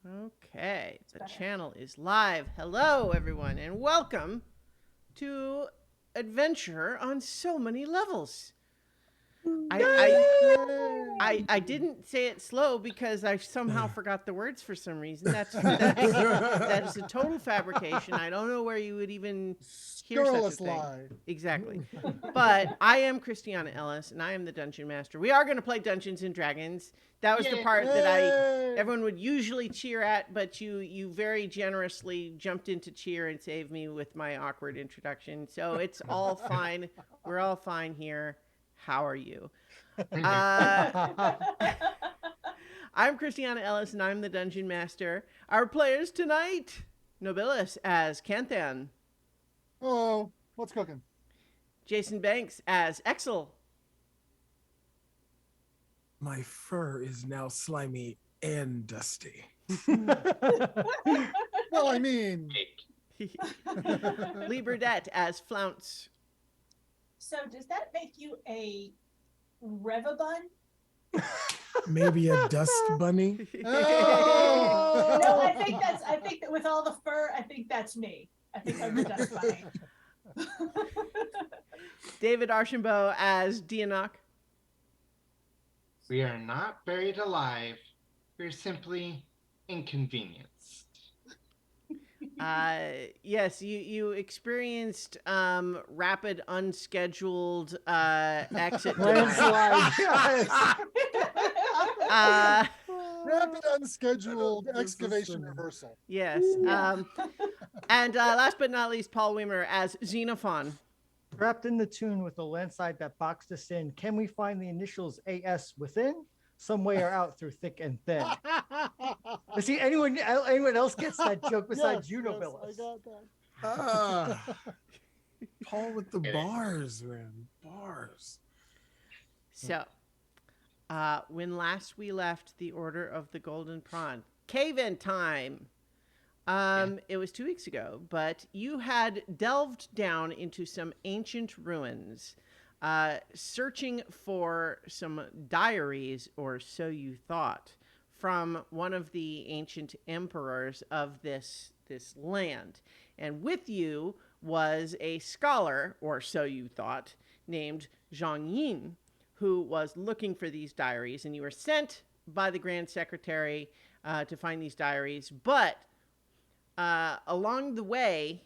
Okay, the channel is live. Hello, everyone, and welcome to Adventure on So Many Levels. I didn't say it slow because I somehow forgot the words for some reason. That is a total fabrication. I don't know where you would even hear such a thing. Lie. Exactly. But I am Christiana Ellis, and I am the Dungeon Master. We are going to play Dungeons and Dragons. That was the part that everyone would usually cheer at, but you very generously jumped in to cheer and saved me with my awkward introduction. So it's all fine. We're all fine here. How are you? I'm Christiana Ellis, and I'm the Dungeon Master. Our players tonight, Nobilis as Canthan. Oh, what's cooking? Jason Banks as Exel. My fur is now slimy and dusty. Well, I mean... Lee Burdett as Flounce. So does that make you a Revabun? Maybe a dust bunny. Oh! No, I think that with all the fur, I think that's me. I think I'm the dust bunny. David Archambault as Dianok. We are not buried alive. We're simply inconvenienced. Yes, you experienced rapid unscheduled exit Landslide. uh, Rapid unscheduled excavation reversal. yes. And last but not least, Paul Weimer as Xenophon. Trapped in the tune with the landslide that boxed us in, can we find the initials AS within? Some way or out through thick and thin. But see, anyone else gets that joke besides you, Nobilis? I got that. Paul with the bars, man. Bars. So, when last we left the Order of the Golden Prawn, cave-in time. It was 2 weeks ago, but you had delved down into some ancient ruins, searching for some diaries, or so you thought, from one of the ancient emperors of this land. And with you was a scholar, or so you thought, named Zhang Yin, who was looking for these diaries, and you were sent by the Grand Secretary to find these diaries. But along the way,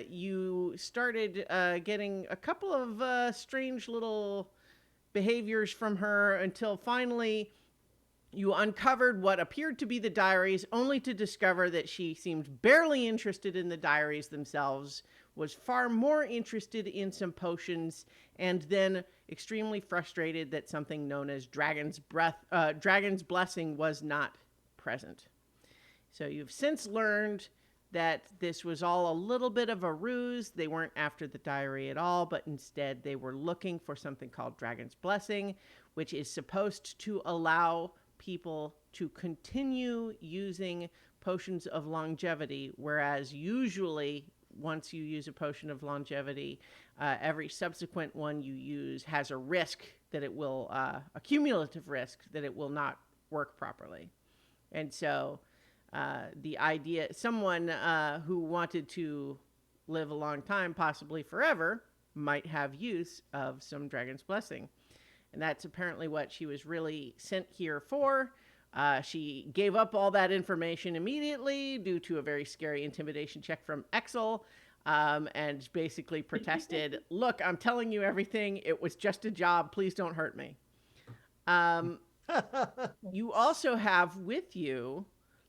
you started getting a couple of strange little behaviors from her until finally you uncovered what appeared to be the diaries, only to discover that she seemed barely interested in the diaries themselves, was far more interested in some potions, and then extremely frustrated that something known as Dragon's Blessing was not present. So you've since learned that this was all a little bit of a ruse. They weren't after the diary at all, but instead they were looking for something called Dragon's Blessing, which is supposed to allow people to continue using potions of longevity, whereas usually once you use a potion of longevity, every subsequent one you use has a risk that it will, a cumulative risk that it will not work properly. And so the idea, someone who wanted to live a long time, possibly forever, might have use of some Dragon's Blessing. And that's apparently what she was really sent here for. She gave up all that information immediately due to a very scary intimidation check from Exel, and basically protested, look, I'm telling you everything. It was just a job. Please don't hurt me. You also have with you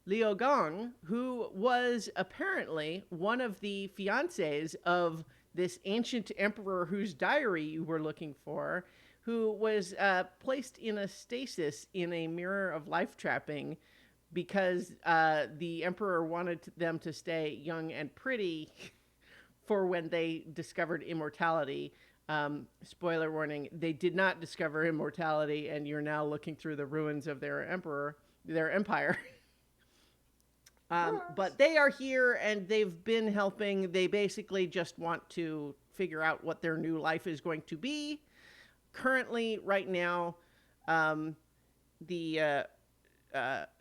Liu Gong, who was apparently one of the fiancés of this ancient emperor whose diary you were looking for, who was placed in a stasis in a mirror of life trapping because the emperor wanted them to stay young and pretty for when they discovered immortality. Spoiler warning, they did not discover immortality, and you're now looking through the ruins of their empire. But they are here, and they've been helping. They basically just want to figure out what their new life is going to be. Currently, right now, the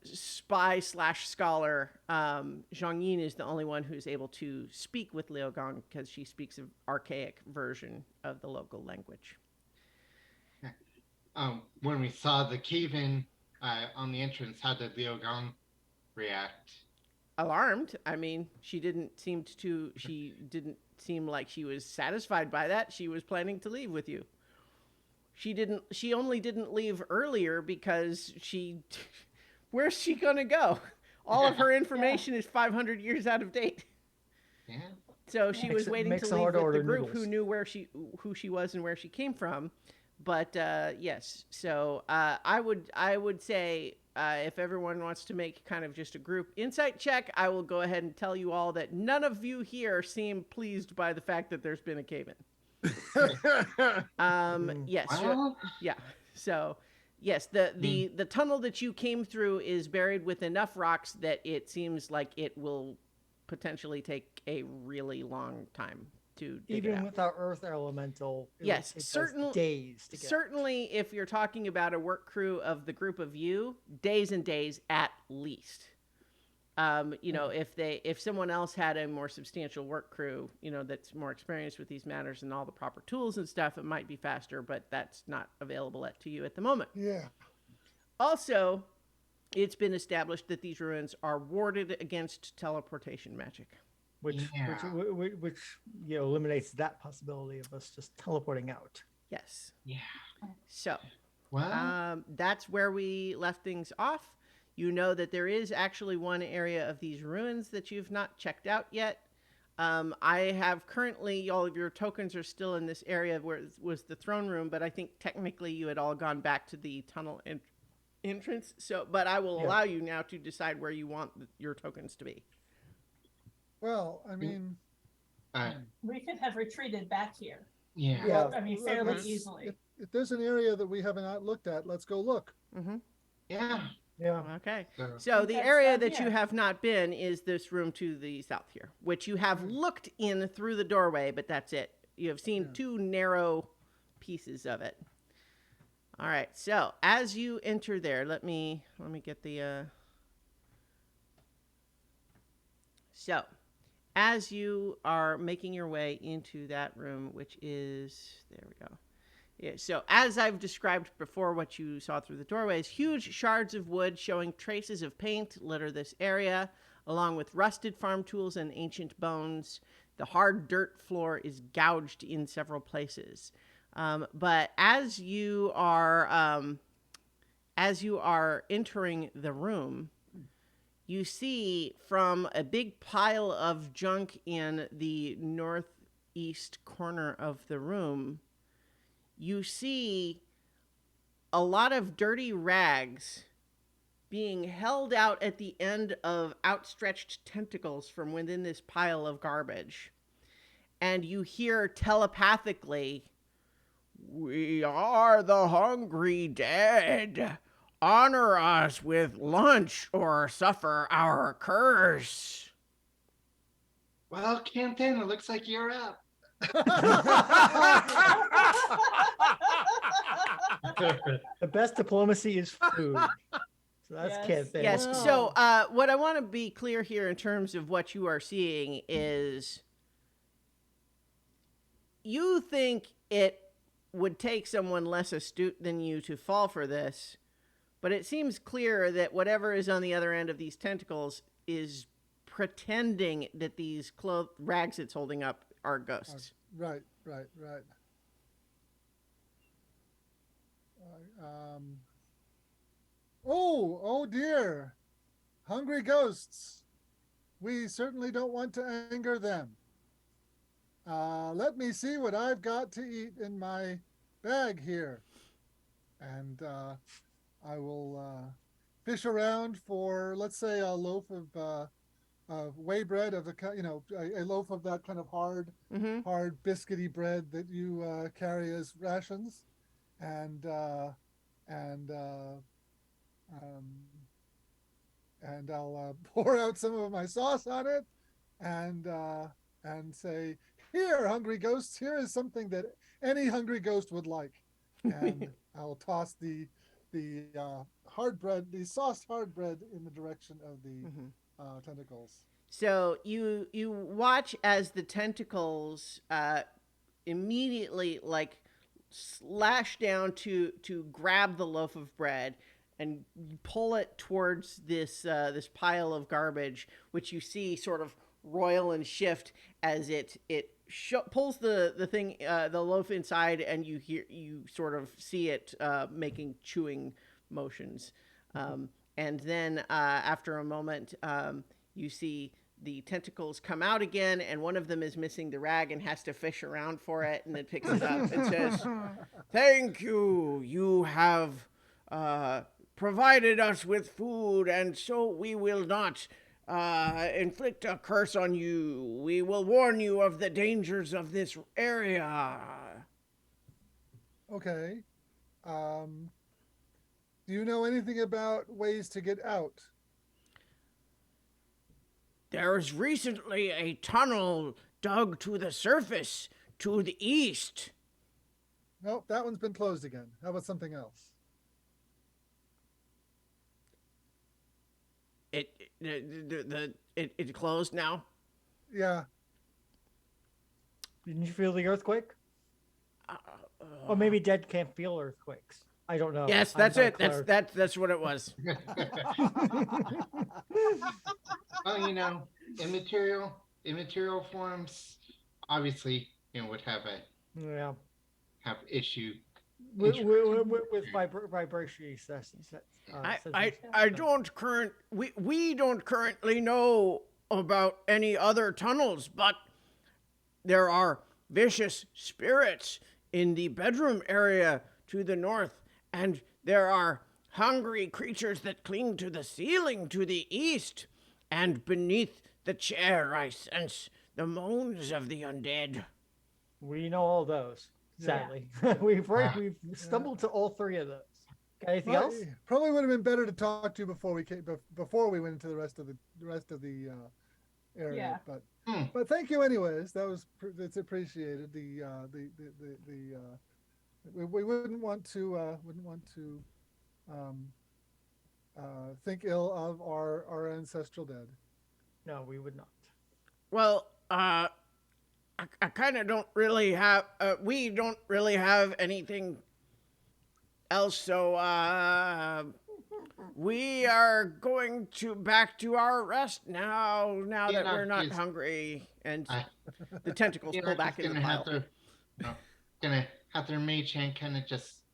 spy slash scholar Zhang Yin is the only one who's able to speak with Liu Gong because she speaks an archaic version of the local language. When we saw the cave-in on the entrance, how did Liu Gong react? Alarmed. I mean, she didn't seem like she was satisfied by that. She was planning to leave with you. She only didn't leave earlier because where's she gonna go? All of her information is 500 years out of date. Yeah. So she was waiting to leave with the group noodles. who knew who she was and where she came from. But yes, so I would say if everyone wants to make kind of just a group insight check, I will go ahead and tell you all that none of you here seem pleased by the fact that there's been a cave-in. Yes. Well, Yeah. So, yes, the tunnel that you came through is buried with enough rocks that it seems like it will potentially take a really long time to dig it Even out. with our Earth Elemental, it Yes, would take us days to get. Certainly, if you're talking about a work crew of the group of you, days and days at least. If someone else had a more substantial work crew, that's more experienced with these matters and all the proper tools and stuff, it might be faster, but that's not available to you at the moment. Yeah. Also, it's been established that these ruins are warded against teleportation magic. Which eliminates that possibility of us just teleporting out. Yes. yeah. So, Well, that's where we left things off. You know that there is actually one area of these ruins that you've not checked out yet. I have currently, all of your tokens are still in this area where it was the throne room, but I think technically you had all gone back to the tunnel entrance. But I will allow you now to decide where you want your tokens to be. Well, I mean, We could have retreated back here. yeah. Yeah. I mean, fairly let's- easily. if there's an area that we have not looked at, let's go look. Mm-hmm. Yeah. Yeah. Okay. So, So the That's area down that you here. have not been is this room to the south here, which you have looked in through the doorway, but that's it. You have seen two narrow pieces of it. All right. So as you enter there, let me get the. So, as you are making your way into that room, which is there we go. Yeah, so as I've described before, what you saw through the doorways, huge shards of wood showing traces of paint litter this area, along with rusted farm tools and ancient bones. The hard dirt floor is gouged in several places. But as you are entering the room, you see from a big pile of junk in the northeast corner of the room, you see a lot of dirty rags being held out at the end of outstretched tentacles from within this pile of garbage. And you hear telepathically, "We are the hungry dead. Honor us with lunch or suffer our curse." Well, Canton, it looks like you're up. The best diplomacy is food. So that's Yes. Kid thing. Yes. Wow. So, what I want to be clear here in terms of what you are seeing is you think it would take someone less astute than you to fall for this, but it seems clear that whatever is on the other end of these tentacles is pretending that these rags it's holding up are ghosts. Right. Oh dear. Hungry ghosts. We certainly don't want to anger them. Let me see what I've got to eat in my bag here. And I will fish around for, let's say, a loaf of whey bread of a loaf of that kind of hard biscuity bread that you carry as rations, and I'll pour out some of my sauce on it, and say, "Here, hungry ghosts, here is something that any hungry ghost would like." And I'll toss the the hard bread, the sauced hard bread, in the direction of the tentacles. So you watch as the tentacles immediately like slash down to grab the loaf of bread and pull it towards this pile of garbage, which you see sort of roil and shift as it pulls the thing the loaf inside, and you sort of see it making chewing motions, and then after a moment you see the tentacles come out again, and one of them is missing the rag and has to fish around for it, and it picks it up and says, "Thank you. You have provided us with food, and so we will not inflict a curse on you. We will warn you of the dangers of this area." Okay. Do you know anything about ways to get out? There's recently a tunnel dug to the surface to the east. Nope, that one's been closed again. How about something else? It closed now. Yeah. Didn't you feel the earthquake? Or maybe dead can't feel earthquakes. I don't know. Yes, that's it. That's what it was. Well, immaterial forms obviously, would have issue. With vibration. We don't currently know about any other tunnels, but there are vicious spirits in the bedroom area to the north, and there are hungry creatures that cling to the ceiling to the east, and beneath the chair I sense the moans of the undead. We know all those. Sadly, we've stumbled to all three of those. Got anything else? Probably would have been better to talk to you before we went into the rest of the area. Yeah. But thank you anyways. It's appreciated. We wouldn't want to think ill of our ancestral dead. No, we would not. Well, I kind of don't really have. We don't really have anything else, so we are going back to our rest now. Now that we're not hungry, and the tentacles pull back in the pile. Gonna have their mage hand kind of just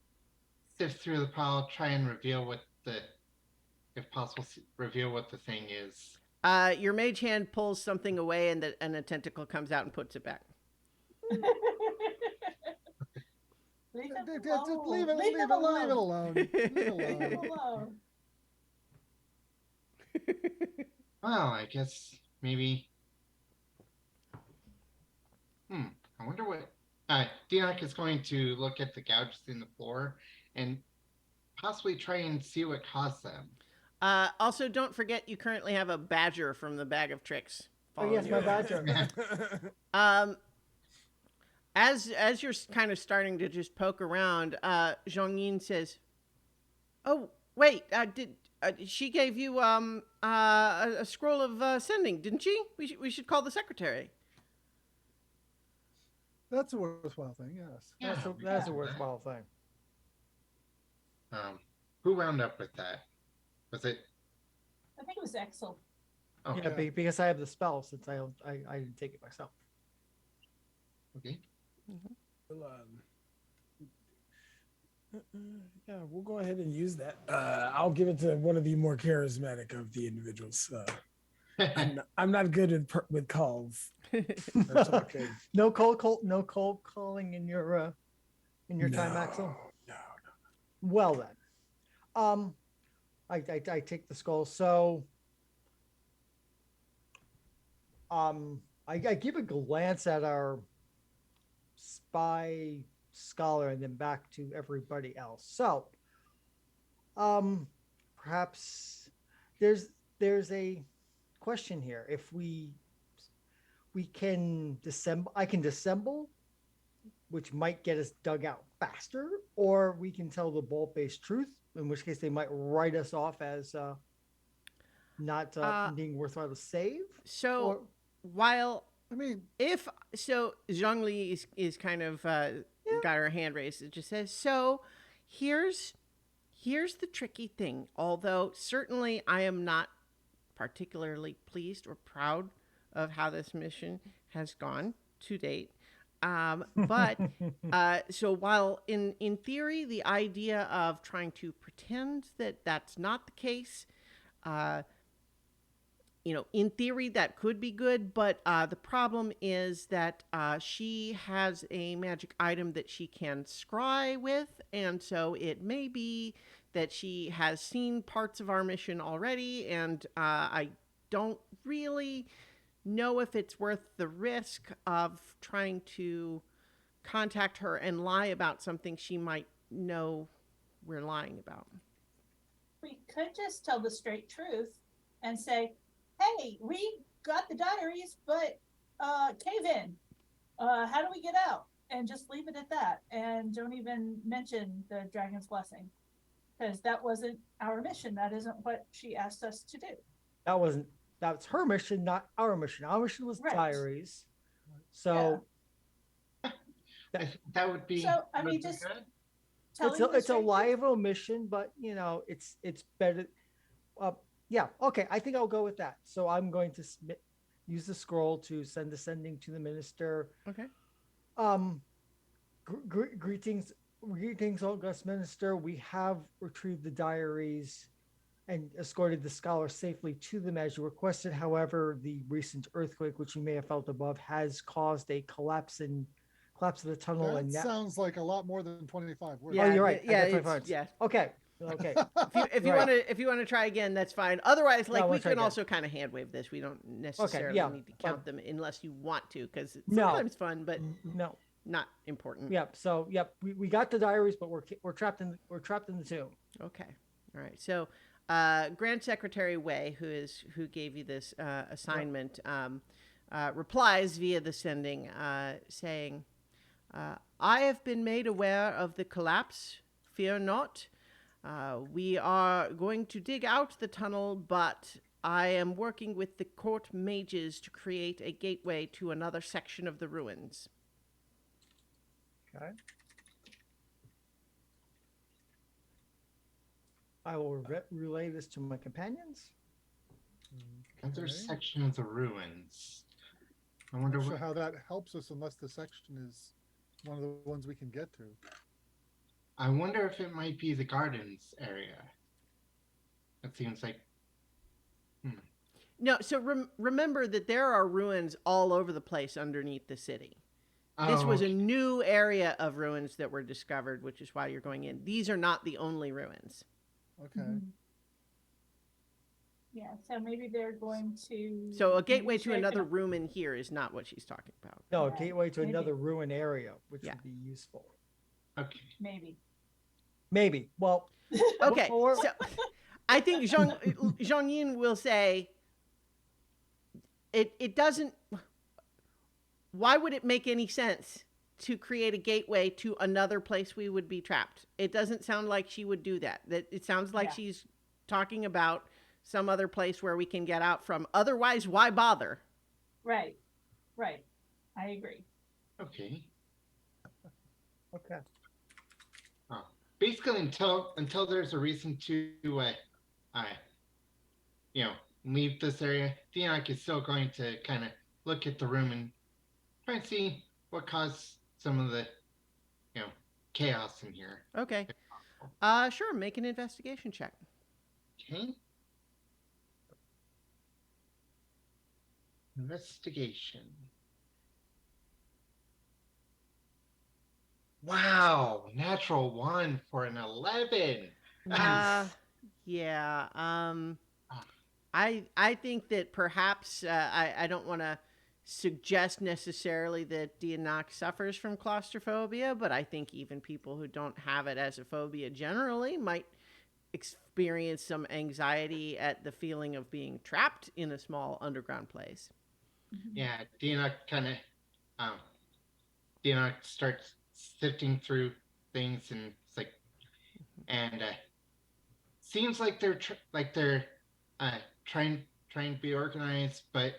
sift through the pile, try and reveal if possible, reveal what the thing is. Your mage hand pulls something away, and a tentacle comes out and puts it back. Leave it alone. Well, I guess maybe. I wonder what. Diak is going to look at the gouges in the floor and possibly try and see what caused them. Also, don't forget you currently have a badger from the bag of tricks. Oh yes, my badger. As you're kind of starting to just poke around, Zhongyin says, "Oh wait, she gave you a scroll of sending, didn't she? We should call the secretary." That's a worthwhile thing. Yes. Yeah, That's a worthwhile thing. Who wound up with that? Was it? I think it was Exel. Okay. Yeah, because I have the spell since I didn't take it myself. Okay. Yeah, we'll go ahead and use that. I'll give it to one of the more charismatic of the individuals. I'm not good with calls. That's okay. No cold calling in your time, Axel. No. Well then, I take the skull. So, I give a glance at our spy scholar and then back to everybody else. So, perhaps there's a question here. If we can dissemble, I can dissemble which might get us dug out faster, or we can tell the bold-faced truth, in which case they might write us off as not being worthwhile to save. So Or while I mean, if so, Zhongli is kind of got her hand raised. It just says, so here's the tricky thing. Although certainly I am not particularly pleased or proud of how this mission has gone to date. But so while in theory the idea of trying to pretend that that's not the case, in theory that could be good, but the problem is that she has a magic item that she can scry with, and so it may be that she has seen parts of our mission already, and I don't really know if it's worth the risk of trying to contact her and lie about something she might know we're lying about. We could just tell the straight truth and say, hey, we got the diaries, but cave in. How do we get out? And just leave it at that. And don't even mention the Dragon's Blessing. Because that wasn't our mission. That isn't what she asked us to do. That's her mission, not our mission. Our mission was Right. diaries. So That would be. So, I mean, would be just good. telling the it's a straight truth. live omission, but it's better. Yeah, okay. I think I'll go with that. So I'm going to use the scroll to send the sending to the minister. Okay. Greetings, August Minister. We have retrieved the diaries and escorted the scholar safely to them as you requested. However, the recent earthquake, which you may have felt above, has caused a collapse of the tunnel. that sounds like a lot more than 25 words. Oh, you're right. I Yeah, got 25 words. yeah. Okay. If you Right. want to try again, that's fine. Otherwise, No, like we'll we try can again. also kind of hand wave this. We don't necessarily yeah, need to count them unless you want to, because it's No. sometimes fun, but No. not important. Yep. So we got the diaries, but we're trapped in the tomb. Okay. All right. So, Grand Secretary Wei, who gave you this assignment, replies via the sending, saying, "I have been made aware of the collapse. Fear not. We are going to dig out the tunnel, but I am working with the court mages to create a gateway to another section of the ruins." Okay. I will relay this to my companions. Another Okay. section of the ruins. I wonder Not sure what. how that helps us unless the section is one of the ones we can get to. I wonder if it might be the gardens area. It seems like. No, so remember that there are ruins all over the place underneath the city. This was a okay. new area of ruins that were discovered, which is why you're going in. These are not the only ruins. Okay. Mhm. Yeah, so maybe they're going to. So a gateway maybe to they're another gonna- room in here is not what she's talking about. No, a Yeah, gateway to maybe. another ruin area, which Yeah. would be useful. Okay. Maybe. Maybe. Well, Okay, Or- so I think Zhang Yin will say it doesn't. Why would it make any sense to create a gateway to another place we would be trapped? It doesn't sound like she would do that. That it sounds like Yeah. she's talking about some other place where we can get out from. Otherwise, why bother? Right. Right. I agree. Okay. okay. Basically, until there's a reason to, leave this area, Diak is still going to kind of look at the room and try and see what caused some of the, chaos in here. Okay. Sure. Make an investigation check. Okay. Investigation. Wow, natural one for an 11. Yeah. I think that perhaps I don't want to suggest necessarily that Dianak suffers from claustrophobia, but I think even people who don't have it as a phobia generally might experience some anxiety at the feeling of being trapped in a small underground place. Yeah, Dianak kind of, Dianak starts sifting through things, and it's like, and seems like they're uh, trying to be organized, but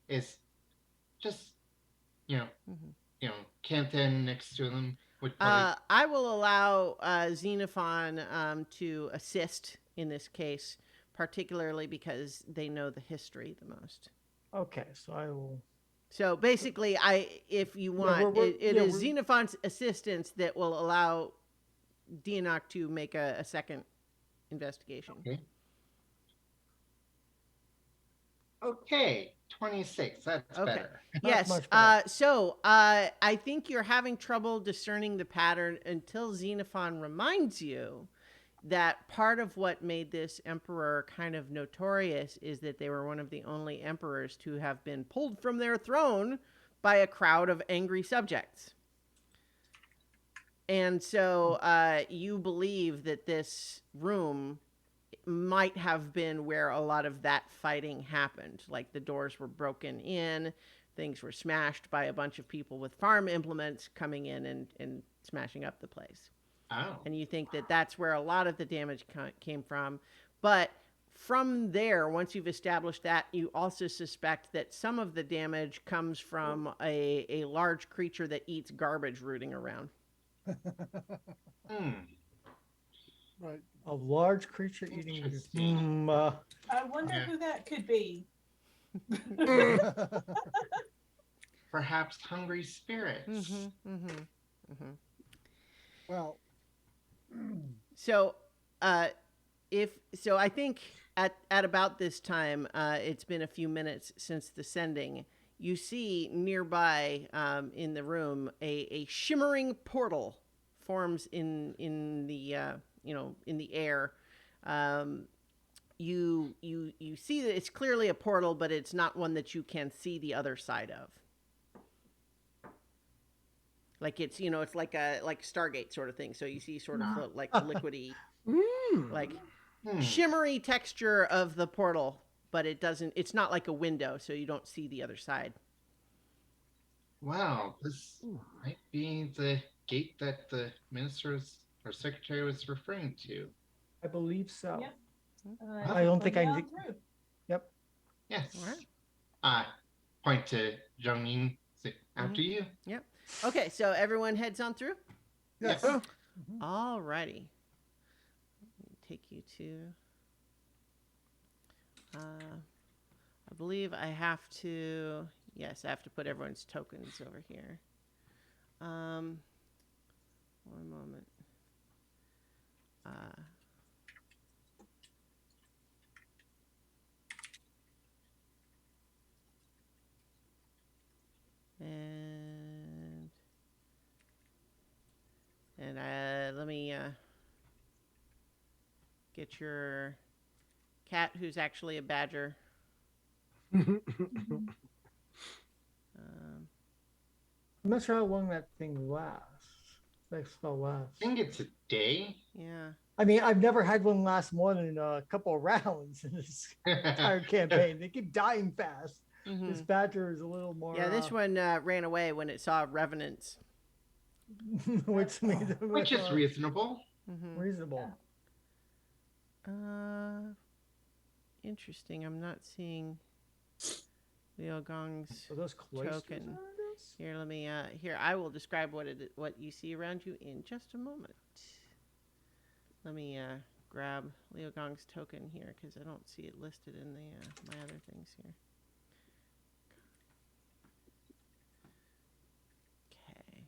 it's just you know Mhm. Canthan next to them would probably. I will allow Xenophon to assist in this case, particularly because they know the history the most. Okay, so I will. So basically, if you want, it is Xenophon's assistance that will allow Dianok to make a second investigation. Okay, 26. That's Okay. better. Yes. much better. I think you're having trouble discerning the pattern until Xenophon reminds you that part of what made this emperor kind of notorious is that they were one of the only emperors to have been pulled from their throne by a crowd of angry subjects. And so you believe that this room might have been where a lot of that fighting happened. Like the doors were broken in, things were smashed by a bunch of people with farm implements coming in and smashing up the place. Oh. And you think that that's where a lot of the damage came from. But from there, once you've established that, you also suspect that some of the damage comes from a large creature that eats garbage rooting around. Right. A large creature eating. Interesting. I wonder who that could be. Perhaps hungry spirits. Well, So, I think at about this time, it's been a few minutes since the sending. You see nearby in the room a shimmering portal forms in the in the air. You see that it's clearly a portal, but it's not one that you can see the other side of. Like it's it's like a Stargate sort of thing. So you see sort of like liquidy, like shimmery texture of the portal, but it's not like a window, so you don't see the other side. Wow, this might be the gate that the minister or secretary was referring to. I believe so. Yep. I don't think I need. Through. Yep. Yes. All right. Point to Zhongying. After you. Yep. Okay, so everyone heads on through? yes. All righty. Let me take you to... I believe I have to... Yes, I have to put everyone's tokens over here. One moment. And let me get your cat, who's actually a badger. I'm not sure how long that thing lasts. That spell lasts. I think it's a day. Yeah. I mean, I've never had one last more than a couple of rounds in this entire campaign. They keep dying fast. Mm-hmm. This badger is a little more. Yeah, this one ran away when it saw revenants. which is reasonable. Mm-hmm. Reasonable. Interesting. I'm not seeing Leo Gong's Are those cloisters token. around us? Here, let me. Here, I will describe what you see around you in just a moment. Let me grab Leo Gong's token here because I don't see it listed in the my other things here. Okay.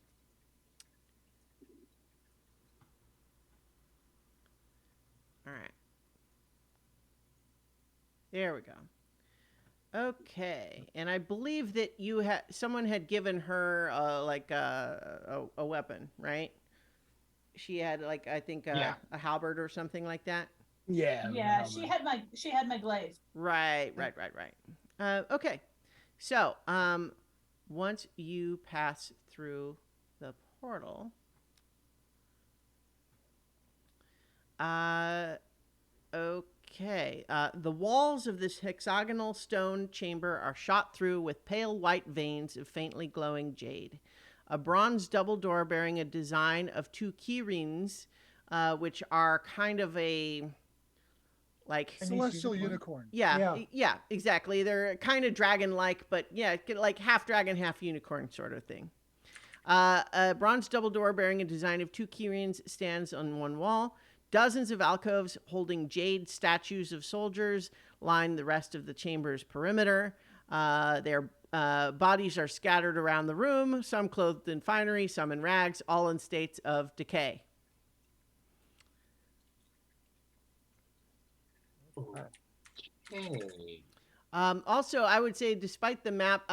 All right. There we go. Okay, and I believe that someone had given her like a weapon, right? She had like I think a halberd or something like that. Yeah. Yeah, she had my glaive. Right. Okay, so once you pass through the portal, okay. The walls of this hexagonal stone chamber are shot through with pale white veins of faintly glowing jade. a bronze double door bearing a design of 2 key rings, which are kind of a like Chinese Celestial unicorn. unicorn. yeah, Yeah. yeah, exactly. They're kind of dragon-like, but yeah, like half dragon, half unicorn sort of thing. A bronze double door bearing a design of 2 keyrains stands on one wall. Dozens of alcoves holding jade statues of soldiers line the rest of the chamber's perimeter. Their bodies are scattered around the room, some clothed in finery, some in rags, all in states of decay. Okay. Also, I would say, despite the map,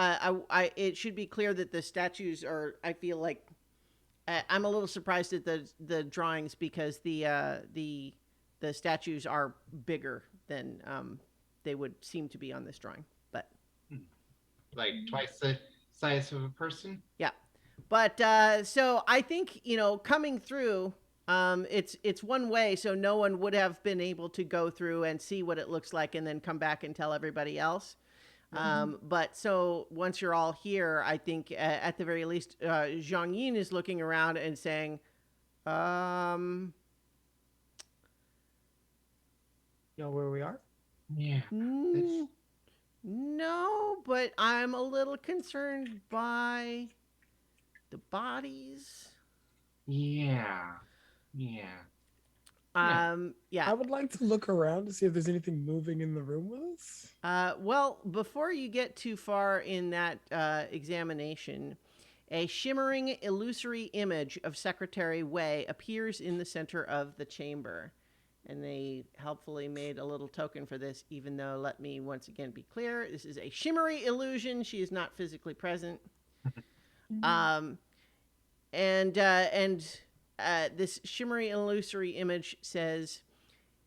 it should be clear that the statues are. I feel like I'm a little surprised at the drawings because the statues are bigger than they would seem to be on this drawing. But Like twice the size of a person. yeah, but so I think coming through. It's one way, so no one would have been able to go through and see what it looks like and then come back and tell everybody else. But so once you're all here, I think at the very least, Zhang Yin is looking around and saying, You know where we are? Yeah. no, but I'm a little concerned by the bodies. Yeah. Yeah. Yeah. I would like to look around to see if there's anything moving in the room with us. Well, before you get too far in that examination, a shimmering, illusory image of Secretary Wei appears in the center of the chamber. And they helpfully made a little token for this, even though, let me once again be clear, this is a shimmery illusion. She is not physically present. This shimmery, illusory image says,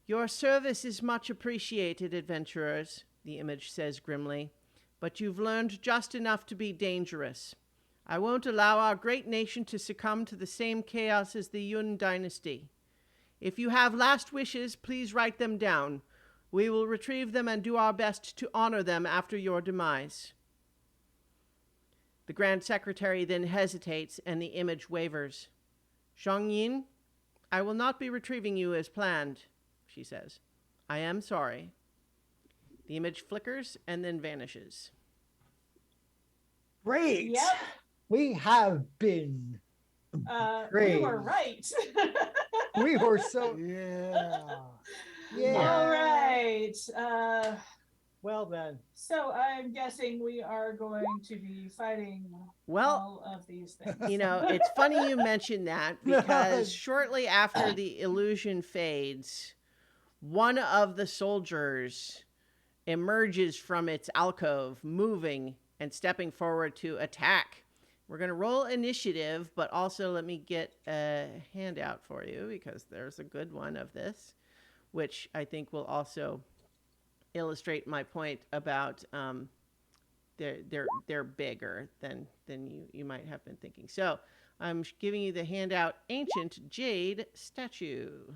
"Your service is much appreciated, adventurers," the image says grimly, "but you've learned just enough to be dangerous. I won't allow our great nation to succumb to the same chaos as the Yun Dynasty. If you have last wishes, please write them down. We will retrieve them and do our best to honor them after your demise." The Grand Secretary then hesitates and the image wavers. "Zhang Yin, I will not be retrieving you as planned," she says. "I am sorry." The image flickers and then vanishes. Great. Yep. We have been. We Great. were right. We were so. Yeah. Yeah. All right. Well then. So I'm guessing we are going to be fighting Well, all of these things. it's funny you mention that because shortly after the illusion fades, one of the soldiers emerges from its alcove, moving and stepping forward to attack. We're going to roll initiative, but also let me get a handout for you because there's a good one of this, which I think will also illustrate my point about they're bigger than you might have been thinking. So I'm giving you the handout Ancient Jade Statue.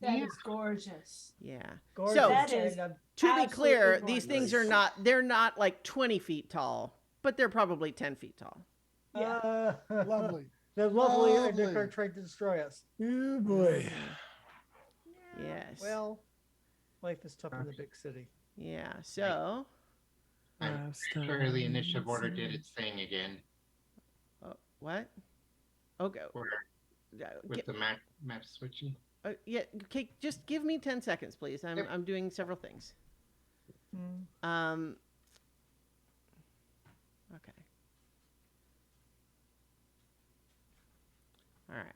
That is gorgeous. Yeah. Gorgeous. So That is to be absolutely clear, these things gorgeous. they're not like 20 feet tall, but they're probably 10 feet tall. Yeah. Lovely. They're lovely, and Lovely. they're trying to destroy us. Oh boy. Yes. Well, life is tough in the big city. Yeah. So, I'm sure the initiative order did its thing again. what? Okay. Or with the map switching. Yeah. Okay. Just give me 10 seconds, please. Yep. I'm doing several things. Hmm. Okay. All right.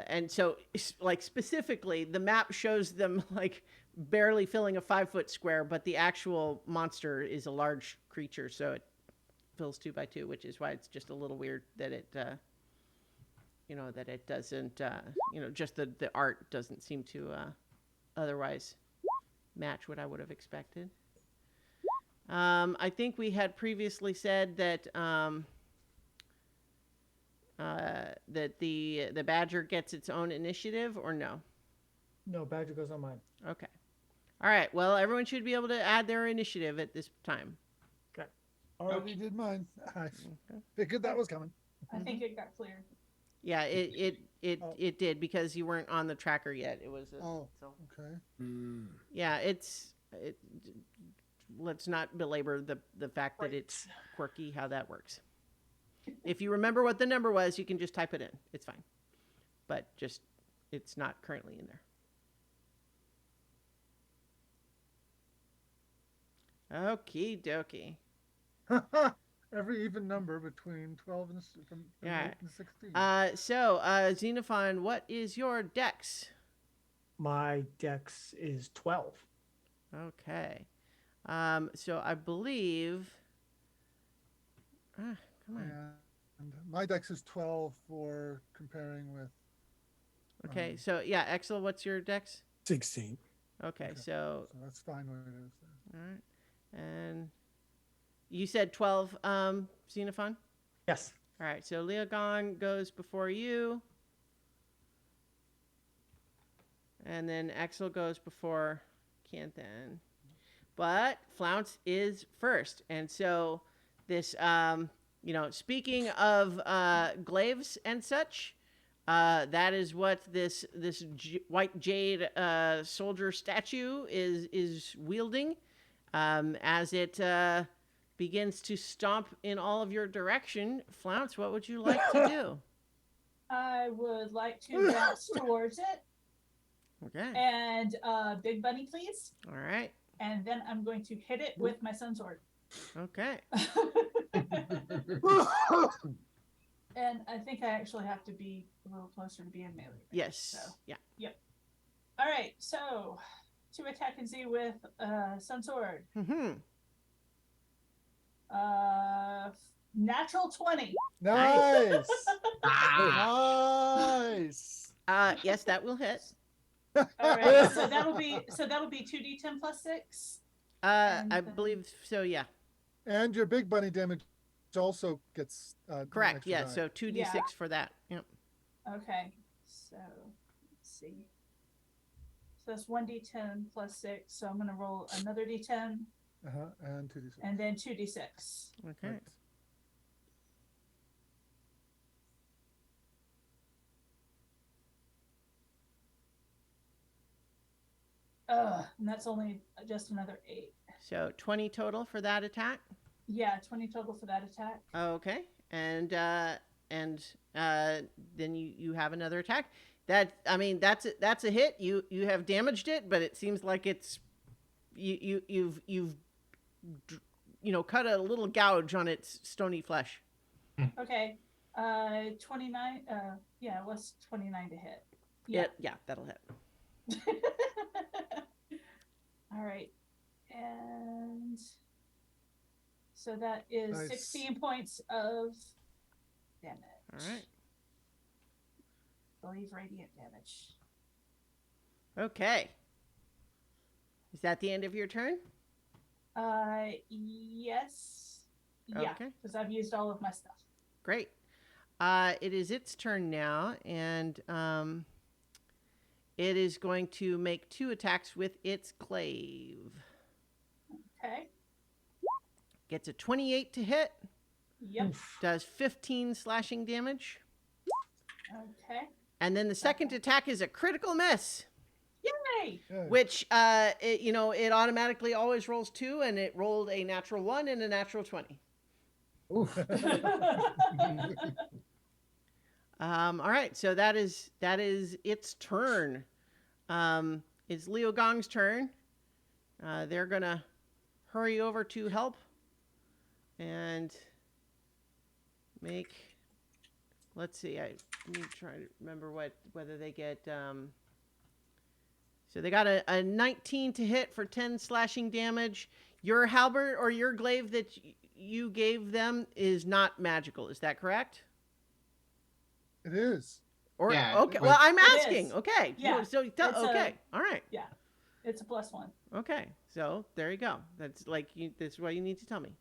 And so, like, specifically, the map shows them, like, barely filling a 5-foot square, but the actual monster is a large creature, so it fills 2 by 2, which is why it's just a little weird that it, that it doesn't, just the art doesn't seem to otherwise match what I would have expected. I think we had previously said that that the badger gets its own initiative, or no? No, Badger goes on mine. Okay. All right. Well, everyone should be able to add their initiative at this time. Already did mine. I figured that was coming. I think it got cleared. Yeah, Oh. it did because you weren't on the tracker yet. It was Oh, so okay. yeah. Let's not belabor the fact that it's quirky how that works. If you remember what the number was, you can just type it in. It's fine, but just it's not currently in there. Okie dokie. Every even number between 12 and from Yeah. 8 and 16. So Xenophon, what is your dex? My dex is 12. Okay. So I believe. Come on. And my dex is 12 for comparing with. Okay. So yeah, Excel, what's your dex? 16. Okay. Okay. So So that's fine what it is. all right, and you said 12, Xenophon. Yes. All right. So Leogang goes before you, and then Excel goes before Canthan. But Flounce is first, and so this, speaking of glaives and such, that is what this white jade soldier statue is wielding, as it begins to stomp in all of your direction. Flounce, what would you like to do? I would like to bounce towards it. Okay. And Big Bunny, please. All right. And then I'm going to hit it with my sun sword. Okay. And I think I actually have to be a little closer to being melee. Yes. So. Yeah. All right, so to attack and see with sun sword. Mm-hmm. Natural 20. Nice. Ah, Nice. Yes, that will hit. All right, so that'll be 2d10 plus 6. I then- believe so. Yeah. And your big bunny damage also gets Correct. extra Yeah. die. So 2d6 Yeah. for that. Yep. Okay, so let's see. So that's 1d10 plus 6. So I'm going to roll another d10 And 2d6. and then 2d6. Okay. Right. And that's only just another 8. So 20 total for that attack. Yeah, 20 total for that attack. Okay. And then you have another attack. That's a hit. You have damaged it, but it seems like it's you've cut a little gouge on its stony flesh. Okay. 29. Yeah, it was 29 to hit. Yeah, that'll hit. All right. And so that is Nice. 16 points of damage. All right. I believe radiant damage. Okay. Is that the end of your turn? Yes. Yeah, Okay. because I've used all of my stuff. Great. It is its turn now, and it is going to make 2 attacks with its glaive. Okay. Gets a 28 to hit, Yep. does 15 slashing damage, Okay. and then the second attack is a critical miss, Yay! Okay. which it automatically always rolls 2, and it rolled a natural 1 and a natural 20. Oof. All right, so that is its turn. It's Leo Gong's turn. They're gonna hurry over to help and make. Let's see. I need to try to remember whether they get. So they got a 19 to hit for 10 slashing damage. Your halberd or your glaive that you gave them is not magical. Is that correct? It is. Or Yeah, okay. it Well, was- I'm It asking. is. Okay. Yeah, Okay. All right. It's a +1. Okay. So there you go. That's that's what you need to tell me.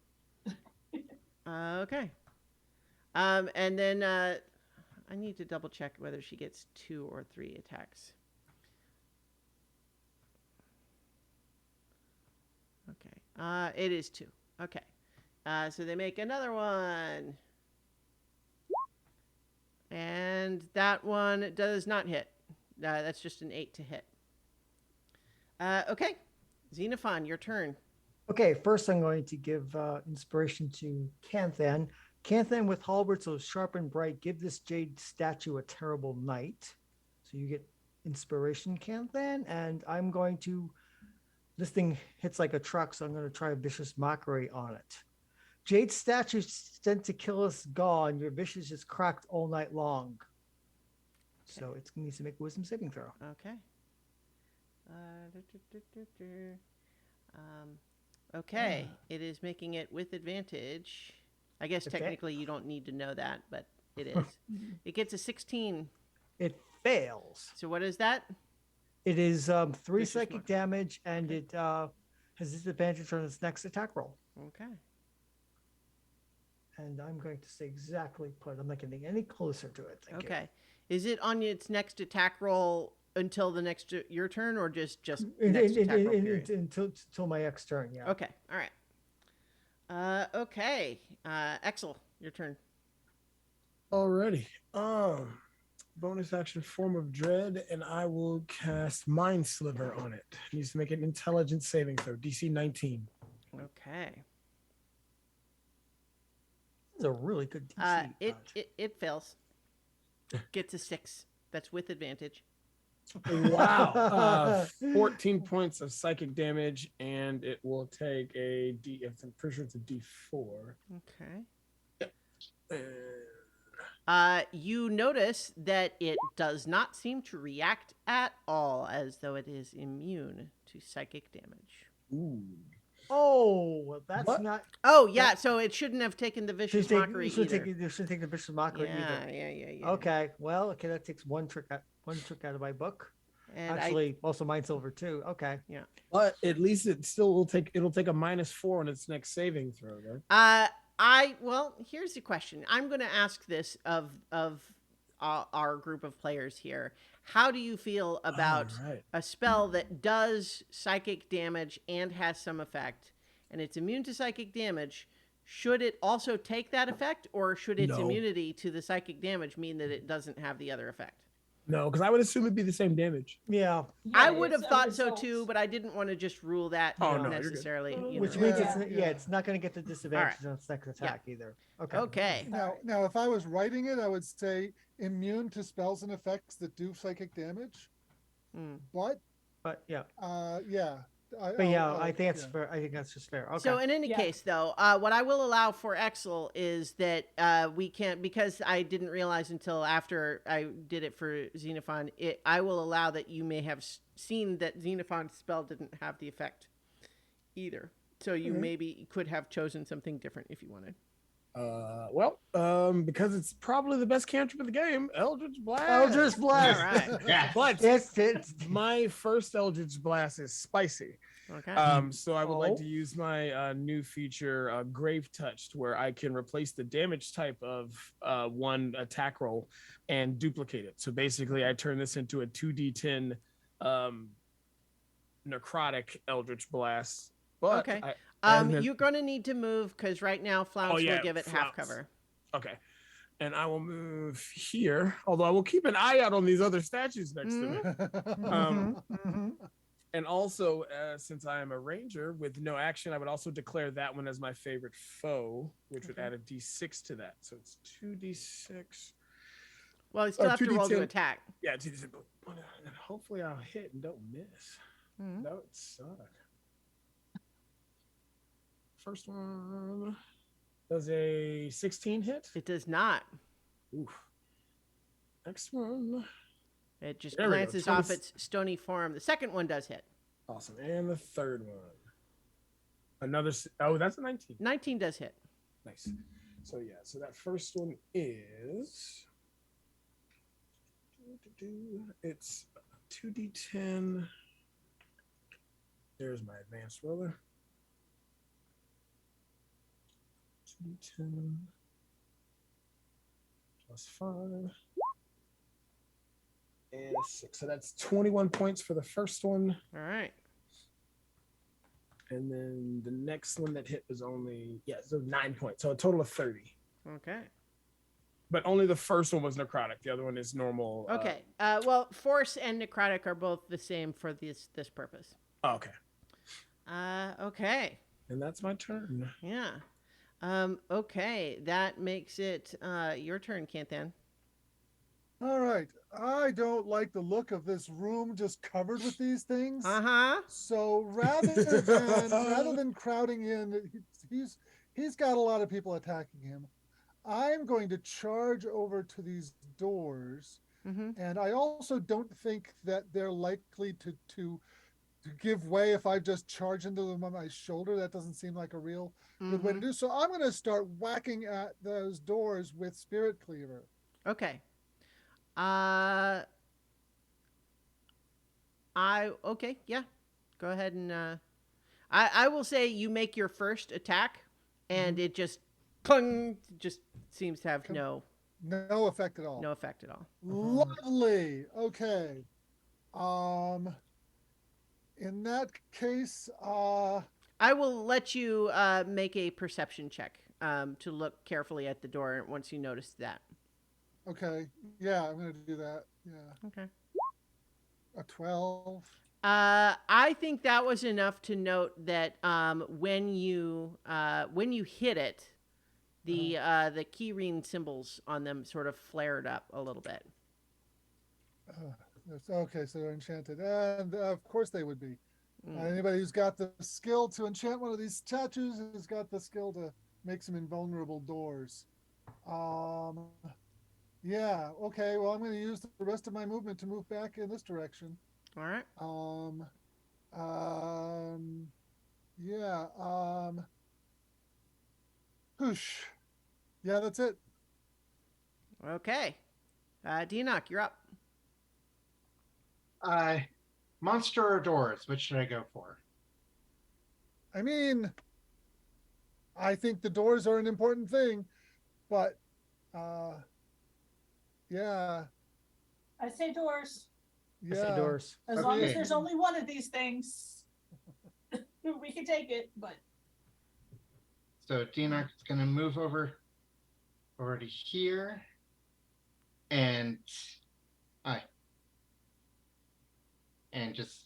Okay. And then I need to double check whether she gets 2 or 3 attacks. Okay. It is 2. Okay. So they make another one. And that one does not hit. That's just an 8 to hit. Okay. Xenophon, your turn. Okay, first I'm going to give inspiration to Canthan. Canthan with halberd so sharp and bright, give this jade statue a terrible night. So you get inspiration, Canthan, and I'm going to, this thing hits like a truck, so I'm going to try a vicious mockery on it. Jade statue sent to kill us gone, your vicious is cracked all night long. So it needs to make a wisdom saving throw. Okay. Okay, it is making it with advantage. I guess technically you don't need to know that, but it is. It gets a 16. It fails. So what is that? It is 3 Vicious psychic mark. damage, and it has disadvantage on its next attack roll. Okay. And I'm going to stay exactly put. I'm not getting any closer to it. Thank you. Okay. Is it on its next attack roll until the next your turn, or just It- next it- attack it- roll it- period? until my next turn, yeah. Okay. All right. Okay. Exel, your turn. Alrighty. Bonus action form of dread, and I will cast Mind Sliver on it. It needs to make an intelligence saving throw, DC 19. Okay. This is a really good DC. It fails. Gets a 6. That's with advantage. Wow. 14 points of psychic damage, and it will take a D. I'm pretty sure it's a D4. Okay. You notice that it does not seem to react at all, as though it is immune to psychic damage. Ooh. Oh, well, that's What? not. Oh yeah, so it shouldn't have taken the vicious mockery You should either. take the vicious mockery Yeah, either. yeah. Okay, well, okay, that takes one trick out of my book. And Actually, also Mind Silver too. Okay. But at least it still will take. It'll take a -4 on its next saving throw, though. Well, here's the question. I'm going to ask this of our group of players here. How do you feel about Alright. a spell that does psychic damage and has some effect, and it's immune to psychic damage? Should it also take that effect, or should its No. immunity to the psychic damage mean that it doesn't have the other effect? No, because I would assume it'd be the same damage. Yeah. I Yeah, would have it's a thought so result. too, but I didn't want to just rule that Oh, no, you're good. necessarily. You Which know. means Yeah. it's not going to get the disadvantage on its next attack either. Okay. Okay. Now, if I was writing it, I would say immune to spells and effects that do psychic damage. Hmm. But But yeah. yeah. But yeah, I think that's fair. I think that's just fair. Okay. So in any Yeah. case, though, what I will allow for Exel is that we can't, because I didn't realize until after I did it for Xenophon, I will allow that you may have seen that Xenophon's spell didn't have the effect either. So you maybe could have chosen something different if you wanted. Because it's probably the best cantrip in the game, Eldritch Blast. Eldritch Blast. All right. Yeah. But It's my first Eldritch Blast is spicy. Okay. So I would like Oh. to use my new feature, Grave Touched, where I can replace the damage type of one attack roll and duplicate it. So basically, I turn this into a 2d10 necrotic Eldritch Blast. But Okay. and then- You're going to need to move because right now Flounce yeah, will give it half Flounce. cover. Okay. And I will move here, although I will keep an eye out on these other statues next to me. And also, since I am a ranger with no action, I would also declare that one as my favorite foe, which would add a d6 to that. So it's 2d6. Well, you still have to roll to 2d10. attack. Yeah, 2d6. And hopefully I'll hit and don't miss. Mhm. That would suck. First one does a 16 hit. It does not. Oof. Next one. It just There we go, glances off 20 its stony form. The second one does hit. Awesome. And the third one. Oh, that's a 19. 19 does hit. Nice. So yeah, so that first one is it's 2d10. There's my advanced roller. 2d10 plus 5 and a 6. So that's 21 points for the first one. All right. And then the next one that hit was only, so 9 points. So a total of 30. Okay. But only the first one was necrotic. The other one is normal. Okay. Well, force and necrotic are both the same for this purpose. Okay. Okay. And that's my turn. Yeah. Okay. That makes it your turn, Canthan. All right. I don't like the look of this room just covered with these things. Uh-huh. So rather than crowding in, he's got a lot of people attacking him. I'm going to charge over to these doors, and I also don't think that they're likely to give way if I just charge into them on my shoulder. That doesn't seem like a real good way to do. So I'm going to start whacking at those doors with Spirit Cleaver. Okay. Okay, yeah. Go ahead and I will say you make your first attack, and it just clung, just seems to have no effect at all. No effect at all. Lovely. Okay. In that case, I will let you make a perception check to look carefully at the door once you notice that. Okay. Yeah, I'm going to do that. Yeah. Okay. A 12. I think that was enough to note that when you hit it, the key ring symbols on them sort of flared up a little bit. Okay, so they're enchanted, and of course they would be. Anybody who's got the skill to enchant one of these statues has got the skill to make some invulnerable doors. Yeah. Okay. Well, I'm going to use the rest of my movement to move back in this direction. All right. Yeah. Whoosh. Yeah, that's it. Okay. Deanoch, you're up. Monster or doors? Which should I go for? I mean, I think the doors are an important thing, but yeah. I say doors. Yeah. I say doors. As long as there's only one of these things, we can take it. But so Deanoch is going to move over to here, and just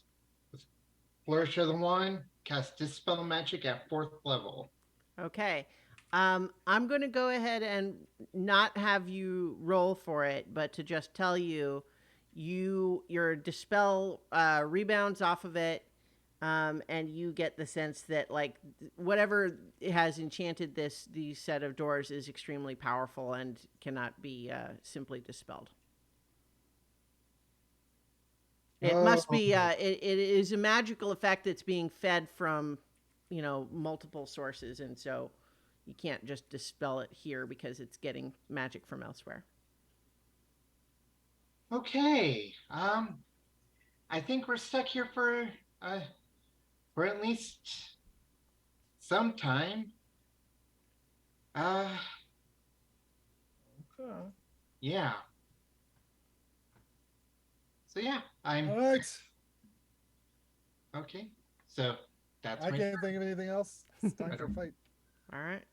flourish of the wand, cast Dispel Magic at 4th level. Okay. I'm going to go ahead and not have you roll for it, but to just tell you, your Dispel rebounds off of it, and you get the sense that, like, whatever has enchanted these set of doors is extremely powerful and cannot be simply dispelled. It must be, it is a magical effect that's being fed from, multiple sources, and so you can't just dispel it here because it's getting magic from elsewhere. Okay. I think we're stuck here for at least some time. Okay. Yeah. So yeah, I'm All right. okay. So that's I can't think of anything else. It's time for a fight. All right.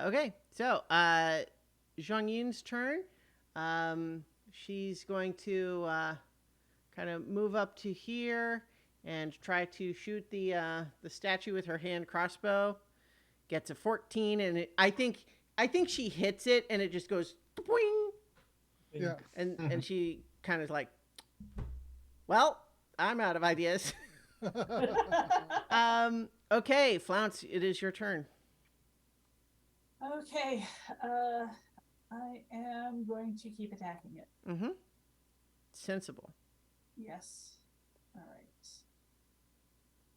Okay, so Zhang Yun's turn. She's going to kind of move up to here and try to shoot the statue with her hand crossbow. Gets a 14, and I think she hits it, and it just goes boing. Yeah. And she kind of like, well, I'm out of ideas. Okay, Flounce, it is your turn. okay, I am going to keep attacking it. Mm-hmm. Sensible. Yes. All right.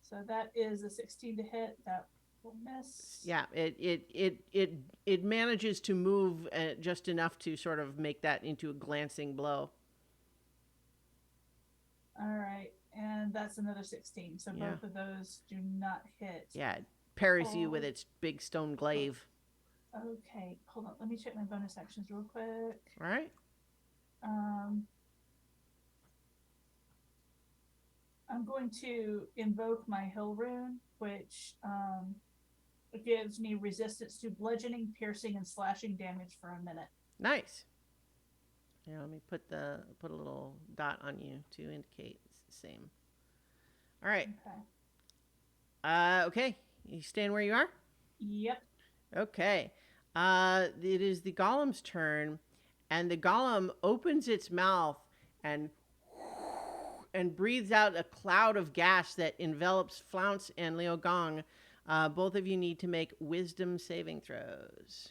So that is a 16 to hit. That will miss. Yeah, it manages to move just enough to sort of make that into a glancing blow. All right, and that's another 16. So Yeah. both of those do not hit. Yeah, it parries you with its big stone glaive. Okay, hold on. Let me check my bonus actions real quick. All right. I'm going to invoke my Hill Rune, which gives me resistance to bludgeoning, piercing, and slashing damage for a minute. Nice. Yeah, let me put a little dot on you to indicate it's the same. All right. Okay. Okay. You staying where you are? Yep. Okay. It is the golem's turn, and the golem opens its mouth and breathes out a cloud of gas that envelops Flounce and Liogong. Both of you need to make wisdom saving throws.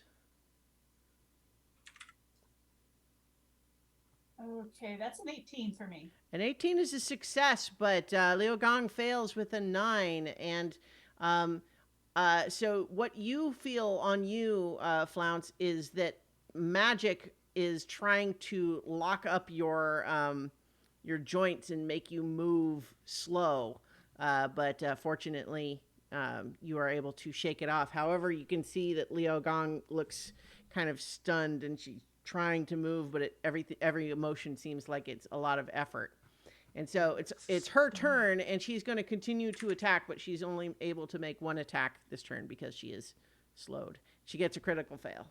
Okay, that's an 18 for me. An 18 is a success, but Liogong fails with a 9. And so what you feel on you, Flounce, is that magic is trying to lock up your joints and make you move slow. But fortunately, you are able to shake it off. However, you can see that Liogong looks kind of stunned, and she's trying to move, but every emotion seems like it's a lot of effort. And so it's her turn, and she's going to continue to attack, but she's only able to make one attack this turn because she is slowed. She gets a critical fail.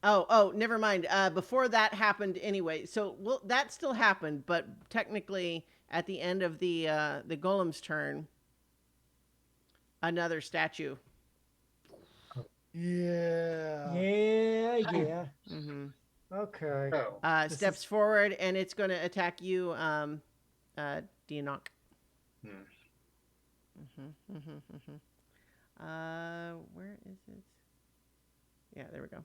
Oh, never mind. Before that happened anyway. So that still happened, but technically at the end of the golem's turn, another statue. Yeah. Yeah. Mm-hmm. Okay. Oh. Steps forward, and it's going to attack you, Dianok. Where is it? Yeah, there we go.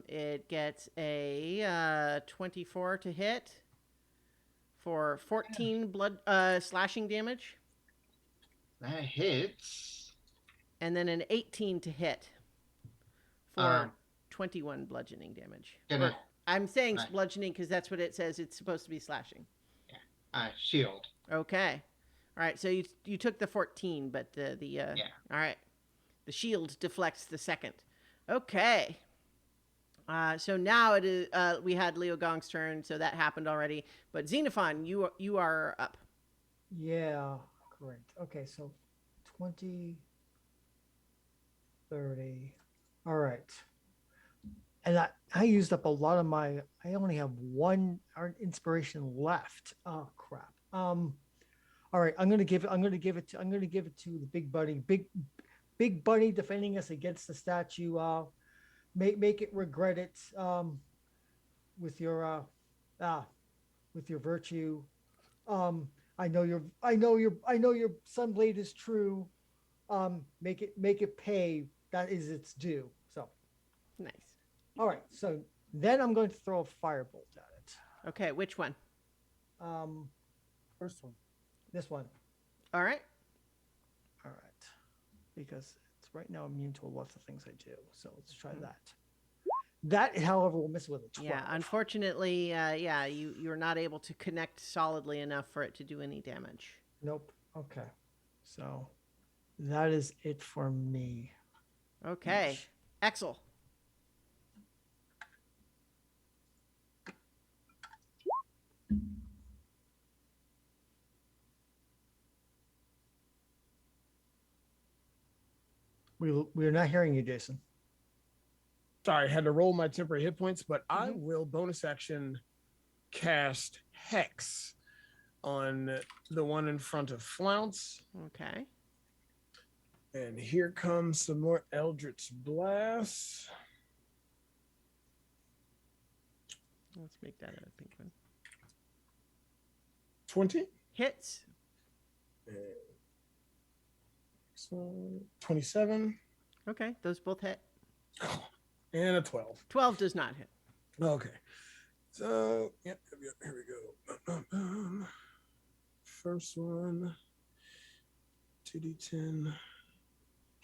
It gets a 24 to hit for 14 blood slashing damage, That hits. and then an 18 to hit for 21 bludgeoning damage. Gonna, I'm saying bludgeoning because that's what it says. It's supposed to be slashing. Shield. Okay. All right. So you took the 14, but the Yeah. All right. The shield deflects the second. Okay. So now it is. We had Liogong's turn, so that happened already. But Xenophon, you are up. Yeah, great. Okay, so 20, 30. All right. And I used up a lot of my. I only have one inspiration left. Oh crap. All right. I'm gonna give it to the big buddy. Big buddy defending us against the statue. Make it regret it. With your virtue. I know your sunblade is true. Make it pay. That is its due. So Nice. all right. So then I'm going to throw a firebolt at it. Okay. Which one? First one. This one. All right. All right. Because it's right now immune to lots of things I do. So let's try that. That, however, will miss with a 12. Yeah. Unfortunately, you're not able to connect solidly enough for it to do any damage. Nope. Okay. So that is it for me. Okay. Axel. We're not hearing you, Jason. Sorry, I had to roll my temporary hit points, but I will bonus action cast Hex on the one in front of Flounce. Okay. And here comes some more Eldritch Blasts. Let's make that a pink one. 20. Hits. So 27. Okay. Those both hit. And a 12. 12 does not hit. Okay. So, yep, here we go. First one, 2d10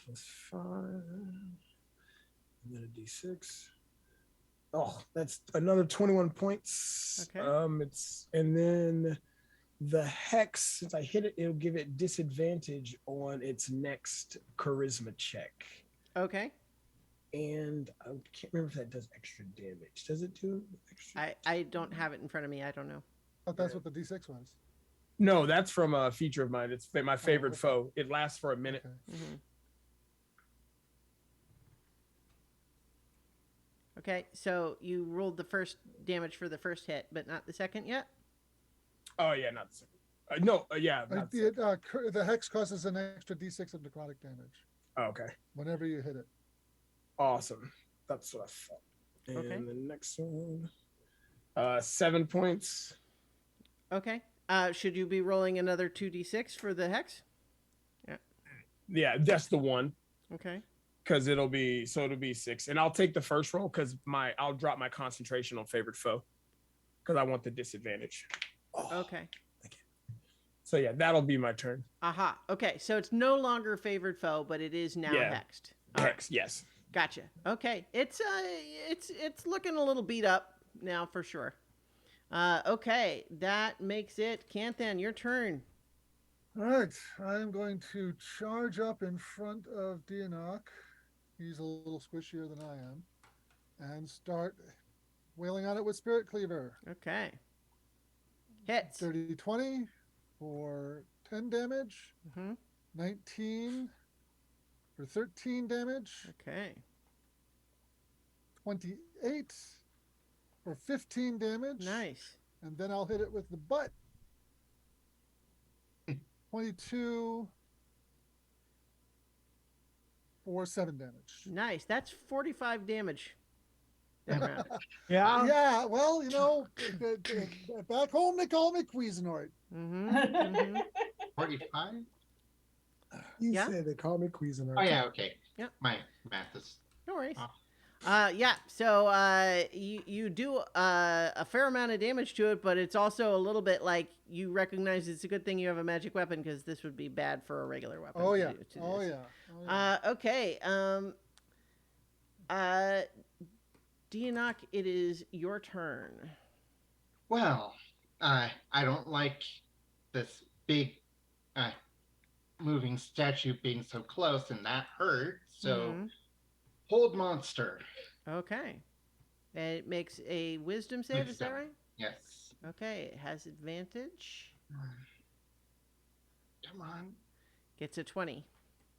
plus 5, and then a d6. Oh, that's another 21 points. Okay. And then the hex, since I hit it, it'll give it disadvantage on its next charisma check. Okay. And I can't remember if that does extra damage. Does it do extra? I don't have it in front of me. I don't know. thought that's what the D6 was. No, that's from a feature of mine. It's my favorite okay. foe. It lasts for a minute. Okay. Mhm. Okay, so you rolled the first damage for the first hit, but not the second yet? Oh yeah, not the second. No, yeah, not the second. The hex causes an extra D6 of necrotic damage Oh, okay, whenever you hit it. awesome. That's what I thought. And Okay. the next one, 7 points. Okay. Should you be rolling another 2d6 for the hex? Yeah, that's the one. Okay. Because it'll be 6, and I'll take the first roll because I'll drop my concentration on favorite foe because I want the disadvantage. Okay. So yeah, that'll be my turn. Aha. Okay, so it's no longer favored foe, but it is now Yeah. hexed. All right. Hex, yes. Gotcha. Okay, it's looking a little beat up now for sure. Okay, that makes it Canthan, your turn. All right, I'm going to charge up in front of Dianok. He's a little squishier than I am, and start wailing on it with Spirit Cleaver. Okay. Hits. 30-20 for 10 damage, Mm-hmm. 19 for 13 damage, Okay. 28 for 15 damage. Nice. And then I'll hit it with the butt. 22 for 7 damage. Nice. That's 45 damage. That round. Yeah. Yeah, well, you know, back home they call me Cuisinart. Mm-hmm. Mm-hmm. 45? You Yeah? said they call me Cuisinart. Oh, yeah, okay. Yep. My math is. No worries. Oh. Yeah, so you do a fair amount of damage to it, but it's also a little bit like you recognize it's a good thing you have a magic weapon because this would be bad for a regular weapon. Oh, to yeah. do- to Oh, this. yeah. Oh, yeah. Okay. Dianok, it is your turn. Well, I don't like this big moving statue being so close, and that hurt. So, Mhm. hold monster. Okay. It makes a wisdom save, is that Wisdom. right? Yes. Okay, it has advantage. Come on. Gets a 20.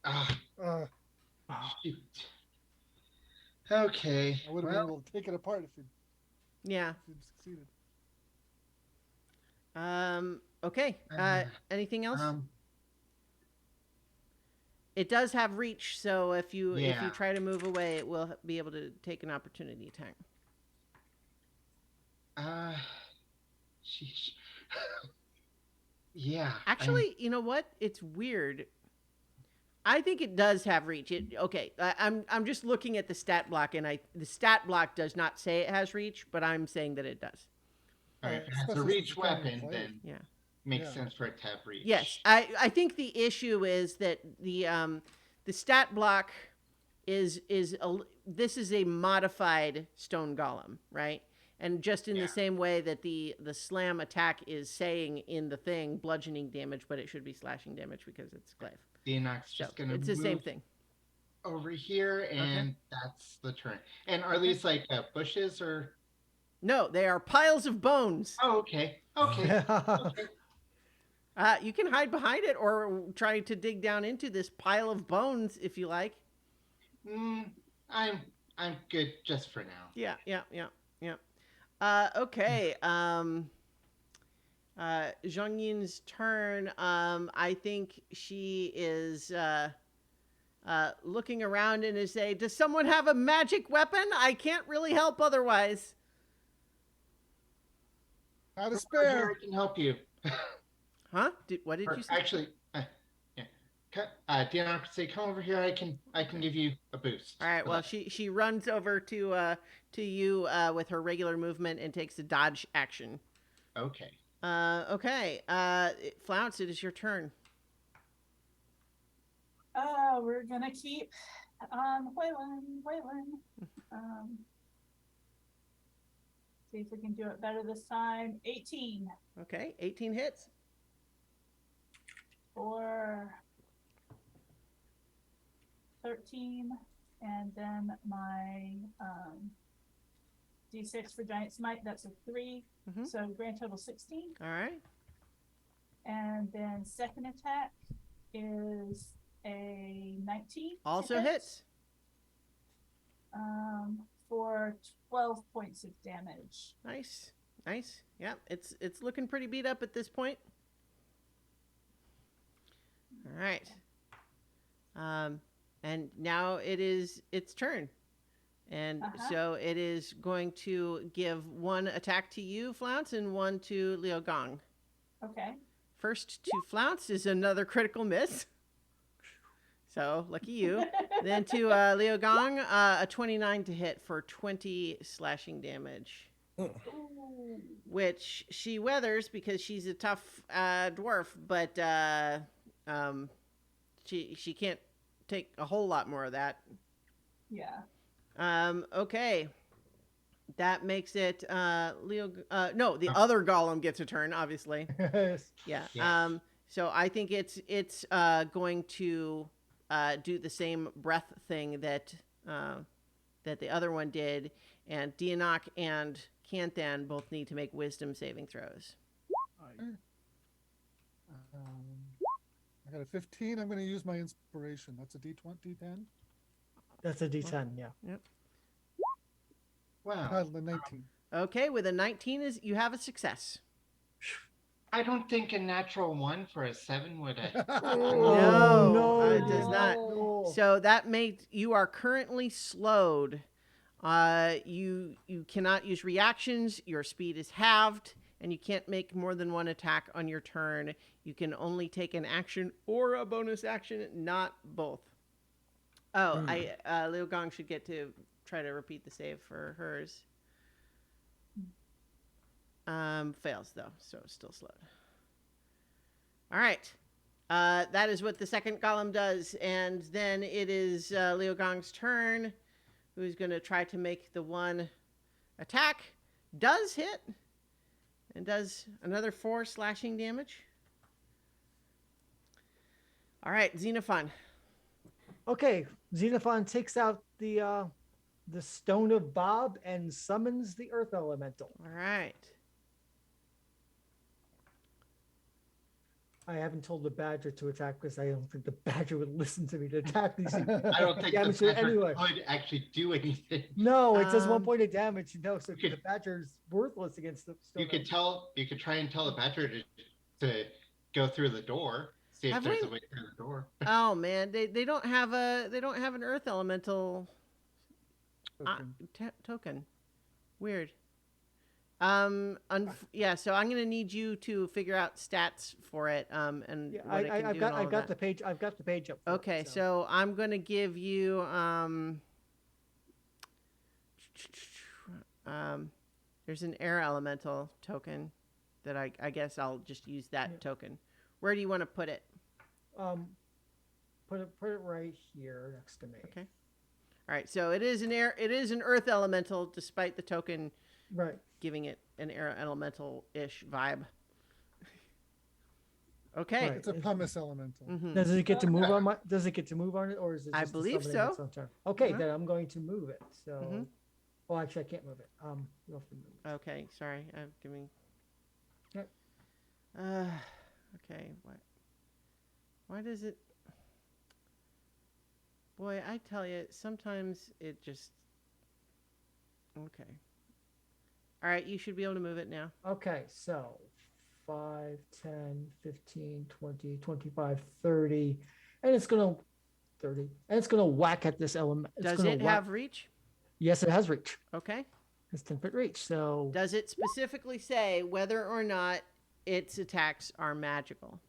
Ah, Uh, shoot. Okay. I would have been able to take it apart if Yeah. you'd succeeded. Okay. Anything else? Um, It does have reach, so if you Yeah. try to move away, it will be able to take an opportunity attack. sheesh. Yeah. Actually, you know what? It's weird. I think it does have reach. I'm just looking at the stat block, and the stat block does not say it has reach, but I'm saying that it does. All right. If it has a Especially reach since it's coming weapon, in then Yeah. makes Yeah. sense for it to have reach. Yes, I think the issue is that the stat block this is a modified stone golem, right? And just in Yeah. the same way that the slam attack is saying in the thing bludgeoning damage, but it should be slashing damage because it's glaive. Dianok's So just gonna it's the same move thing. over here, and that's the turn. And are these like bushes or? No, they are piles of bones. Oh, okay. Okay. Okay. You can hide behind it or try to dig down into this pile of bones if you like. I'm good just for now. Yeah. Okay. Zhang Yin's turn. I think she is looking around and is saying, "Does someone have a magic weapon? I can't really help otherwise." Out of Here, spare. I can help you. Huh? What did Or you say? actually, yeah. Dianok, say, come over here. I can give you a boost. All right. for Well, that. she runs over to you with her regular movement and takes a dodge action. Okay. Okay. Flounce, it is your turn. We're gonna keep on wailing. See if we can do it better this time. 18 Okay. 18 hits. for 13, and then my D6 for giant smite. That's a 3. Mhm. So grand total 16. All right. And then second attack is a 19. to Also hit, hits. For 12 points of damage. Nice. Nice. Yeah, it's looking pretty beat up at this point. All right. And now it is its turn. And so it is going to give one attack to you, Flounce, and one to Liu Gong. Okay. First to Flounce is another critical miss. So, lucky you. Then to Liu Gong, a 29 to hit for 20 slashing damage. Ooh. Which she weathers because she's a tough dwarf, but she can't take a whole lot more of that. Yeah. Okay. That makes it Leo. No, the other golem gets a turn, obviously. Yeah. Yes. So I think it's going to do the same breath thing that the other one did, and Dianok and Canthan both need to make wisdom saving throws. I got a 15. I'm going to use my inspiration. That's a D20, D10. That's a D10. Yeah. Wow. The 19. Okay, with a 19 is you have a success. I don't think a natural 1 for a 7 would have. No, it does not. No. So that makes you are currently slowed. You cannot use reactions. Your speed is halved, and you can't make more than one attack on your turn. You can only take an action or a bonus action, not both. Oh, Liu Gong should get to try to repeat the save for hers. Fails though, so it's still slowed. All right. That is what the second golem does, and then it is Liu Gong's turn, who's going to try to make the one attack. Does hit, and does another 4 slashing damage. All right, Xenophon. Okay, Xenophon takes out the Stone of Bob and summons the Earth Elemental. All right. I haven't told the Badger to attack because I don't think the Badger would listen to me to attack these things. I don't think Damage the it Badger anyway. could actually do anything. No, it does 1 Um, point of damage. No, so Okay. the Badger's worthless against the Stone. You could try and tell the Badger to go through the door. See if Have there's we- a way through the door. Oh man, they don't have an Earth Elemental token. Weird. Yeah. So I'm gonna need you to figure out stats for it. And Yeah, what it can I've do got and all I've of got that. the page. I've got the page up. for it, Okay, so I'm gonna give you there's an air elemental token that I guess I'll just use that Yeah. token. Where do you want to put it? put it right here next to me. Okay. All right, so it is an earth elemental, despite the token Right. giving it an air elemental-ish vibe. Okay. Right. It's a pumice elemental. Mhm. Does it get to move on Does it get to move on it, or is it? I Just a believe summoning its so. own turn? Okay, Uh-huh. then I'm going to move it. So, Mhm. oh, actually, I can't move it. You have to move it. Okay, sorry. I'm giving. Yep. Okay. Why does it? Boy, I tell you, sometimes it just. Okay. All right, you should be able to move it now. Okay, so 5, 10, 15, 20, 25, 30, and it's gonna 30, and it's gonna whack at this element. It's Does gonna it whack- have reach? Yes, it has reach. Okay. It's 10-foot reach. So Does it specifically say whether or not its attacks are magical?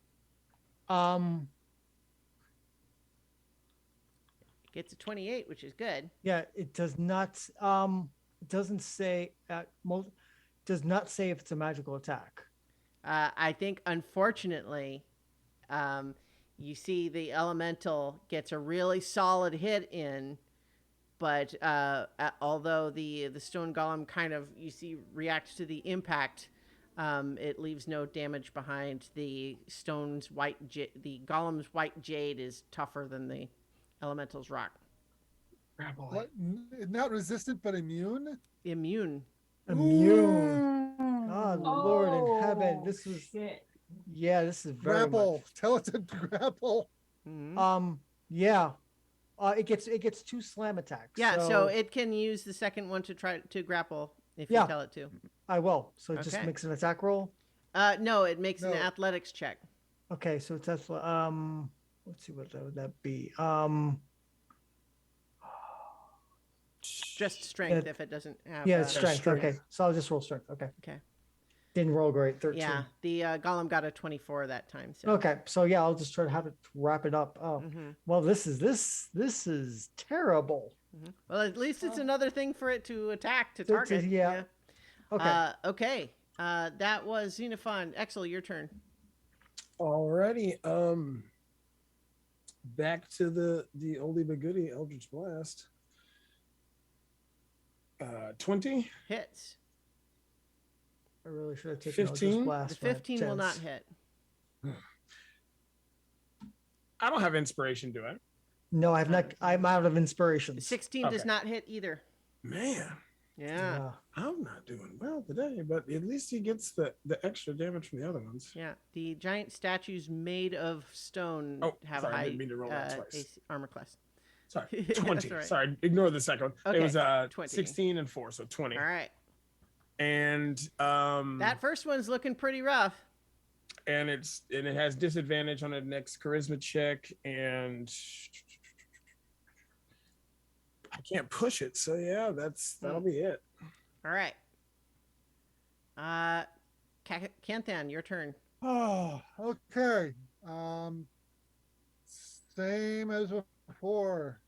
It gets a 28, which is good. yeah, it does not. It doesn't say does not say if it's a magical attack. I think, unfortunately, you see the elemental gets a really solid hit in, but although the stone golem kind of, you see, reacts to the impact, it leaves no damage behind. The golem's white jade is tougher than the elemental's rock. Grab all What? Not resistant, but immune? Immune. Immune. Oh, Lord in heaven. Oh, This was, shit. yeah, this is very Grapple. Tell it to grapple. Mhm. much. Yeah. It gets 2 slam attacks. Yeah, so it can use the second one to try to grapple if you Yeah. tell it to. I will. So it just Okay. makes an attack roll. No, it makes an No. athletics check. Okay, so that's let's see what that would that be. Just strength Yeah, if it doesn't have. yeah, it's strength. strength. Okay, so I'll just roll strength. Okay. Okay. Didn't roll great. 13. Yeah, the golem got a 24 that time. So. Okay, so yeah, I'll just try to have it wrap it up. Oh, hmm well, this is terrible. Well, at least it's another thing for it to attack, to To- target. yeah. Okay. Okay. That was Xenophon. Exel, your turn. Alrighty. Back to the oldie but goodie Eldritch Blast. 20. Hits. I really should have taken 15? Blast. The 15 will not hit. I don't have inspiration, do I? No, I've not. I'm out of inspirations. 16 does Okay. not hit either. Man, Yeah. I'm not doing well today, but at least he gets the extra damage from the other ones. Yeah. The giant statues made of stone Oh, have sorry, I high didn't mean to roll that twice. AC armor class. Sorry, That's 20. all right. Sorry, ignore the second one. Okay, It was 20. 16 and 4, so 20. All right. And That first one's looking pretty rough. and it has disadvantage on the next charisma check, and I can't push it. So yeah, that'll be it. All right. Canthan, your turn. Oh, okay. Same as before.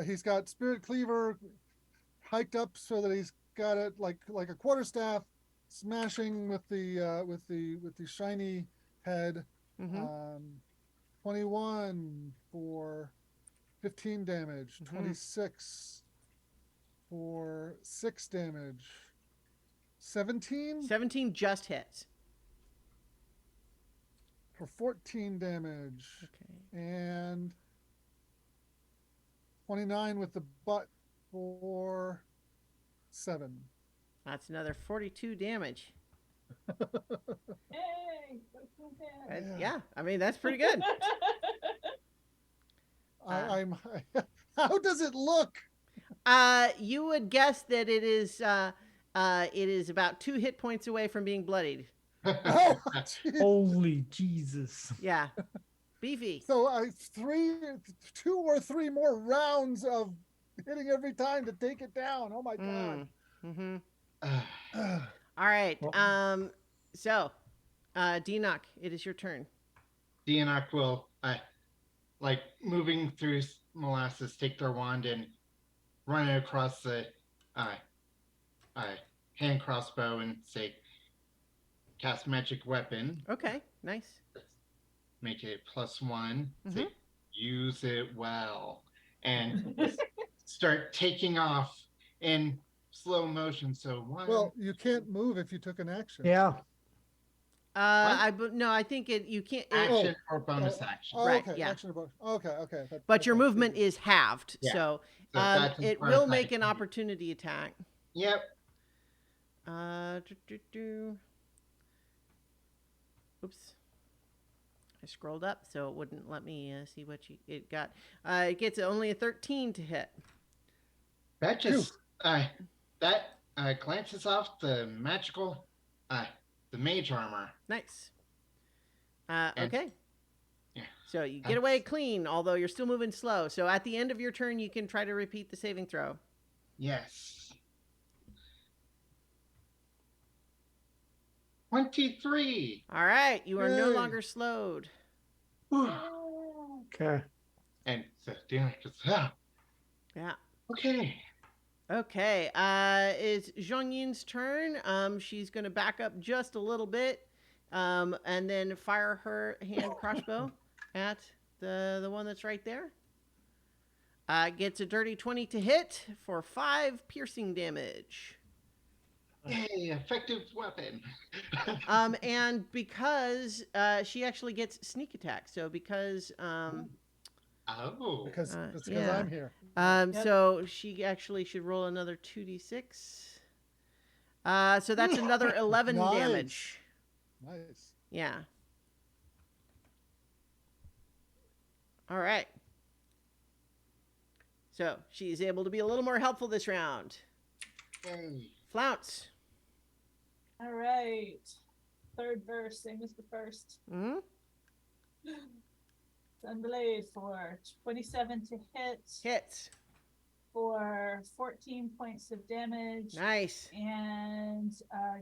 He's got Spirit Cleaver hiked up so that he's got it like a quarterstaff, smashing with the shiny head. Mm-hmm. 21 for 15 damage. Mhm. 26 for 6 damage. 17 17 just hits. for 14 damage. Okay. And 29 with the butt for 7. That's another 42 damage. Hey, Yeah, I mean, that's pretty good. I'm. How does it look? You would guess that it is about 2 hit points away from being bloodied. Oh, geez. Holy Jesus! Yeah. Beefy. So 2 or 3 more rounds of hitting every time to take it down. Oh my god. Mm-hmm. Uh, All right. Well- So, Denoch, it is your turn. Deanok will, like moving through molasses, take their wand and run it across the hand crossbow and say, cast magic weapon, Okay, nice. make it +1, Mhm. say, use it well, and start taking off in slow motion. So one, Well, you can't move if you took an action. Yeah. No, I think you can't. action or bonus action. Oh, Right, okay. yeah. Action above. Okay. But your okay. movement is halved, Yeah. so So that's as it far will as I make an can- opportunity attack. Yep. Oops. I scrolled up, so it wouldn't let me see what it got. It gets only a 13 to hit. That just glances off the magical, the mage armor. Nice. And- Okay. Yeah. So you get away clean, although you're still moving slow. So at the end of your turn, you can try to repeat the saving throw. Yes. 23. All right, you are no Yay. longer slowed. Okay. And so Deanna goes, Yeah. okay. Okay. It's Zhong Yin's turn. She's going to back up just a little bit, and then fire her hand crossbow at the one that's right there. Gets a dirty 20 to hit for 5 piercing damage. Yay, effective weapon. And because she actually gets sneak attack, so because Oh. because yeah. I'm here. Yep. So she actually should roll another 2d6. So that's another 11 Nice. damage. Nice. Yeah. All right. So she's able to be a little more helpful this round. Yay. Flounce. All right. Third verse, same as the first. Hmm. Sunblade for 27 to hit, Hits. for 14 points of damage. Nice. And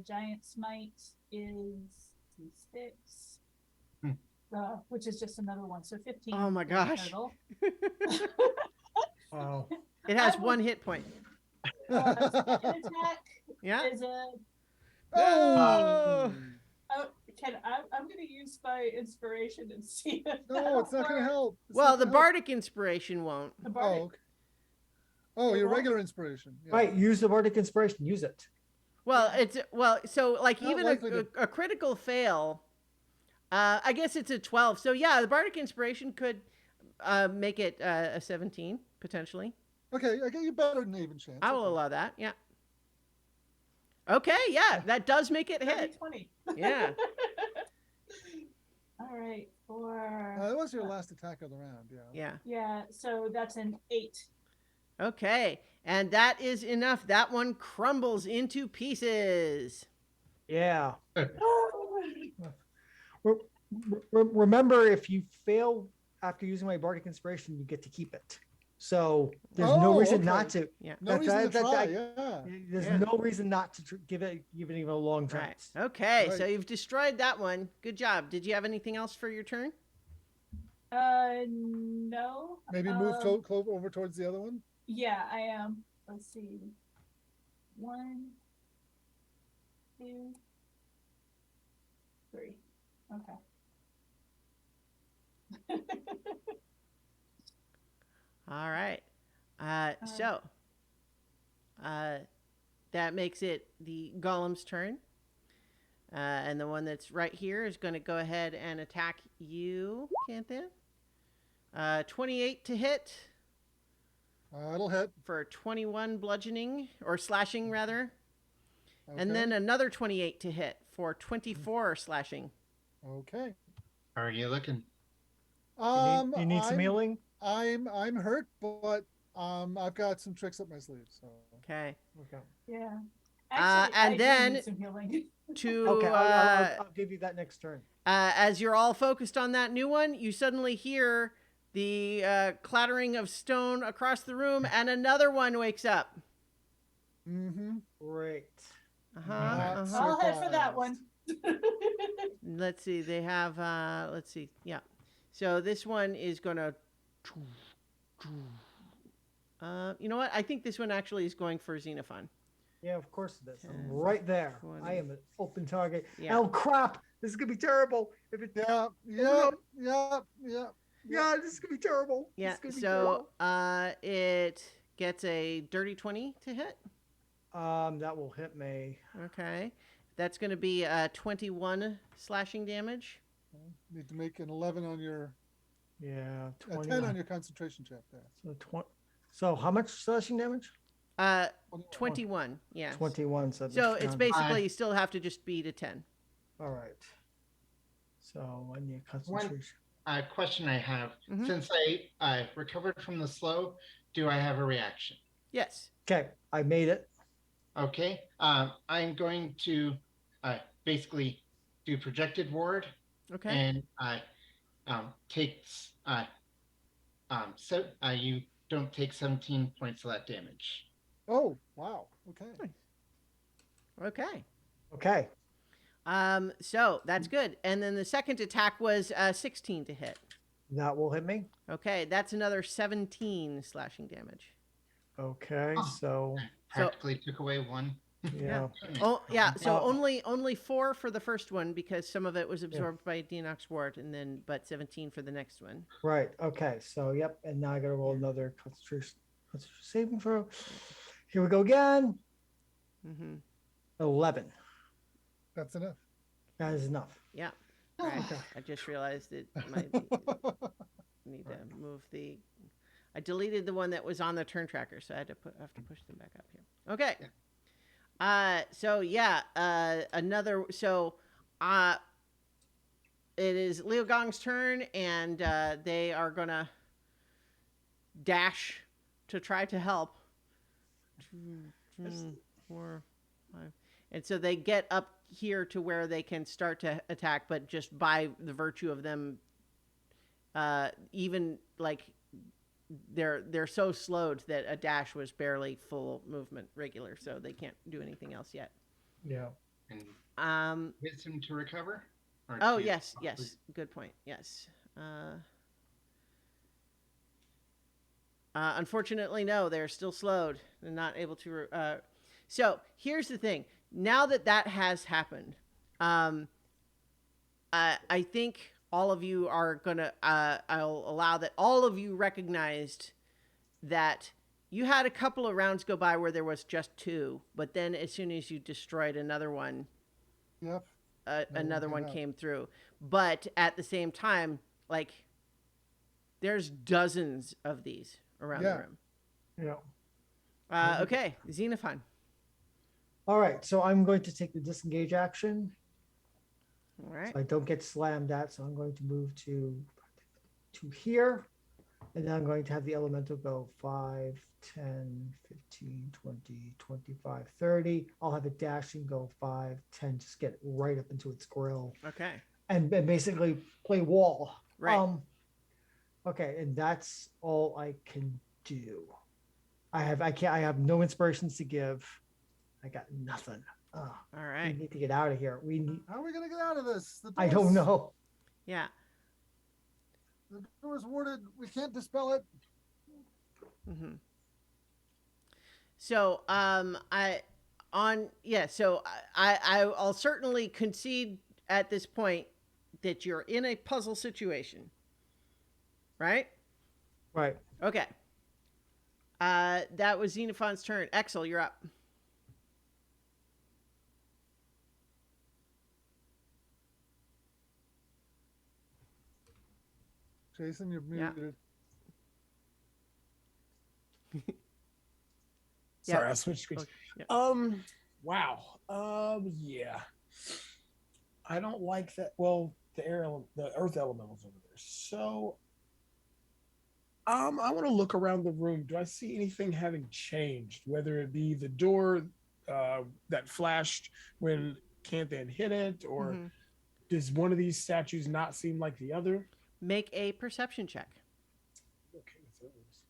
Giant Smite is D6, Hmm. which is just another one. So 15. Oh my in gosh. total. Wow. It has I would- 1 hit point. Second attack Yeah. is a. Oh. Oh, I'm going to use my inspiration and see if No, it's not going to help. It's Well, not the gonna help. bardic inspiration won't. The Oh, bardic. okay. Oh, It your won't? regular inspiration. Yeah. Right, use the bardic inspiration. Use it. Well, so like Not even likely to- a critical fail. I guess it's a 12. So yeah, the bardic inspiration could make it a 17 potentially. Okay, I get you better than even chance. I will Okay. allow that. Yeah. Okay. Yeah, that does make it Dirty hit. 20. Yeah. All right. For. That was your last attack of the round. Yeah. Yeah. Yeah, so that's an 8. Okay. And that is enough. That one crumbles into pieces. Yeah. Remember, if you fail after using my bardic inspiration, you get to keep it. So there's no Oh, reason okay. not to. Yeah. No reason to try. that- Yeah. There's Yeah. no reason not to give it even a long Right. chance. Okay. Right. So you've destroyed that one. Good job. Did you have anything else for your turn? No. Maybe move Clove over towards the other one. Yeah, I am. Let's see. 1, 2, 3. Okay. All right. So that makes it the golem's turn. And the one that's right here is going to go ahead and attack you, Canthan. 28 to hit It'll hit. for 21 bludgeoning, or slashing rather. Okay. And then another 28 to hit for 24 slashing. Okay. How are you looking? You need some healing? I'm hurt, but I've got some tricks up my sleeve. So Okay. Okay. Yeah. And I do then- need some healing. To Okay, I'll give you that next turn. as you're all focused on that new one, you suddenly hear the clattering of stone across the room, and another one wakes up. Great. Uh-huh. Not uh-huh. I'll head for that one. Let's see. They have. Let's see. Yeah. So this one is gonna. You know what? I think this one actually is going for Xenophon. Yeah, of course it is. I'm 10, right there. 20. I am an open target. Yeah. Oh crap! This is gonna be terrible. If it, yeah, no. yeah. this is gonna be terrible. Yeah. This is gonna be So it gets a dirty 20 to hit. terrible. That will hit me. Okay. That's going to be 21 slashing damage. Need to make an 11 on your Yeah, a 20. 10 on your concentration check there. So 20. So how much slashing damage? 21. Yeah. 21. So, So that's it's down. basically you still have to just beat a 10. All right. So I need concentration. Question I have. Mhm. Since I recovered from the slow, do I have a reaction? Yes. Okay, I made it. Okay. I'm going to basically do projected ward, Okay. and takes so you don't take 17 points of that damage. Oh, wow. Okay. Okay. Okay. So that's good. And then the second attack was 16 to hit. That will hit me. Okay, that's another 17 slashing damage. Okay. Oh. So Practically took away one. yeah. Oh yeah, so Oh. only 4 for the first one because some of it was absorbed by Denox Ward, and then but 17 for the next one. Right. Okay. So yep. And now I gotta roll another concentration saving throw. Here we go again. Mm-hmm. 11. That's enough. That is enough. Yeah. Right. Okay. I just realized it might be. need to move the. I deleted the one that was on the turn tracker, so I have to push them back up here. Okay. So yeah, another. So, it is Leo Gong's turn, and they are gonna dash to try to help. 2, 3, 4, 5, and so they get up here to where they can start to attack, but just by the virtue of them, even like they're so slowed that a dash was barely full movement regular, so they can't do anything else yet. Yeah. And wisdom to recover. Oh yes, good point. Yes. Unfortunately, no, they're still slowed and not able to. So here's the thing. Now that has happened, I think all of you are going to, I'll allow that all of you recognized that you had a couple of rounds go by where there was just 2, but then as soon as you destroyed another one, Yep. another one came through. But at the same time, like, there's dozens of these around the room. Yeah. Okay, Xenophon. All right, so I'm going to take the disengage action. All right. So I don't get slammed at, so I'm going to move to here. And then I'm going to have the elemental go 5, 10, 15, 20, 25, 30. I'll have it dash and go 5, 10, just get right up into its grill. Okay. And basically play wall. Right. Okay, and that's all I can do. I have no inspirations to give. I got nothing. All right. We need to get out of here. How are we gonna get out of this? I don't know. Yeah. The door is warded. We can't dispel it. Mm-hmm. So, I'll certainly concede at this point that you're in a puzzle situation, right? Right. Okay. That was Xenophon's turn. Exel, you're up. Jason, you're Yeah. muted. Sorry, I switched screens. Yeah. Wow. Yeah. I don't like that. Well, the earth elementals over there. So, I want to look around the room. Do I see anything having changed? Whether it be the door that flashed when Canthan hit it, or does one of these statues not seem like the other? Make a perception check. Okay, with those.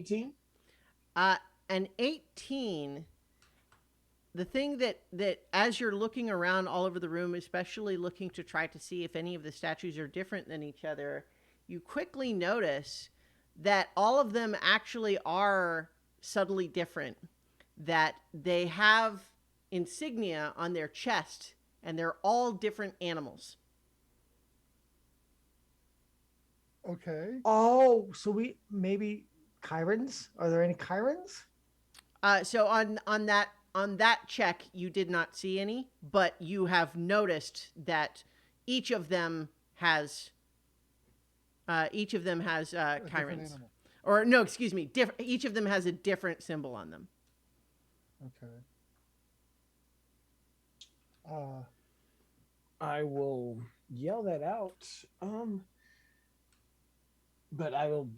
18. An 18. The thing that as you're looking around all over the room, especially looking to try to see if any of the statues are different than each other, you quickly notice that all of them actually are subtly different. That they have insignia on their chest, and they're all different animals. Okay. Oh, so we maybe Chirons? Are there any Chirons? So on that check, you did not see any, but you have noticed that each of them has Chirons. Or no, excuse me, each of them has a different symbol on them. Okay. I will yell that out. But I'm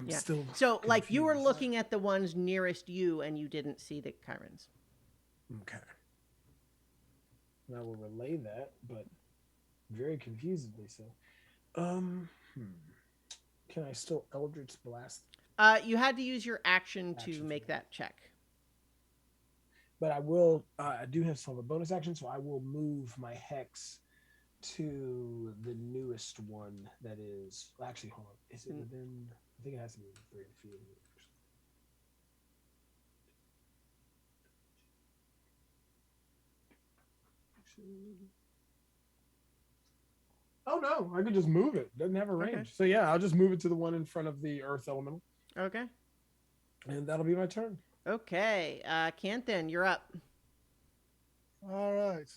still. So, like, you were confused. looking at the ones nearest you, and you didn't see the Chirons. Okay. And I will relay that, but very confusedly so. Can I still Eldritch Blast? You had to use your action to make that check. But I will. I do have some of a bonus action, so I will move my hex to the newest one. That is actually, hold on. Is it within? I think it has to be within 3 feet. Oh no, I could just move it. Doesn't have a range. Okay. So yeah, I'll just move it to the one in front of the Earth Elemental. Okay. And that'll be my turn. Okay. Canthan, you're up. All right.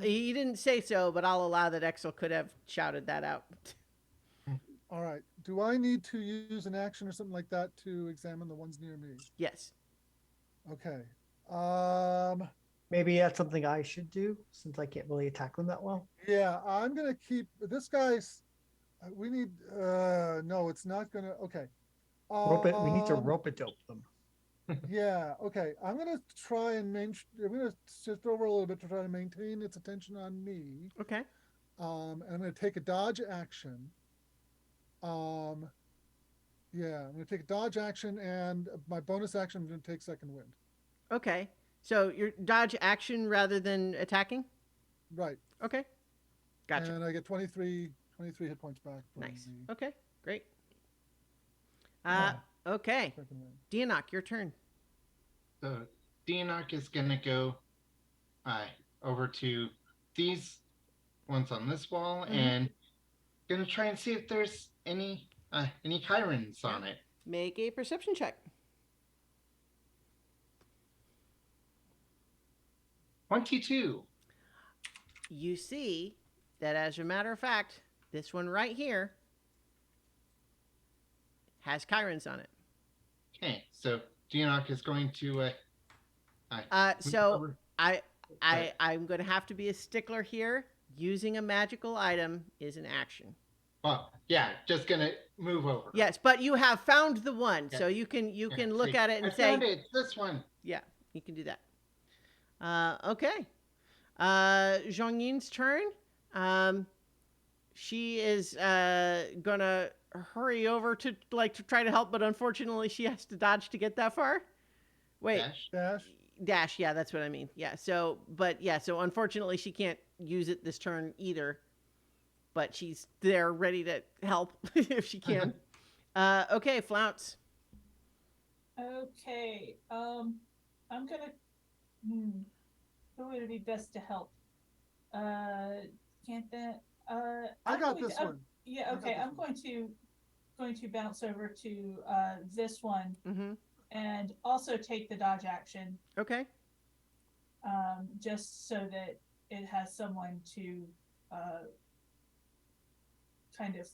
He didn't say so, but I'll allow that Exel could have shouted that out. All right. Do I need to use an action or something like that to examine the ones near me? Yes. Okay. Maybe that's something I should do since I can't really attack them that well. Yeah, I'm gonna keep this guy's. We need. No, it's not gonna. Okay. Rope it. We need to rope it dope them. Yeah. Okay. I'm gonna try and I'm gonna shift over a little bit to try to maintain its attention on me. Okay. And I'm gonna take a dodge action. Yeah, I'm gonna take a dodge action, and my bonus action, I'm gonna take second wind. Okay. So your dodge action rather than attacking? Right. Okay. Gotcha. And I get 23 hit points back. Nice. The Okay. Great. Yeah. Okay. second wind. Dianok, your turn. So Dianok is gonna go over to these ones on this wall and gonna try and see if there's any Chirons on it. Make a perception check. 22. You see that, as a matter of fact, this one right here has Chirons on it. Okay, so Dianok is going to So I'm going to have to be a stickler here. Using a magical item is an action. well, yeah, just gonna move over. Yes, but you have found the one, Yeah. so you can Yeah, look see, at it and I say, found it. It's this one. yeah, you can do that. Okay. Zhongyin's turn. She is gonna hurry over to try to help, but unfortunately she has to dodge to get that far. Wait, Dash. dash. Yeah, that's what I mean. Yeah. So unfortunately she can't use it this turn either. But she's there ready to help if she can. Okay, Flounce. Okay. I'm gonna. Who would it be best to help? Can't that? I got this one. Yeah. Okay. I'm going to bounce over to this one Mm-hmm. and also take the dodge action. Okay. Just so that it has someone to kind of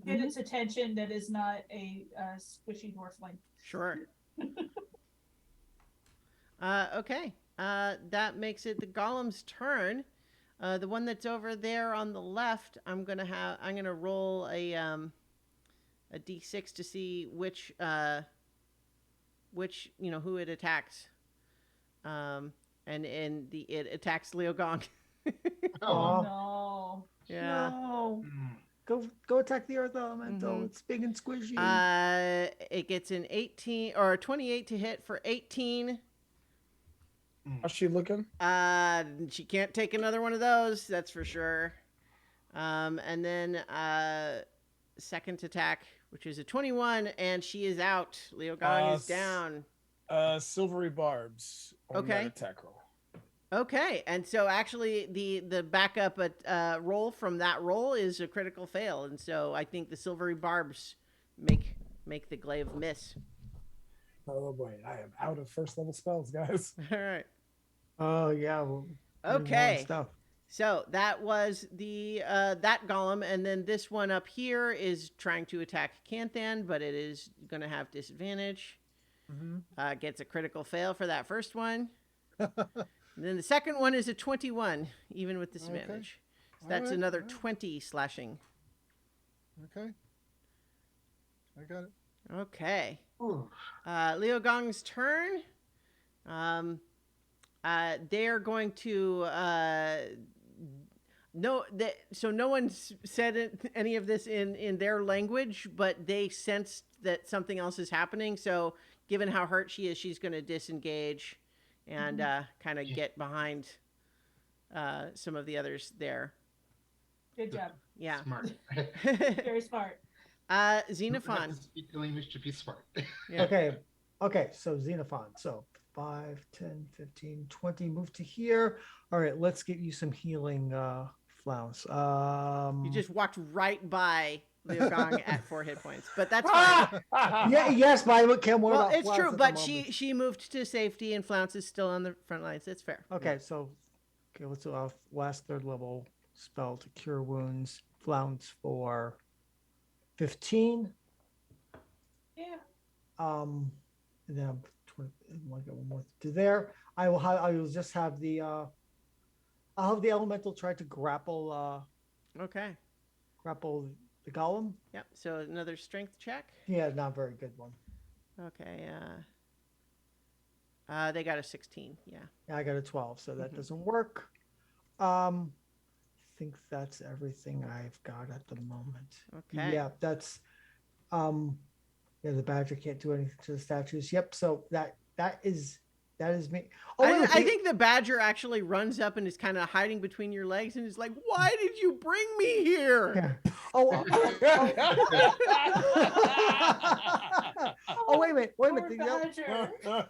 get its attention that is not a squishy dwarfling. Sure. Okay. That makes it the golem's turn. The one that's over there on the left, I'm gonna roll a d6 to see which who it attacks. And it attacks Leo Gong. Oh. No. Yeah. No. Mm. Go attack the earth elemental. Mhm. It's big and squishy. It gets an 18 or a 28 to hit for 18. How's she looking? She can't take another one of those, that's for sure. And then second attack, which is a 21, and she is out. Leo Gong is down. Silvery barbs on Okay. that attack roll. Okay, and so actually the backup roll from that roll is a critical fail, and so I think the silvery barbs make the glaive miss. Oh boy, I am out of first level spells, guys. All right. Oh yeah. Well, Okay. Stuff. So that was the that golem, and then this one up here is trying to attack Canthan, but it is going to have disadvantage. Gets a critical fail for that first one. And then the second one is a 21, even with disadvantage. So that's Alright, another alright. 20 slashing. Okay. I got it. Okay. Ooh. Leo Gong's turn. They're going to so no one said any of this in their language, but they sensed that something else is happening. So given how hurt she is, she's going to disengage and kind of get behind some of the others there. Good job. Yeah. Smart. Very smart. Xenophon. Speak the language to be smart. Yeah. Okay. So Xenophon. So 5, 10, 15, 20. Move to here. All right. Let's get you some healing, Flounce. You just walked right by Liu at 4 hit points, but that's fine. Yeah, yes, but I can't worry Well, about it's Flounce true, at the but moment. she moved to safety, and Flounce is still on the front lines. It's fair. Okay, so let's do our last 3rd level spell to cure wounds. Flounce for 15. Yeah. And then I got one more to there. I will just have the I'll have the elemental try to grapple Okay. the golem. Yep. So another strength check. Yeah, not a very good one. Okay. They got a 16. Yeah. Yeah, I got a 12, so that doesn't work. I think that's everything I've got at the moment. Okay. Yeah, that's yeah, the badger can't do anything to the statues. Yep, so that is me. Oh, I think the badger actually runs up and is kind of hiding between your legs and is like, "Why did you bring me here?" Yeah. Oh, oh, wait a minute. Poor The badger.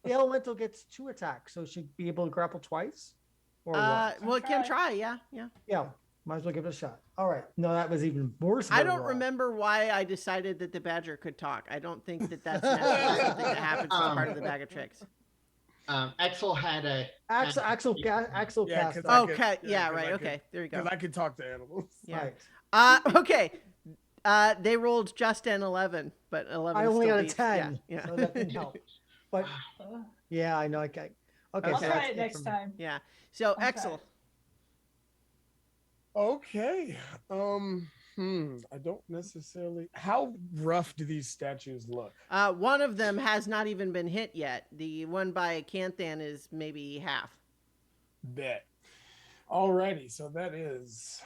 elemental gets 2 attacks, so she'd be able to grapple twice? Or what? Well, it can try. Yeah. Yeah, might as well give it a shot. All right. No, that was even worse. I don't remember why I decided that the badger could talk. I don't think that that's necessarily something that happens as part of the bag of tricks. Axel had a Axel Yeah, cast. 'cause that. I Okay. could- Yeah. yeah, 'cause Right. I could- Okay. There you go. Because I can talk to animals. Yeah. Right. Okay. They rolled just an 11, but 11. I only still got a beats- 10, Yeah. so that didn't help. But yeah, I know. Okay. Okay, I'll so try that's it next time. Yeah. So Okay. Axel. Okay. I don't necessarily. How rough do these statues look? One of them has not even been hit yet. The one by Canthan is maybe half. Bet. Alrighty, so that is.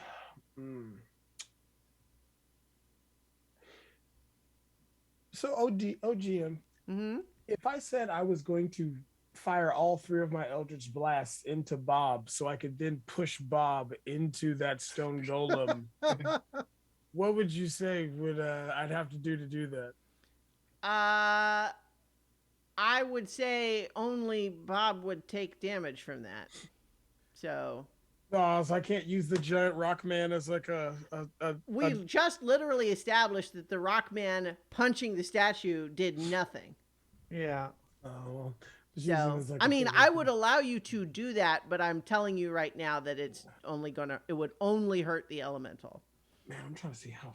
So OGM, Mm-hmm. if I said I was going to fire all 3 of my Eldritch Blasts into Bob so I could then push Bob into that stone golem, what would you say would I'd have to do that? I would say only Bob would take damage from that. So Oh, so I can't use the giant rock man as like we just literally established that the rock man punching the statue did nothing. Yeah. Oh, So, I mean, I would allow you to do that, but I'm telling you right now that it would only hurt the elemental. Man, I'm trying to see how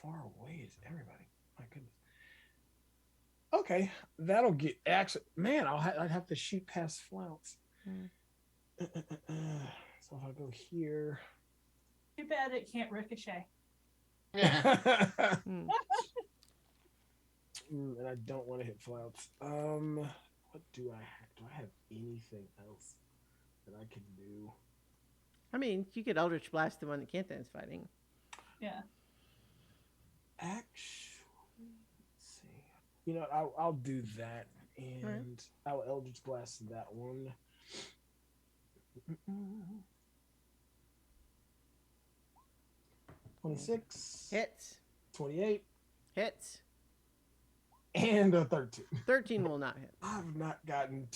far away is everybody. My goodness. Okay, that'll get actually. Man, I'd have to shoot past Flounce. So if I go here, Too bad it can't ricochet. Hmm. And I don't want to hit Flounce. What do I have? Do I have anything else that I can do? I mean, you could Eldritch Blast the one that Canthan's fighting. Yeah. Actually, let's see. You know, I'll do that, and I'll Eldritch Blast that one. 26. Hits. 28. Hits. And a 13. 13 will not hit. I've not gotten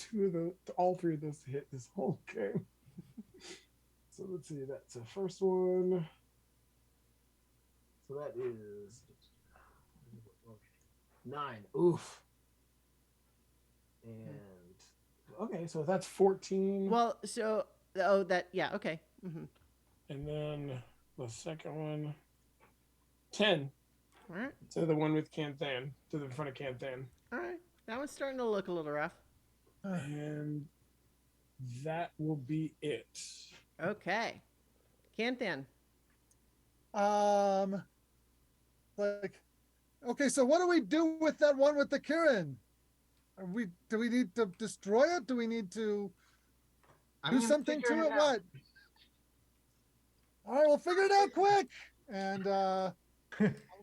all 3 of those to hit this whole game. So let's see. That's the first one. So that is 9. Oof. And okay, so that's 14. Well, so okay. Mm-hmm. And then the second one, 10. All right. So the one with Canthan, to the front of Canthan. All right. That one's starting to look a little rough. And that will be it. Okay. Canthan. Okay, so what do we do with that one with the Kirin? Do we need to destroy it? Do we need to do something to it? What? All right, we'll figure it out quick. And I'm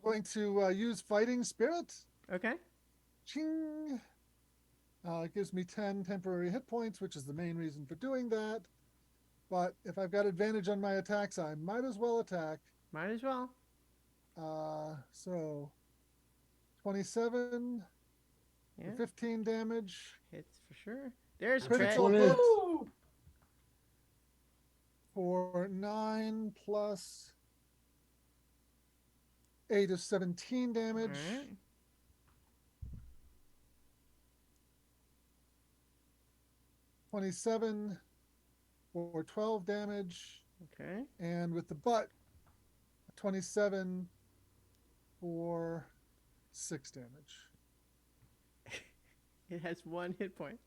going to use Fighting Spirit. Okay. Ching. It gives me 10 temporary hit points, which is the main reason for doing that. But if I've got advantage on my attacks, I might as well attack. Might as well. So 27, Yeah. 15 damage. Hits for sure. There's Critical Crit. hit Woo! for 9 plus 8 is 17 damage. All right. 27 for 12 damage. Okay. And with the butt, 27 for 6 damage. It has 1 hit point.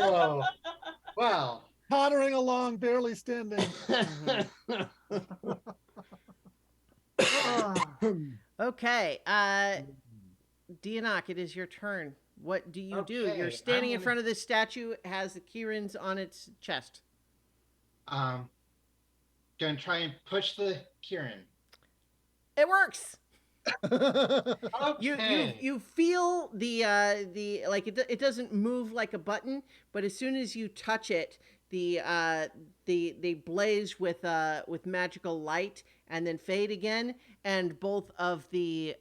Oh, wow. Tottering along, barely standing. Okay. Dianok, it is your turn. What do you do? You're Okay, standing in I'm front of this statue. It has the Kieran's on its chest. gonna try and push the Kieran. It works. Okay. You feel the like it doesn't move like a button, but as soon as you touch it, they blaze with magical light and then fade again, and both of the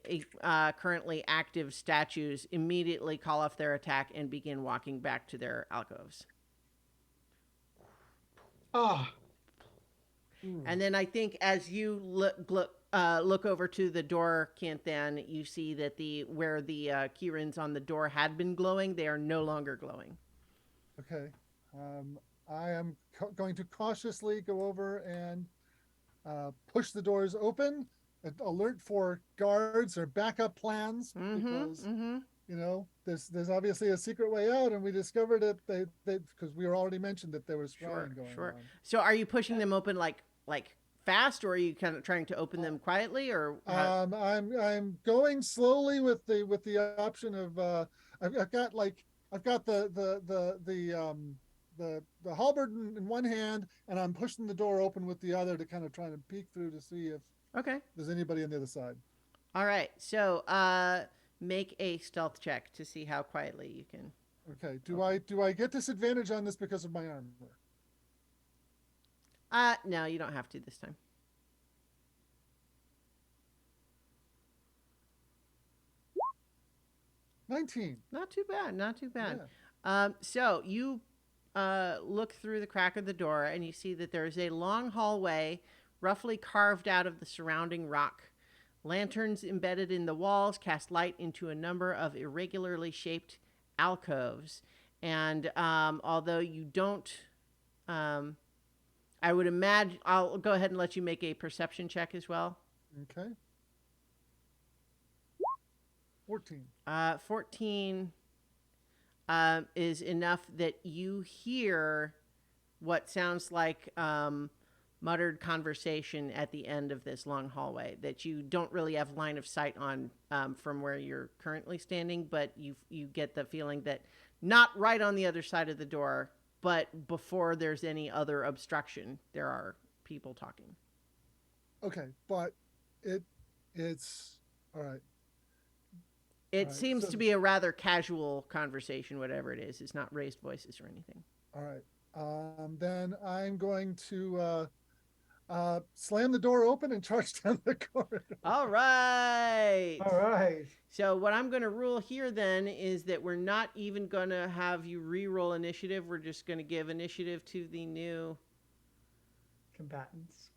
currently active statues immediately call off their attack and begin walking back to their alcoves. Oh, And then I think as you look over to the door, Canthan, you see that where the Kieran's on the door had been glowing, they are no longer glowing. Okay. I am going to cautiously go over and push the doors open, alert for guards or backup plans, because you know there's obviously a secret way out, and we discovered it because we were already mentioned that there was scrying going on. So are you pushing them open like fast, or are you kind of trying to open them quietly, or how? I'm going slowly with the option of I've got the halberd in one hand, and I'm pushing the door open with the other to kind of try to peek through to see if Okay. there's anybody on the other side. All right. So make a stealth check to see how quietly you can. Okay. Do I get disadvantage on this because of my armor? No, you don't have to this time. $19. Not too bad. Not too bad. Yeah. So you look through the crack of the door and you see that there's a long hallway roughly carved out of the surrounding rock. Lanterns embedded in the walls cast light into a number of irregularly shaped alcoves. And although you don't, I would imagine, I'll go ahead and let you make a perception check as well. Okay. 14. 14 is enough that you hear what sounds like muttered conversation at the end of this long hallway that you don't really have line of sight on from where you're currently standing, but you get the feeling that not right on the other side of the door, but before there's any other obstruction, there are people talking. Okay, but it's all right. It All right, seems so- to be a rather casual conversation, whatever it is. It's not raised voices or anything. All right. Then I'm going to slam the door open and charge down the corridor. All right. All right. So what I'm going to rule here then is that we're not even going to have you re-roll initiative. We're just going to give initiative to the new combatants.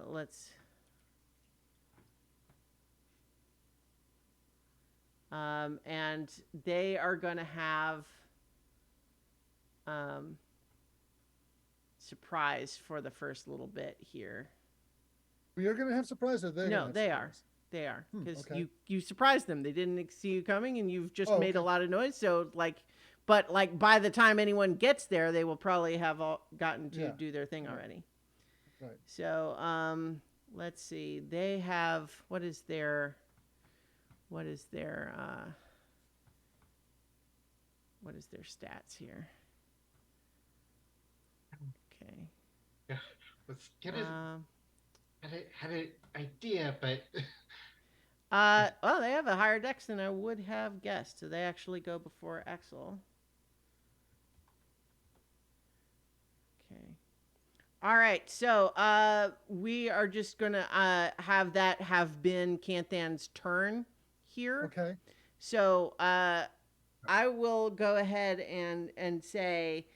Let's and they are going to have surprise for the first little bit here. We are going to have surprise. Or they're No, gonna have they surprise? they are because okay. you surprised them. They didn't see you coming, and you've just Oh, made a okay. lot of noise. So but by the time anyone gets there, they will probably have all gotten to do their thing already. Right. So let's see. They have what is their stats here? Okay. yeah. Let's get it. Had an idea, but Well, they have a higher dex than I would have guessed. So they actually go before Axel. Okay. All right. So we are just gonna have that have been Canthan's turn here. Okay. So I I will go ahead and say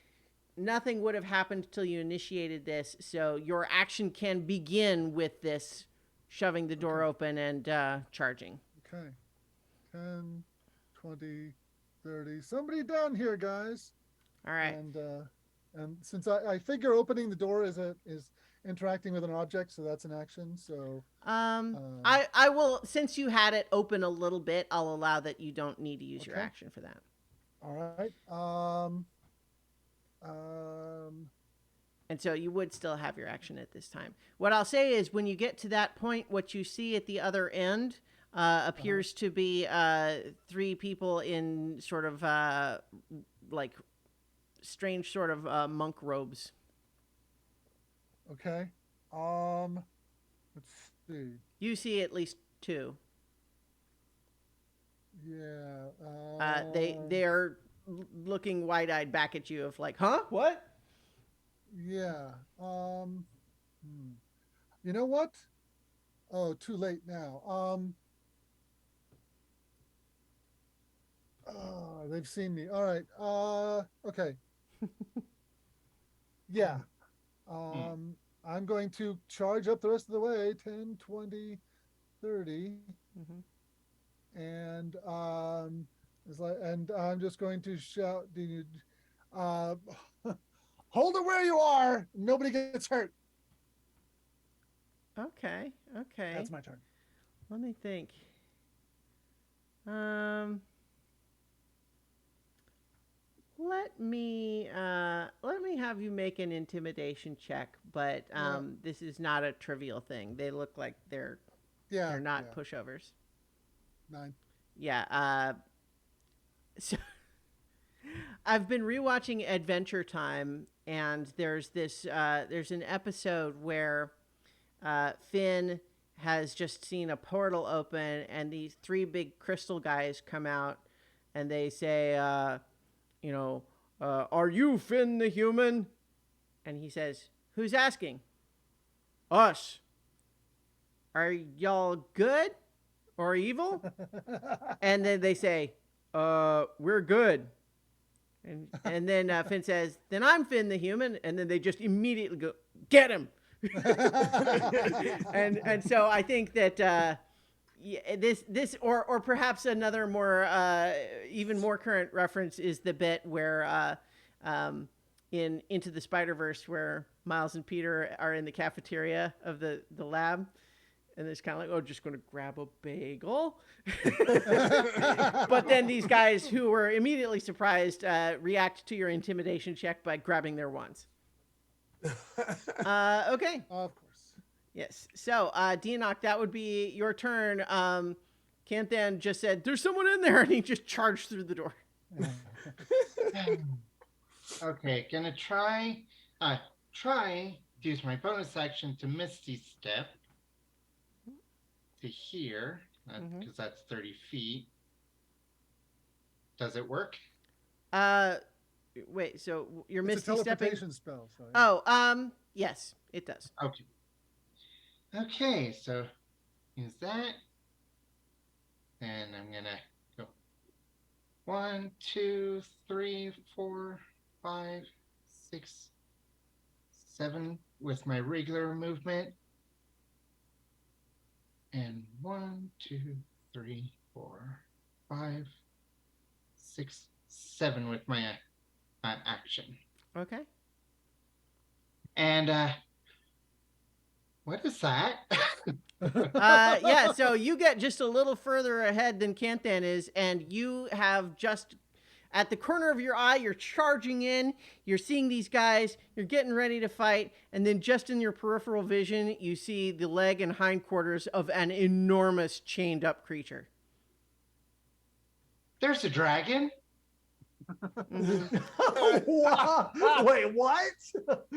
nothing would have happened till you initiated this, so your action can begin with this shoving the door open and charging. Okay. 10, 20, 30. Somebody down here, guys. All right. And since I figure opening the door is interacting with an object, so that's an action. So I will, since you had it open a little bit, I'll allow that you don't need to use your action for that. all right. And so you would still have your action at this time. What I'll say is when you get to that point, what you see at the other end appears to be 3 people in sort of like strange sort of monk robes. Okay. Let's see. You see at least 2. Yeah. They're looking wide-eyed back at you of like, huh? What? Yeah. You know what? Oh, too late now. They've seen me. All right. Okay. Yeah. I'm going to charge up the rest of the way. 10, 20, 30. And it's like, and I'm just going to shout, hold it where you are. Nobody gets hurt. Okay. That's my turn. Let me think. Let me have you make an intimidation check, but this is not a trivial thing. They look like they're not pushovers. 9. Yeah. So I've been rewatching Adventure Time, and there's an episode where Finn has just seen a portal open, and these 3 big crystal guys come out, and they say, are you Finn the human? And he says, who's asking? Us. Are y'all good or evil? And then they say, we're good. And then Finn says, then I'm Finn the human. And then they just immediately go, get him. and so I think that this or perhaps another more even more current reference is the bit where in Into the Spider-Verse where Miles and Peter are in the cafeteria of the lab, and it's kind of like, oh, just going to grab a bagel. But then these guys who were immediately surprised react to your intimidation check by grabbing their wands. Okay. Of course. Yes. So, Deanoch, that would be your turn. Canthan just said, there's someone in there, and he just charged through the door. Okay, gonna try to use my bonus action to Misty Step to here, because that's 30 feet. Does it work? Wait, so you're It's Misty a stepping? teleportation spell. So, yeah. Oh, yes, it does. Okay, so use that. And I'm gonna go 1, 2, 3, 4, 5, 6, 7 with my regular movement. And 1, 2, 3, 4, 5, 6, 7 with my action. Okay. And what is that? Yeah, so you get just a little further ahead than Canthan is, and you have just at the corner of your eye, you're charging in, you're seeing these guys, you're getting ready to fight, and then just in your peripheral vision, you see the leg and hindquarters of an enormous chained up creature. There's a dragon. Wow. Wait, what?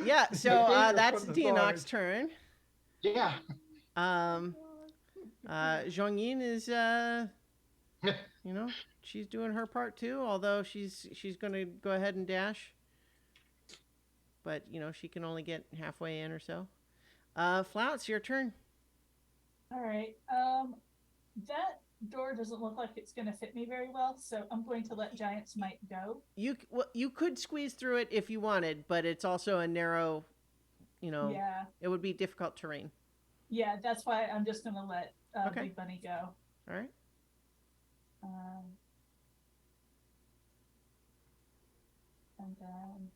Yeah, so that's Deanoch's turn. Yeah. Zhongyin is, she's doing her part too, although she's going to go ahead and dash. But, she can only get halfway in or so. Flout, it's your turn. All right. That door doesn't look like it's going to fit me very well, so I'm going to let Giant's Might go. You could squeeze through it if you wanted, but it's also a narrow, Yeah. it would be difficult terrain. Yeah, that's why I'm just going to let Okay. Big Bunny go. All right. And then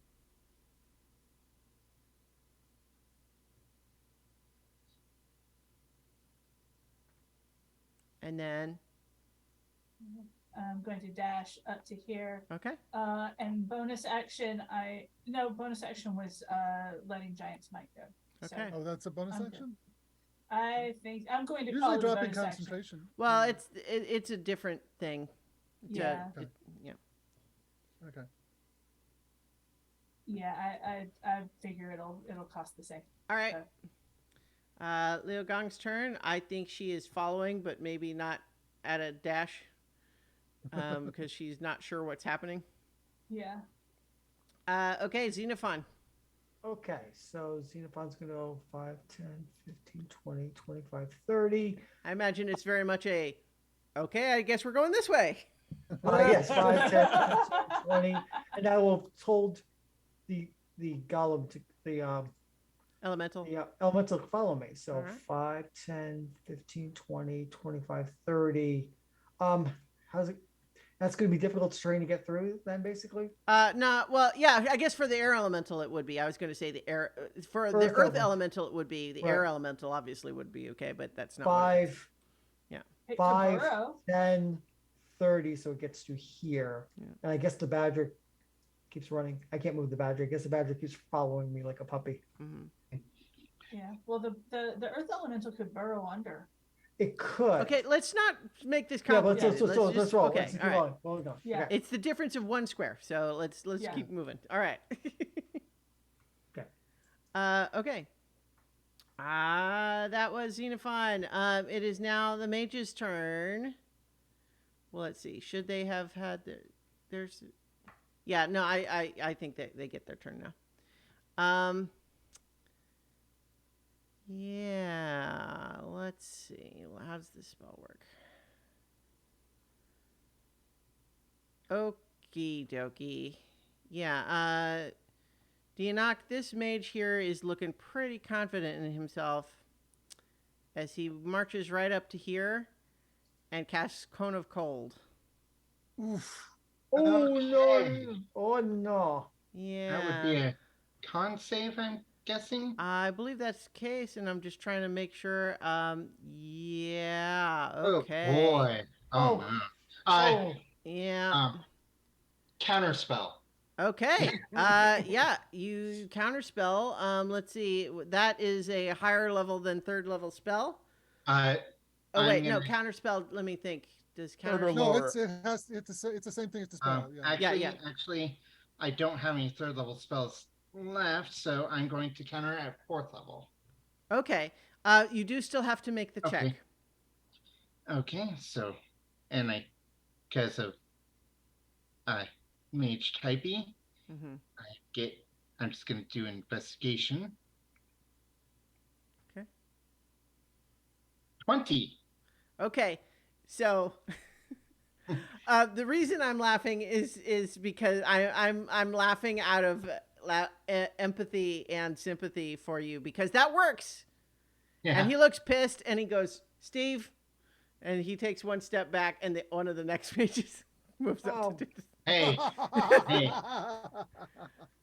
And then, I'm going to dash up to here. okay. And bonus action was letting Giant's Might go. So Okay. Oh, that's a bonus Okay. action? I think I'm going to call Usually it a dropping bonus action. concentration. Well, it's a different thing. Yeah. Okay. Yeah. Okay. Yeah, I figure it'll cost the same. All right. Okay. Leo Gong's turn. I think she is following, but maybe not at a dash, because she's not sure what's happening. Yeah. Okay, Xenophon. Okay, so Xenophon's going to go 5, 10, 15, 20, 25, 30. I imagine it's very much okay, I guess we're going this way. Yes, 5, 10, 15, 20. And I will hold the golem to the Elemental. elemental to follow me. So All right. 5, 10, 15, 20, 25, 30. How's it? That's going to be difficult terrain to get through then, basically? No, well, yeah, I guess for the air elemental it would be. I was going to say the air, for the earth elemental it would be. The air Right. elemental obviously would be okay, but that's not what it is. 5, Pick 5, to burrow. 10, 30, so it gets to here. Yeah. And I guess the badger keeps running. I can't move the badger. I guess the badger keeps following me like a puppy. Mhm. Yeah. Well, the Earth Elemental could burrow under. It could. Okay, let's not make this Yeah, but complicated. let's roll. Okay, Let's keep all right. rolling. Well done. Yeah. Okay. It's the difference of one square, so let's Yeah. keep moving. All right. Okay. Okay. That was Xenophon. It is now the mage's turn. Well, let's see. Should they have had there's? Yeah. No. I think that they get their turn now. Yeah. Let's see. How does this spell work? Okie dokie. Yeah. Dianok, this mage here is looking pretty confident in himself as he marches right up to here and casts Cone of Cold. Oof. Oh Okay. no! Oh no! Yeah. That would be a con save, I'm guessing. I believe that's the case, and I'm just trying to make sure. Yeah. Oh Okay. boy. Oh. No. Oh, Yeah. Counterspell. Okay. Yeah, you counterspell. Let's see. That is a higher level than third level spell. Uh, Oh I'm wait, no, gonna- counterspell. Let me think. Does Third or counterspell? No, lower. it's the same thing as the spell. Yeah. Actually, I don't have any third level spells left, so I'm going to counter at fourth level. Okay. You do still have to make the check. Okay. Okay, so, and because of mage typey, Mm-hmm. I'm just going to do investigation. Okay. 20. Okay. So the reason I'm laughing is because I'm laughing out of empathy and sympathy for you, because that works. Yeah. And he looks pissed and he goes, "Steve," and he takes one step back, and one of the next mages moves up to do this. Hey. Hey.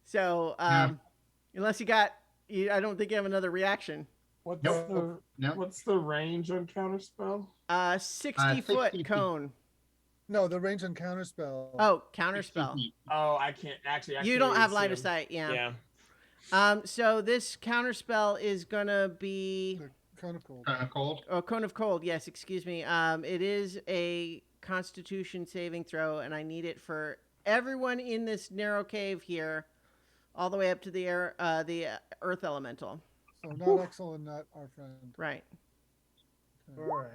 So unless I don't think you have another reaction. What's Nope. Nope. what's the range on counterspell? 60 foot 60 feet. cone. No, the range and counterspell. Oh, counterspell. Oh, I can't actually. You don't have line of sight, yeah. Yeah. So this counterspell is gonna be The cone of cold. Cold. Cone of Cold. Yes, excuse me. It is a Constitution saving throw, and I need it for everyone in this narrow cave here, all the way up to the Earth Elemental. So not Axel and not our friend. Right. Okay. all right.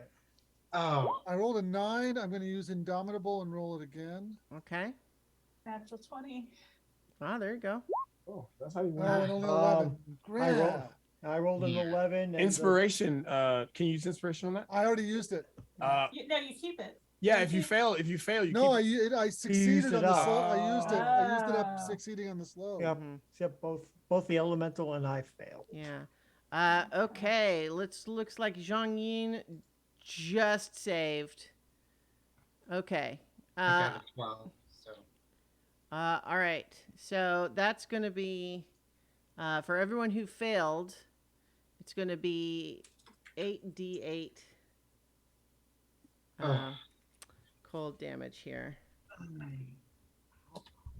Oh, I rolled a 9. I'm going to use Indomitable and roll it again. Okay. Natural 20. Ah, there you go. Oh, that's how you Oh, win. and only 11. I rolled. Grab. I rolled an Yeah. 11. And Inspiration. Can you use inspiration on that? I already used it. No, you keep it. Yeah. If you fail, you No, keep I succeeded it on the up. slow. I used it. I used it up Ah. succeeding on the slow. Yep. Mhm. Except both the elemental and I failed. Yeah. Okay. Looks like Zhang Yin just saved. Okay. I got a 12. So All right. So that's going to be, for everyone who failed, it's going to be 8d8 oh, cold damage here.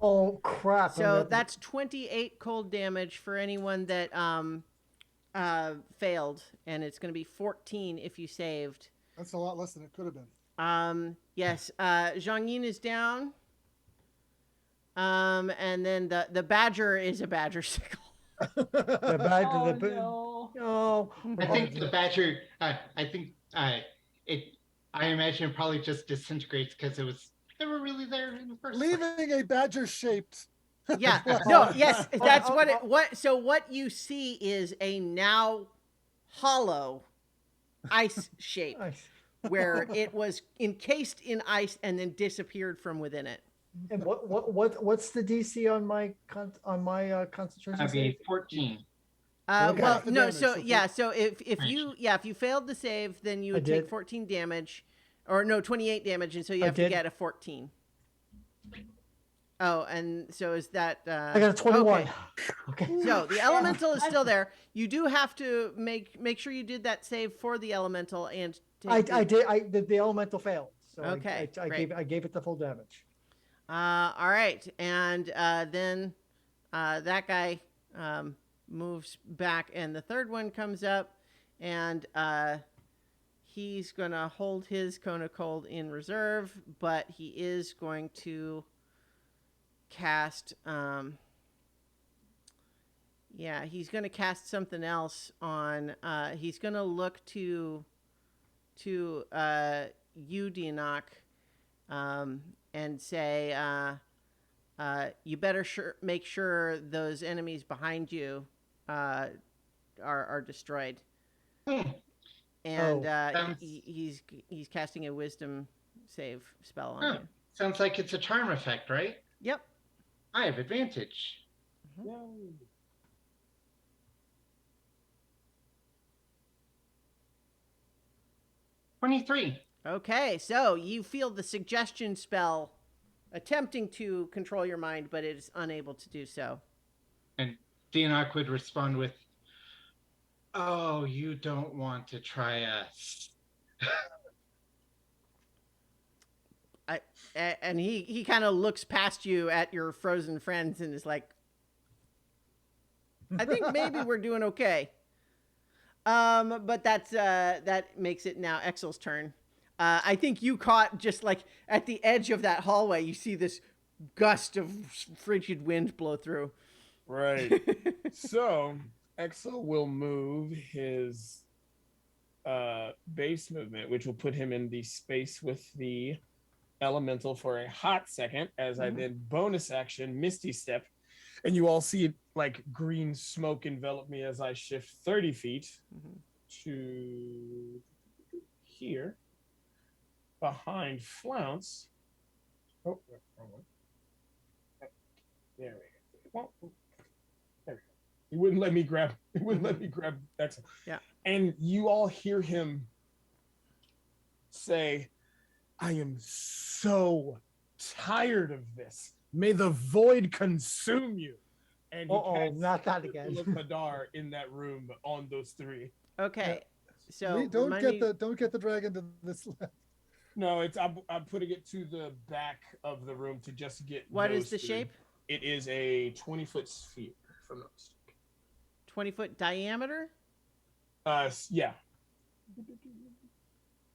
Oh crap! So that's 28 cold damage for anyone that failed, and it's going to be 14 if you saved. That's a lot less than it could have been. Yes. Zhang Yin is down. And then the badger is a badger sickle. the bad Oh, the no. no. I think the badger. I think it. I imagine it probably just disintegrates because it was never really there in the first place. Leaving a badger-shaped. Yeah. Well, No. Yes. That's what it. What. So what you see is a now hollow ice shape Nice. where it was encased in ice and then disappeared from within it. And what's the DC on my concentration? That'd save? be 14. Okay. Well, Half the no. damage, So so yeah. So if you failed the save, then you would take did. 14 damage, or no, 28 damage, and so you I have to did. get a 14. Oh, and so is that? I got a 21. Okay. Okay. So the elemental is still there. You do have to make sure you did that save for the elemental and take I did. The elemental failed. So Okay, I gave it the full damage. All right, and then that guy moves back, and the third one comes up, and he's gonna hold his cone of cold in reserve, but he is going to cast. He's gonna cast something else on. He's gonna look to you, Dianok, and say, you better make sure those enemies behind you are destroyed. And he's casting a wisdom save spell on you. Sounds like it's a charm effect, right? Yep. I have advantage. Yay. 23. Okay, so you feel the suggestion spell attempting to control your mind, but it is unable to do so. And Dianok would respond with, "Oh, you don't want to try us." And he kind of looks past you at your frozen friends and is like, I think maybe we're doing okay. But that makes it now Exel's turn. I think you caught just like at the edge of that hallway, you see this gust of frigid wind blow through. Right. So Exel will move his base movement, which will put him in the space with the elemental for a hot second, as I then bonus action Misty Step. And you all see like green smoke envelop me as I shift 30 feet to here behind Flounce. Oh, wrong one. There we go. There we go. He wouldn't let me grab. He wouldn't let me grab Exel. Yeah. And you all hear him say, "I am so tired of this. May the void consume you." And he casts not that again. Look Madar in that room on those three. Okay, so Wait, don't remind get the dragon to this left. No, it's I'm putting it to the back of the room to just get. What is those the three. shape? It is a 20-foot sphere, if I'm not mistaken. 20-foot diameter? Yeah.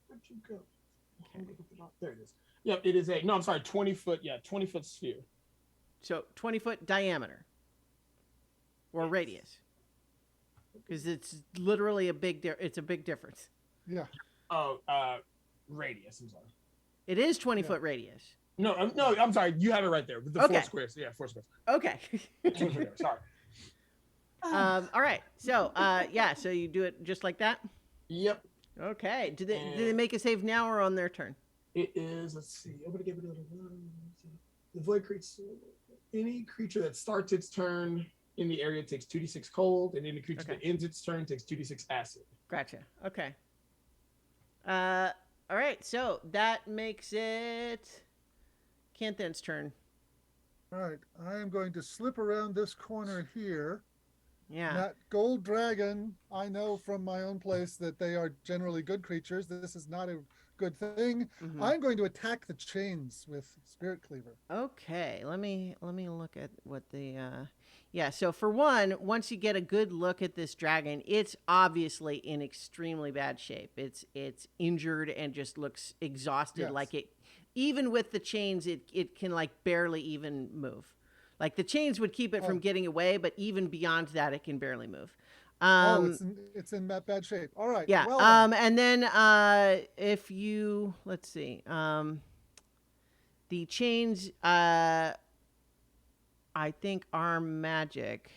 Where'd you go? There it is. Yep, it is a. No, I'm sorry, 20-foot. Yeah, 20-foot sphere. So 20-foot diameter or radius, because it's literally a big. It's a big difference. Yeah. Oh, radius. I'm sorry. It is 20-foot radius. No, I'm sorry. You have it right there. The Okay. 4 squares. Yeah, 4 squares. Okay. 20 squares, sorry. All right. So, yeah. So you do it just like that. Yep. Okay. Do they make a save now or on their turn? It is. Let's see. The void creature. Any creature that starts its turn in the area takes 2d6 cold, and any creature that ends its turn takes 2d6 acid. Gotcha. Okay. All right. So that makes it Canthan's turn. All right, I am going to slip around this corner here. Yeah. That gold dragon, I know from my own place that they are generally good creatures. This is not a good thing. Mhm. I'm going to attack the chains with Spirit Cleaver. Okay, let me look at what the yeah, so for one, once you get a good look at this dragon, it's obviously in extremely bad shape. It's injured and just looks exhausted. Yes. Like it, even with the chains, it can like barely even move. Like the chains would keep it from getting away, but even beyond that, it can barely move. It's in that bad shape. All right. Yeah. Well, and then if you let's see, the chains I think are magic.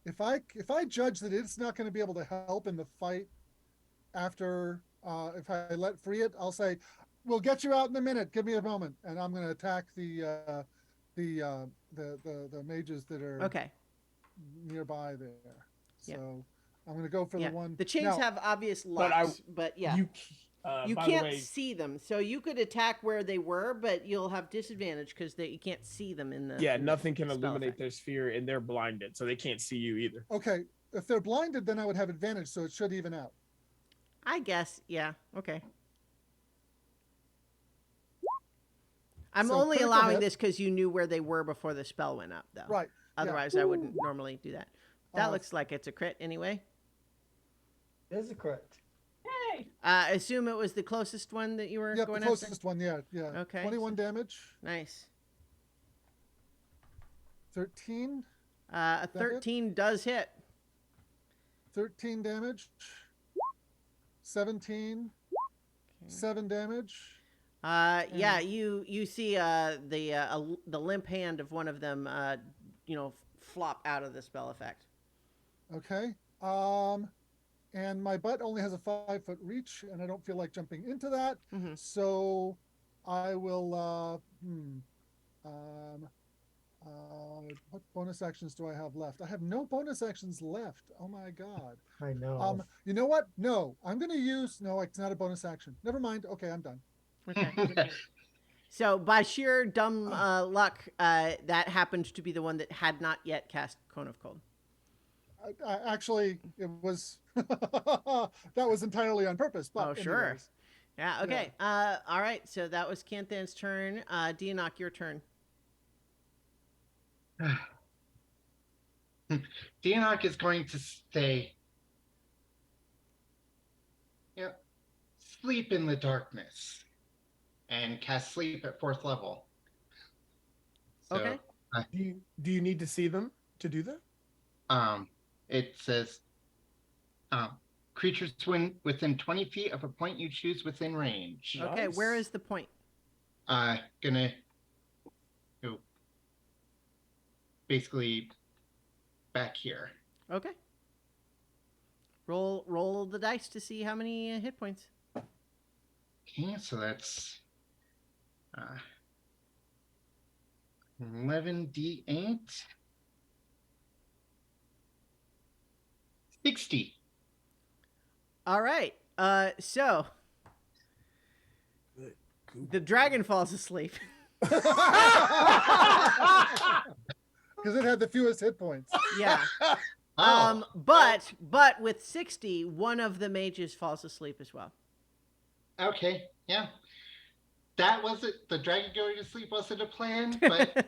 if I judge that it's not going to be able to help in the fight after if I let free it, I'll say, "We'll get you out in a minute. Give me a moment," and I'm going to attack the mages that are Okay. nearby there. So Yeah. I'm going to go for Yeah. the one. The chains Now, have obvious locks, but yeah. You by the can't way, see them, so you could attack where they were, but you'll have disadvantage because you can't see them in the. yeah, in the nothing can spell illuminate effect. their sphere, and they're blinded, so they can't see you either. okay, if they're blinded, then I would have advantage, so it should even out. I guess, yeah. Okay. I'm So only critical allowing hit. this because you knew where they were before the spell went up, though. Right. yeah. Otherwise, I wouldn't normally do that. That Uh, looks like it's a crit anyway. Is it correct? Hey, Assume it was the closest one that you were Yep, the going closest after. one. Yeah. Okay. 21 damage. Nice. 13. A 13 does hit. 13 damage. 17. 7 damage. Yeah, you see the limp hand of one of them, flop out of the spell effect. Okay. And my butt only has a 5-foot reach, and I don't feel like jumping into that. Mhm. So I will. What bonus actions do I have left? I have no bonus actions left. Oh my god. I know. You know what? No, I'm gonna use. No, it's not a bonus action. Never mind. Okay, I'm done. Okay. So by sheer dumb luck, that happened to be the one that had not yet cast Cone of Cold. Actually, it was that was entirely on purpose. But Oh, sure. anyways. Yeah. Okay. All right. So that was Canthan's turn. Dianok, your turn. Dianok is going to stay. Yep. Sleep in the darkness. And cast sleep at 4th level. So, Okay. Do you need to see them to do that? It says creatures within 20 feet of a point you choose within range. Okay. Nice. Where is the point? Gonna go basically back here. Okay. Roll the dice to see how many hit points. Okay, so that's 11d8. 60. All right. So the dragon falls asleep. Because it had the fewest hit points. Yeah. Oh, But with 60, one of the mages falls asleep as well. okay, yeah. That wasn't the dragon going to sleep wasn't a plan, but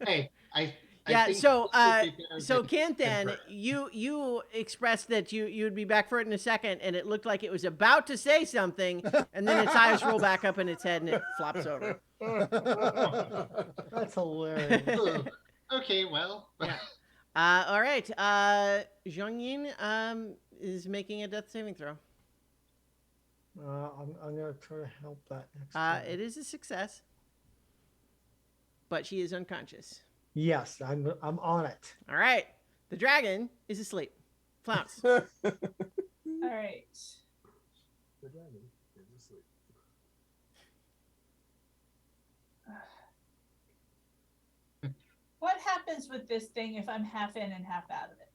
hey, I Yeah, think so so Canthan, you expressed that you would be back for it in a second, and it looked like it was about to say something, and then its eyes roll back up in its head and it flops over. That's hilarious. Okay, well. Yeah. All right. Zhongyin is making a death saving throw. I'm gonna try to help that next time. It is a success, but she is unconscious. Yes, I'm on it. All right. The dragon is asleep. Flounce. All right. The dragon is asleep. What happens with this thing if I'm half in and half out of it?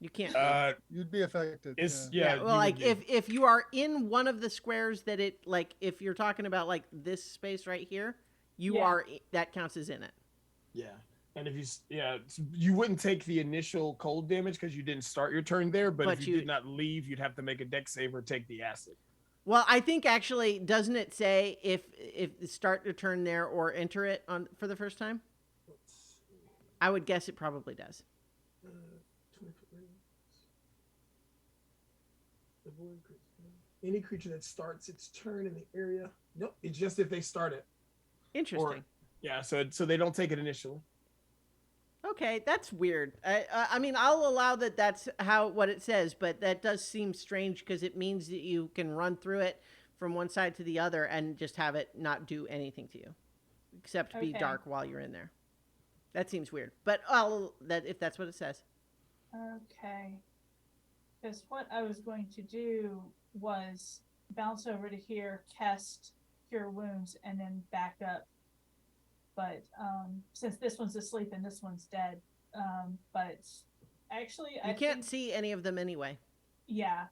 You can't. You'd be affected. It's yeah. yeah. Well, like if you are in one of the squares that it like, if you're talking about like this space right here, you Yeah. are, that counts as in it. Yeah. And if you wouldn't take the initial cold damage because you didn't start your turn there, but if you did not leave, you'd have to make a dex save or take the acid. Well, I think actually, doesn't it say if start your turn there or enter it on for the first time? Let's see. I would guess it probably does. 20 foot radius. Avoid creature. Any creature that starts its turn in the area. Nope, it's just if they start it. Interesting. Yeah, so they don't take it initially. Okay, that's weird. I mean, I'll allow that. That's what it says, but that does seem strange because it means that you can run through it from one side to the other and just have it not do anything to you, except be Okay. dark while you're in there. That seems weird, but if that's what it says. Okay. Because what I was going to do was bounce over to here, cast Cure Wounds, and then back up. But since this one's asleep and this one's dead, but actually, You can't see any of them anyway. Yeah.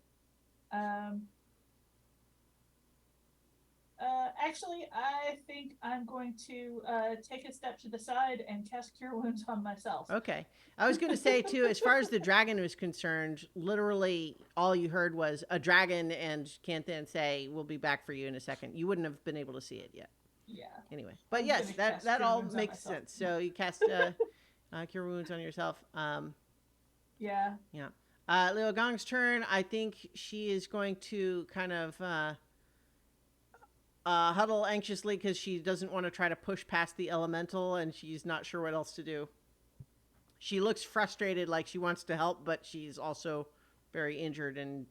Actually, I think I'm going to take a step to the side and cast Cure Wounds on myself. Okay. I was going to say, too, as far as the dragon was concerned, literally all you heard was a dragon and can't then say, we'll be back for you in a second. You wouldn't have been able to see it yet. Yeah. Anyway. But I'm yes, gonna that cast Cure all Wounds on makes myself. sense. So you cast Cure Wounds on yourself. Yeah. Yeah. Leo Gong's turn. I think she is going to kind of huddle anxiously because she doesn't want to try to push past the elemental and she's not sure what else to do. She looks frustrated, like she wants to help, but she's also very injured and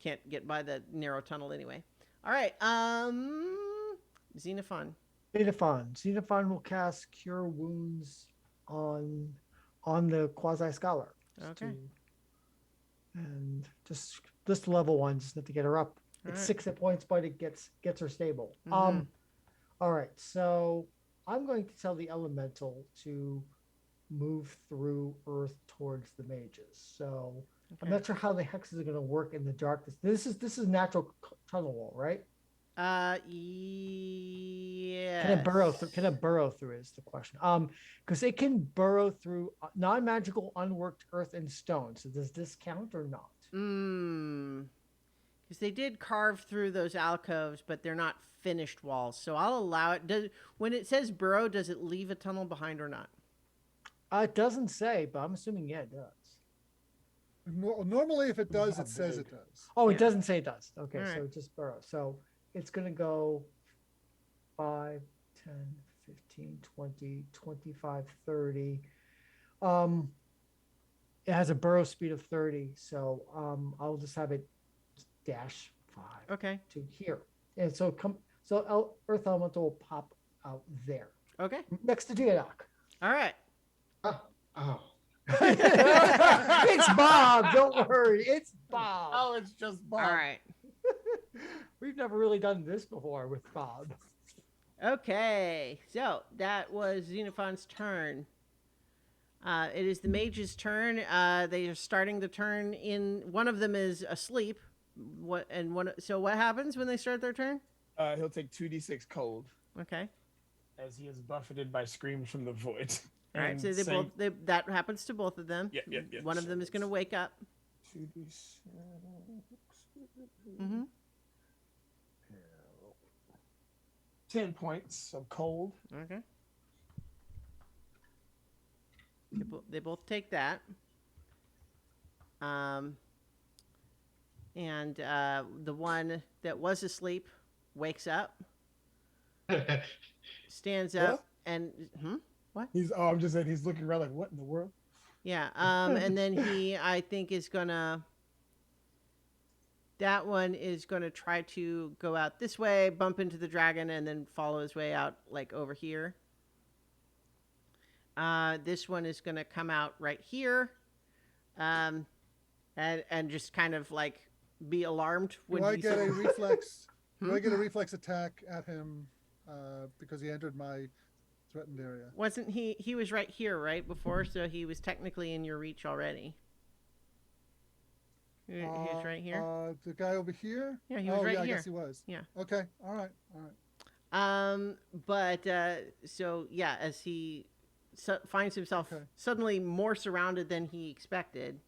can't get by the narrow tunnel anyway. All right. Xenophon. Xenophon will cast Cure Wounds on the Quasi Scholar. Okay. And just level one, just have to get her up. It's Alright. 6 hit points, but it gets her stable. Mhm. All right, so I'm going to tell the elemental to move through Earth towards the mages. So I'm Okay. not sure how the hexes are going to work in the darkness. This is natural tunnel wall, right? Yeah. Can it burrow through? Can it burrow through? Is the question. Because it can burrow through non-magical unworked earth and stone. So does this count or not? Because they did carve through those alcoves, but they're not finished walls. So I'll allow it. When it says burrow, does it leave a tunnel behind or not? It doesn't say, but I'm assuming it does. Normally, if it does, How it says big? it does. Oh, Yeah. it doesn't say it does. Okay, All so right. just burrow. So it's going to go 5, 10, 15, 20, 25, 30. It has a burrow speed of 30. So I'll just have it dash 5 Okay. to here. And so Earth Elemental will pop out there. Okay. Next to Geodoc. All right. Oh. It's Bob. Don't worry. It's Bob. Oh, it's just Bob. All right. We've never really done this before with Bob. Okay. So that was Xenophon's turn. It is the mage's turn. They are starting the turn in. One of them is asleep. So what happens when they start their turn? He'll take 2d6 cold Okay. as he is buffeted by screams from the void. All right. So that happens to both of them. Yep. One of them is going to wake up. 2d6. Mm-hmm. 10 points of cold. Okay. They both take that. And the one that was asleep wakes up, stands up, and I'm just saying he's looking around like, what in the world? yeah. And then I think that one is gonna try to go out this way, bump into the dragon, and then follow his way out like over here. This one is gonna come out right here. and just kind of like be alarmed when Do I he get says- a reflex? Hmm? Do I get a reflex attack at him because he entered my threatened area? Wasn't he was right here right before, so he was technically in your reach already. He was right here. The guy over here? Yeah, he was oh, right yeah, here. I guess he was. Yeah. Okay. All right. All right. But so yeah, as he finds himself Okay. suddenly more surrounded than he expected,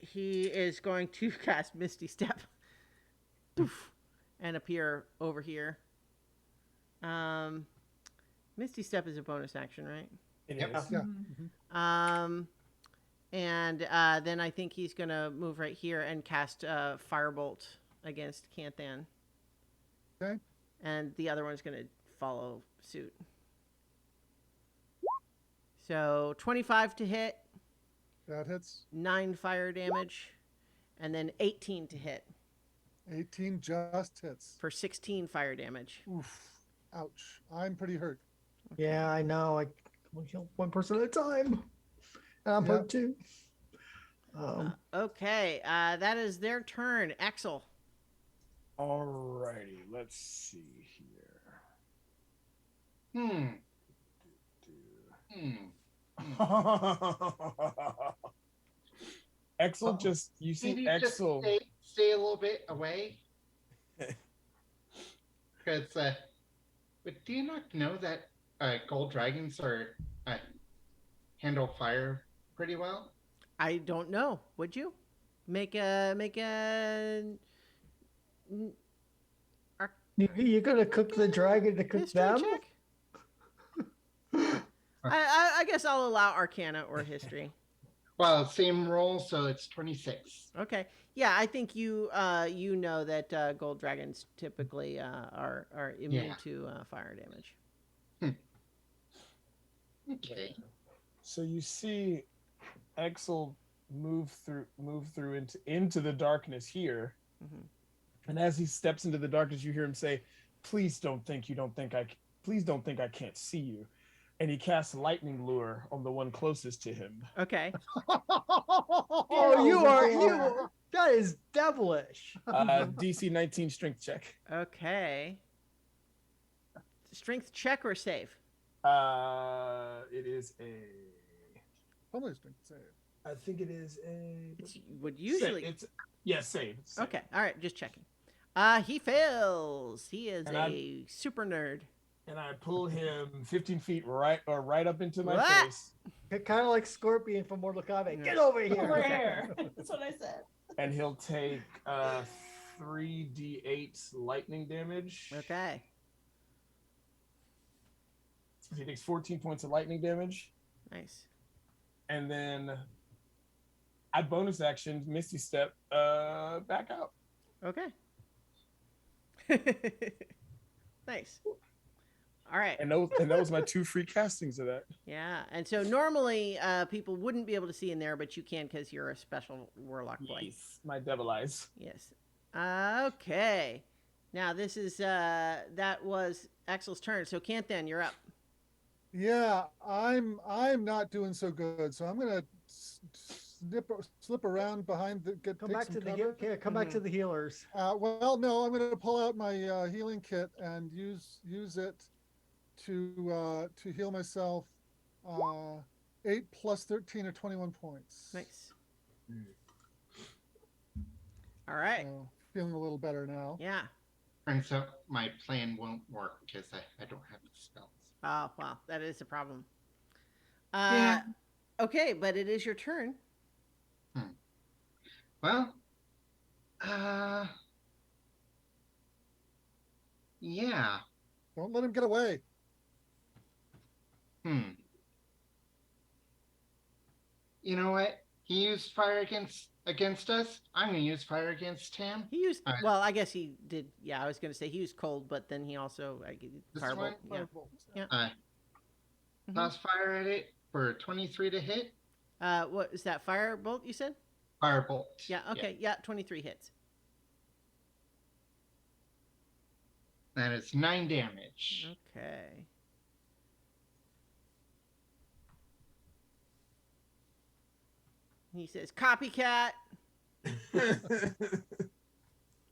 he is going to cast Misty Step, Poof, and appear over here. Misty Step is a bonus action, right? It Yep. is. Yeah. Um, and then I think he's gonna move right here and cast Firebolt against Canthan. Okay. And the other one's gonna follow suit. So 25 to hit, That hits. 9 fire damage, and then 18 to hit 18 just hits. for 16 fire damage. Oof. Ouch. I'm pretty hurt. Yeah, I know. I can only heal one person at a time. And I'm Yeah. hurt too. Okay, that is their turn. Axel. Alrighty, let's see here. Hmm. Axel Oh. just you see Maybe just Axel. stay a little bit away. Because, but do you not know that gold dragons are handle fire pretty well? I don't know. Would you make a You're gonna cook the dragon to cook history them? check? I guess I'll allow Arcana or history. Well, same roll, so it's 26. Okay. Yeah, I think you know that gold dragons typically are immune Yeah. to fire damage. Okay. So you see Axel move through into the darkness here. Mhm. And as he steps into the darkness, you hear him say, please don't think I can't see you. And he casts lightning lure on the one closest to him. Okay. Oh, you. That is devilish. DC 19 strength check. Okay. Strength check or save? It is a. Probably strength save. I think it is a. It's would usually. It's save. Save. Okay. All right. Just checking. He fails. He is And super nerd. And I pull him 15 feet right up into my What? face, Kind of like Scorpion from Mortal Kombat. Yeah. Get over Over here. here. That's what I said. and he'll take 3d8 lightning damage. Okay. So he takes 14 points of lightning damage, Nice. and then I bonus action Misty Step back out. Okay. Nice. All right. And that was my 2 free castings of that. Yeah. And so normally people wouldn't be able to see in there, but you can because you're a special warlock boy. Yes, my devil eyes. Yes. Okay. Now this is that was Axel's turn. So Canthan, you're up. Yeah, I'm not doing so good. So I'm gonna slip around behind the Come take back some to the cover. come back to the healers. Well, no, I'm gonna pull out my healing kit and use it to heal myself. 8 plus 13 or 21 points. Nice. All right. So, feeling a little better now. Yeah. Turns out my plan won't work because I don't have the spells. Oh, well, that is a problem. Yeah. Okay, but it is your turn. Well, yeah. Don't let him get away. You know what? He used fire against us. I'm gonna use fire against him. He used All right. well, I guess he did. Yeah, I was going to say he used cold, but then he also This firebolt. one? Yeah. Firebolt. Yeah. Mhm. Toss fire at it for 23 to hit. What is that? Firebolt? You said? Firebolt. Yeah. Okay. Yeah. 23 hits. That is 9 damage. Okay. He says, "Copycat."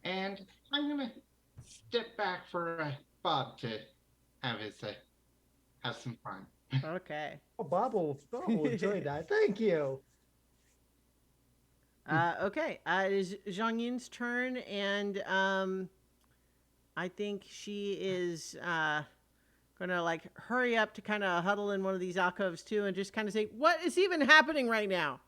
And I'm gonna step back for Bob to have his have some fun. Okay. Oh, Bob will enjoy that. Thank you. Okay. It is Zhang Yun's turn, and I think she is gonna like hurry up to kind of huddle in one of these alcoves too, and just kind of say, "What is even happening right now?"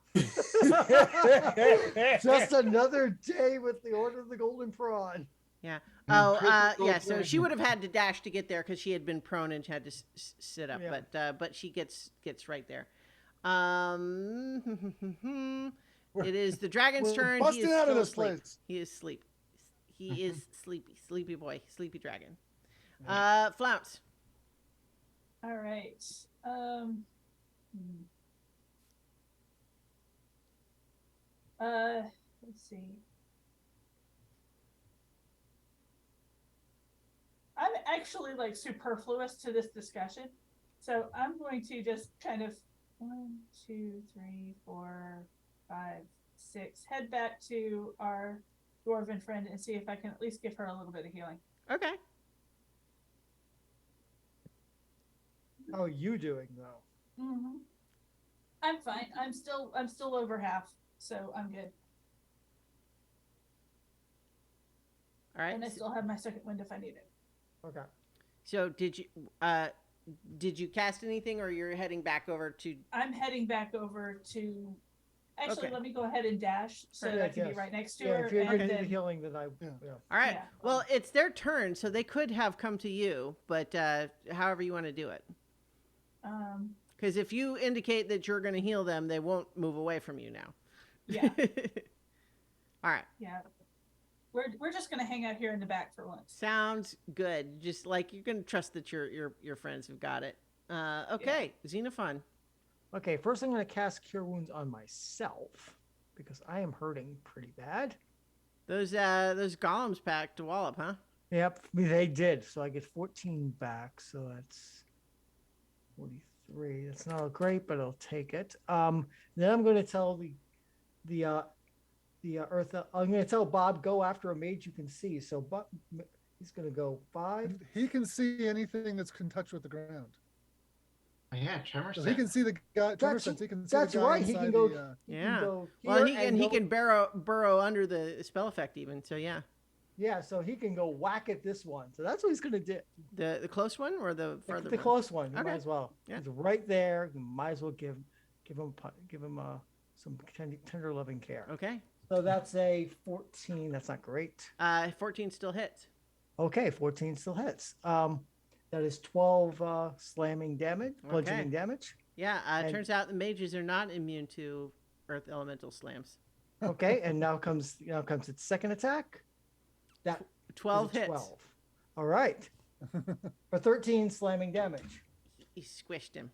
Just another day with the Order of the Golden Prawn. Yeah. Mm, Oh, critical yeah. So she threat. would have had to dash to get there because she had been prone and had to sit up. Yeah. But she gets right there. It is the dragon's We're turn. He busting is out of still this asleep. place. He is sleep. He Mhm. is sleepy. Sleepy boy. Sleepy dragon. Yeah. Flounce. All right. Let's see. I'm actually like superfluous to this discussion, so I'm going to just kind of 1, 2, 3, 4, 5, 6 head back to our dwarven friend and see if I can at least give her a little bit of healing. Okay. How are you doing though? Mm-hmm. I'm fine. I'm still over half, so I'm good. All right. And I still have my second wind if I need it. Okay. So did you cast anything, or you're heading back over to? I'm heading back over to. Actually, Okay. let me go ahead and dash so Alright, that I can yes. be right next to Yeah, her. if you're and gonna need then, the healing, then Yeah. All right. Yeah. Well, it's their turn, so they could have come to you, but however you want to do it. Because if you indicate that you're going to heal them, they won't move away from you now. Yeah. All right. Yeah. We're just gonna hang out here in the back for once. Sounds good. Just like you're going to trust that your friends have got it. Okay. Xenophon. Okay, first I'm gonna cast Cure Wounds on myself because I am hurting pretty bad. Those golems packed to wallop, huh? Yep, they did. So I get 14 back. So that's 43. That's not great, but I'll take it. Then I'm going to tell the Earth. I'm going to tell Bob go after a mage you can see. So Bob, he's going to go 5. And he can see anything that's in touch with the ground. Oh, yeah, tremor So sense. he can see the guy. That's- He can see that's the guy right, he inside can go- the, He Yeah. can go Well, here he go- can burrow under the spell effect even. So yeah, Yeah, so he can go whack at this one. So that's what he's going to do. the close one or the further The one? close one. You Okay. might as well. Yeah. He's right there. You might as well give him some tender loving care. Okay. So that's a 14. That's not great. 14 still hits. Okay, 14 still hits. That is 12 slamming damage, bludgeoning Okay. damage. Yeah. And- Turns out the mages are not immune to earth elemental slams. Okay, and now comes its second attack. That 12 is a hits. 12. All right. For 13 slamming damage. He squished him.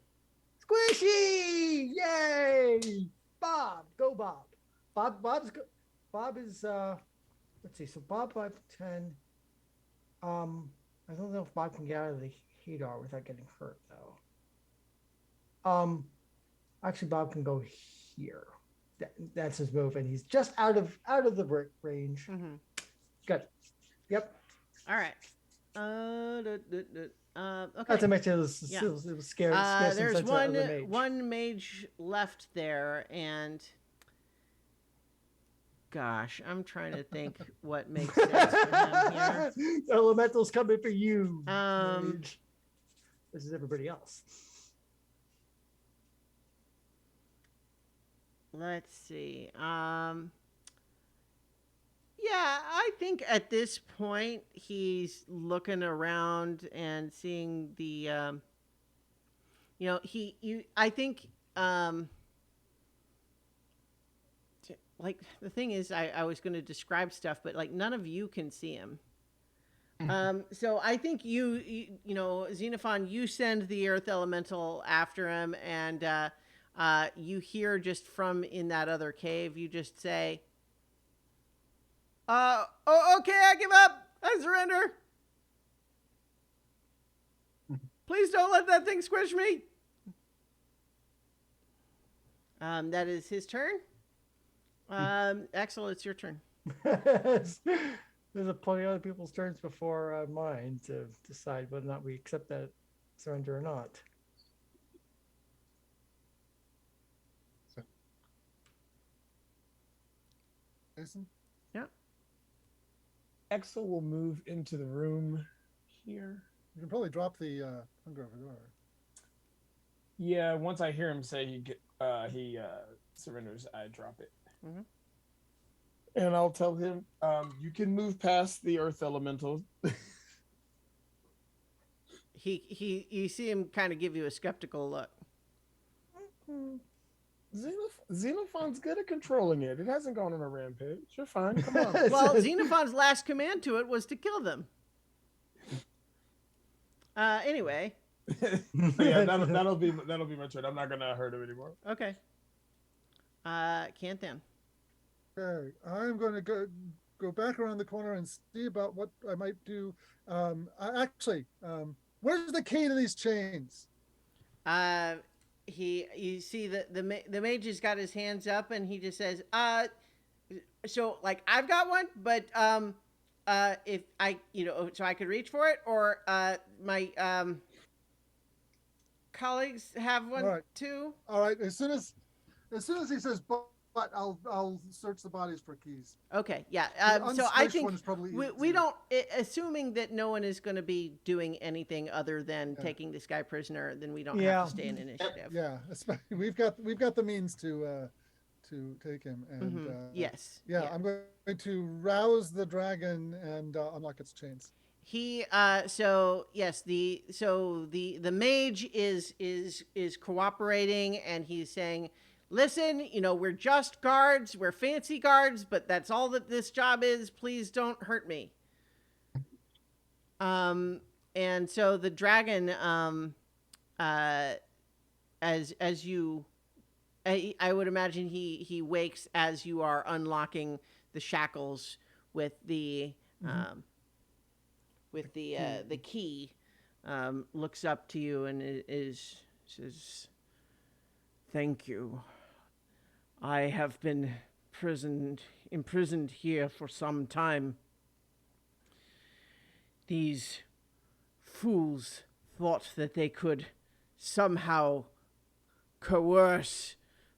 Squishy! Yay! Bob, go Bob. Bob is let's see. So Bob 5 10. I don't know if Bob can get out of the Hadar without getting hurt though. Actually Bob can go here. That's his move, and he's just out of the range. Mm-hmm. Good. Yep. All right. Okay. Not to mention it was, Yeah. it was scary. There's one mage left there, and gosh, I'm trying to think what makes sense for him here. The elementals coming for you. Um, This is everybody else. Let's see. Yeah, I think at this point he's looking around and seeing the I think like the thing is I was going to describe stuff, but like none of you can see him. So I think you Xenophon, you send the earth elemental after him, and you hear just from in that other cave, you just say, okay, I give up. I surrender. Please don't let that thing squish me. That is his turn. Axel, it's your turn. There's plenty of other people's turns before mine to decide whether or not we accept that surrender or not. So, Jason? Yeah. Axel will move into the room here. You can probably drop the hunger over there. Yeah, once I hear him say he surrenders, I drop it. Mm-hmm. And I'll tell him, you can move past the earth elemental. You see him kind of give you a skeptical look. Xenophon's good at controlling it. It hasn't gone on a rampage. You're fine. Come on. Well, Xenophon's last command to it was to kill them. Anyway. Yeah, that'll be my turn. I'm not gonna hurt him anymore. Okay. Canthan. Okay, I'm going to go back around the corner and see about what I might do. Where's the key to these chains? You see the mage has got his hands up and he just says, so like I've got one, but if I so I could reach for it, or my colleagues have one too. All right, as soon as he says but I'll search the bodies for keys. Okay, yeah. The So I unswitched think one is probably we don't, assuming that no one is going to be doing anything other than taking this guy prisoner, then we don't have to stay in initiative. Yeah, we've got the means to take him, and yes. Yeah, I'm going to rouse the dragon and unlock its chains. He so yes, the mage is cooperating, and he's saying, listen, we're just guards, we're fancy guards, but that's all that this job is. Please don't hurt me. And so the dragon, as you, I would imagine he wakes as you are unlocking the shackles with the key, looks up to you and says, "Thank you. I have been imprisoned here for some time. These fools thought that they could somehow coerce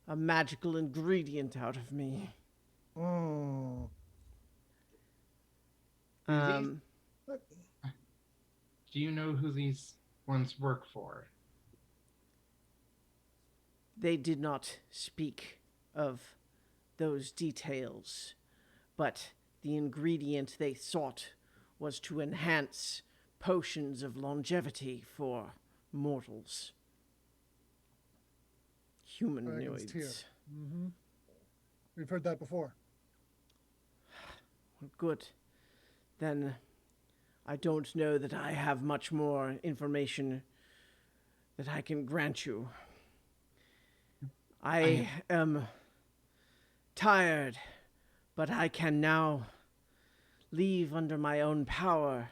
a magical ingredient out of me." Mm. do you know who these ones work for? They did not speak of those details, but the ingredient they sought was to enhance potions of longevity for mortals. Humanoids. Mm-hmm. We've heard that before. Good. Then I don't know that I have much more information that I can grant you. I am tired, but I can now leave under my own power.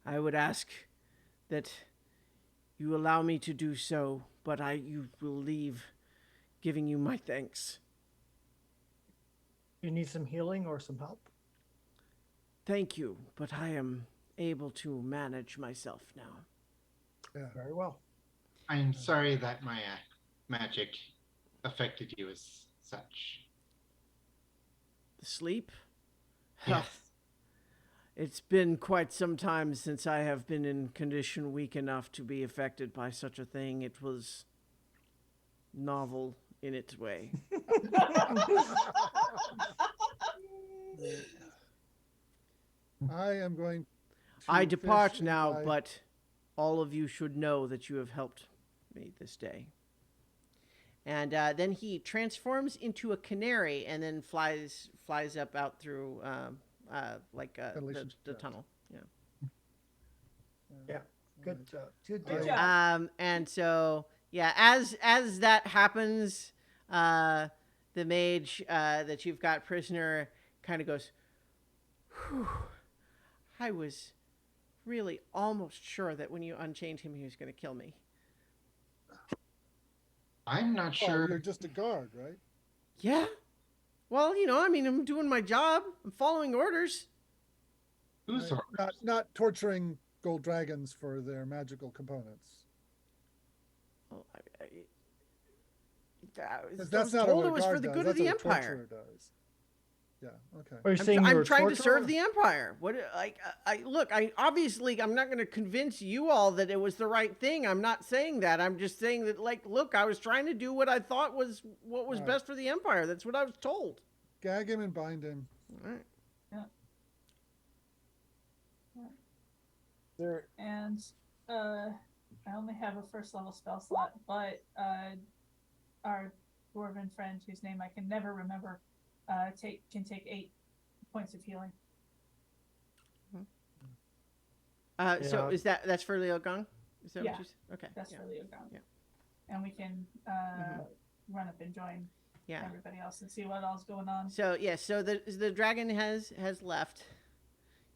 I would ask that you allow me to do so, but you will leave giving you my thanks. You need some healing or some help? Thank you, but I am able to manage myself now. Yeah. Very well. I am sorry that my magic affected you as such. The sleep? Yes. It's been quite some time since I have been in condition weak enough to be affected by such a thing. It was novel in its way. I am going to I depart fish now, my- but all of you should know that you have helped me this day. And then he transforms into a canary and then flies up out through Ventilation the shaft. tunnel. Yeah. Yeah. Good job. Good Good job. job. And so yeah, as that happens, the mage that you've got prisoner kind of goes, "Whew, I was really almost sure that when you unchained him, he was going to kill me." I'm not Well, sure. you're just a guard, right? Yeah. Well, I mean, I'm doing my job. I'm following orders. Who's Not torturing gold dragons for their magical components. Well, Because I that's was not told what it a was for guard the does. good of That's the what a Empire. torturer does. Yeah. Okay. Are you saying you're I'm a trying to serve torturer? the Empire. What? I'm not going to convince you all that it was the right thing. I'm not saying that. I'm just saying that, look, I was trying to do what I thought was what was All right. best for the Empire. That's what I was told. Gag him and bind him. All right. There, And I only have a first level spell slot, but our dwarven friend, whose name I can never remember, can take 8 points of healing. So Yeah. is that's for Leo Gong? Is that Yeah. what you said? Okay. That's yeah. for Leo Gong. Yeah. And we can run up and join Yeah. everybody else and see what ell's going on. So so the dragon has left.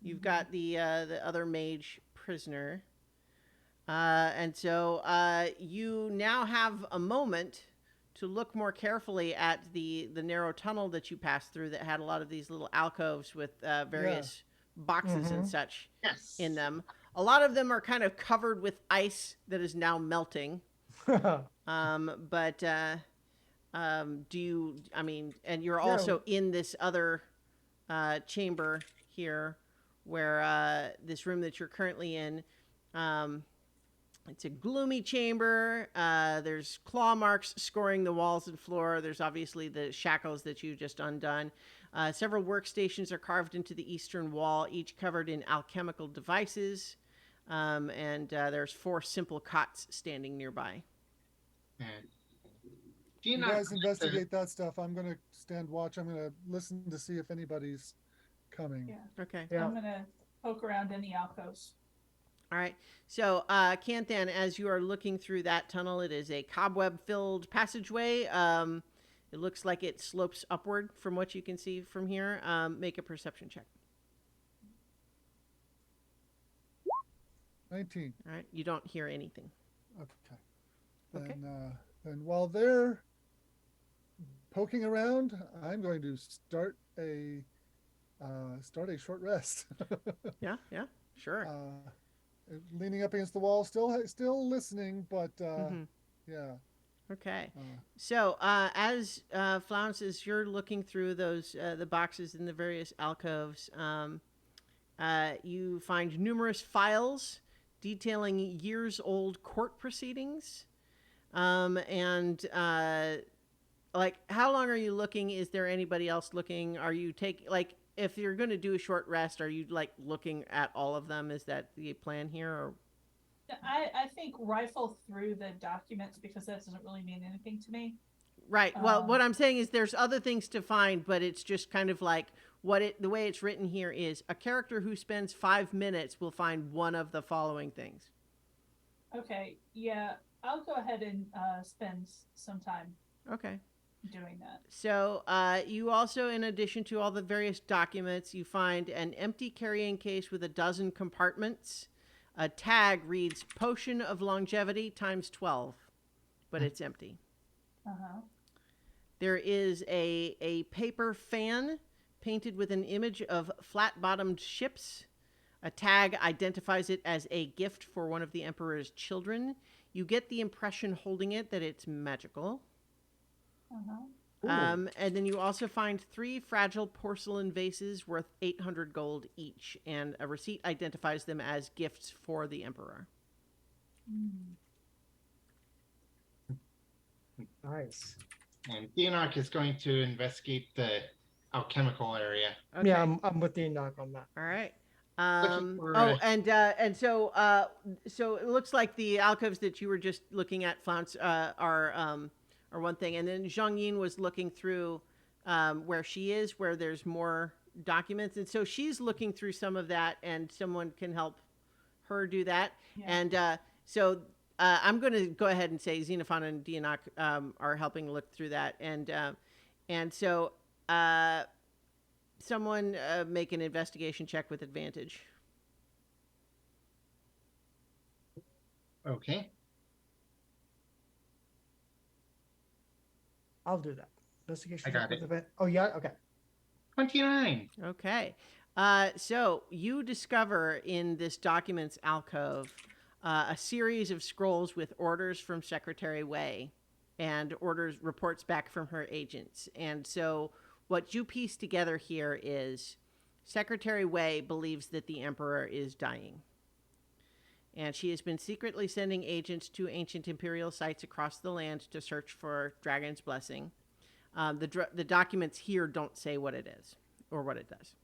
You've got the other mage prisoner, and so you now have a moment to look more carefully at the narrow tunnel that you passed through that had a lot of these little alcoves with various boxes and such Yes. in them. A lot of them are kind of covered with ice that is now melting. But do you? I mean, and you're also in this other chamber here, where this room that you're currently in. It's a gloomy chamber. There's claw marks scoring the walls and floor. There's obviously the shackles that you just undone. Several workstations are carved into the eastern wall, each covered in alchemical devices. And there's 4 simple cots standing nearby. And You guys investigate that stuff. I'm going to stand watch. I'm going to listen to see if anybody's coming. Yeah. Okay. Yeah. I'm gonna poke around in the alcoves. All right. So, Canthan, as you are looking through that tunnel, it is a cobweb-filled passageway. It looks like it slopes upward from what you can see from here. Make a perception check. 19. All right. You don't hear anything. Okay. Okay. Then while they're poking around, I'm going to start a short rest. Yeah. Sure. Leaning up against the wall, still listening, but yeah. Okay. So, as Flounce, as you're looking through those the boxes in the various alcoves, you find numerous files detailing years-old court proceedings, and like, how long are you looking? Is there anybody else looking? Are you if you're going to do a short rest, are you looking at all of them? Is that the plan here? Or I think rifle through the documents because that doesn't really mean anything to me. right. Well, what I'm saying is there's other things to find, but it's just kind of like the way it's written here is a character who spends 5 minutes will find one of the following things. Okay, yeah, I'll go ahead and spend some time Okay. doing that. So you also, in addition to all the various documents, you find an empty carrying case with 12 compartments. A tag reads "Potion of Longevity times 12," but it's empty. There is a paper fan painted with an image of flat-bottomed ships. A tag identifies it as a gift for one of the Emperor's children. You get the impression holding it that it's magical. And then you also find 3 fragile porcelain vases worth 800 gold each, and a receipt identifies them as gifts for the Emperor. Nice. And Theonarch is going to investigate the alchemical area. Okay. Yeah, I'm with the knock on that. All right. Looking for, And so it looks like the alcoves that you were just looking at, Flounce, are one thing, and then Zhang Yin was looking through where she is, where there's more documents, and so she's looking through some of that, and someone can help her do that. Yeah. And so I'm going to go ahead and say Xenophon and Dianok are helping look through that, and so someone make an investigation check with advantage. Okay. I'll do that. Investigation. I got check it. with event. Oh, yeah. Okay. 29. Okay. So you discover in this document's alcove a series of scrolls with orders from Secretary Wei and reports back from her agents. And so what you piece together here is Secretary Wei believes that the Emperor is dying. And she has been secretly sending agents to ancient imperial sites across the land to search for Dragon's Blessing. The documents here don't say what it is or what it does.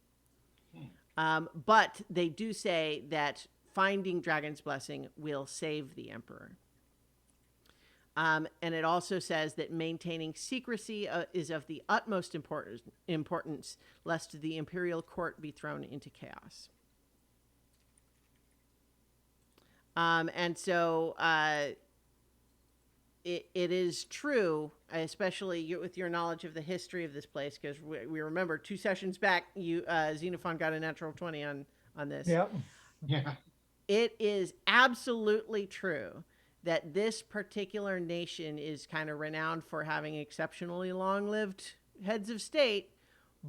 But they do say that finding Dragon's Blessing will save the Emperor. And it also says that maintaining secrecy is of the utmost importance, lest the imperial court be thrown into chaos. And so it is true, especially with your knowledge of the history of this place, because we remember 2 sessions back, Xenophon got a natural 20 on this. Yep. Yeah. It is absolutely true that this particular nation is kind of renowned for having exceptionally long-lived heads of state,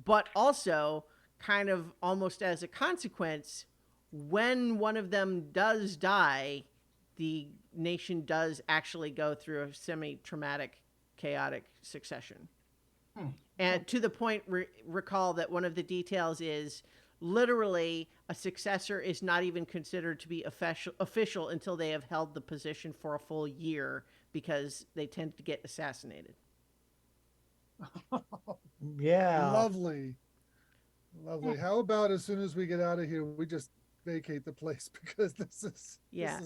but also kind of almost as a consequence, when one of them does die, the nation does actually go through a semi-traumatic, chaotic succession. And to the point, recall that one of the details is literally a successor is not even considered to be official until they have held the position for a full year, because they tend to get assassinated. Yeah. Lovely. How about as soon as we get out of here, we just vacate the place, because this is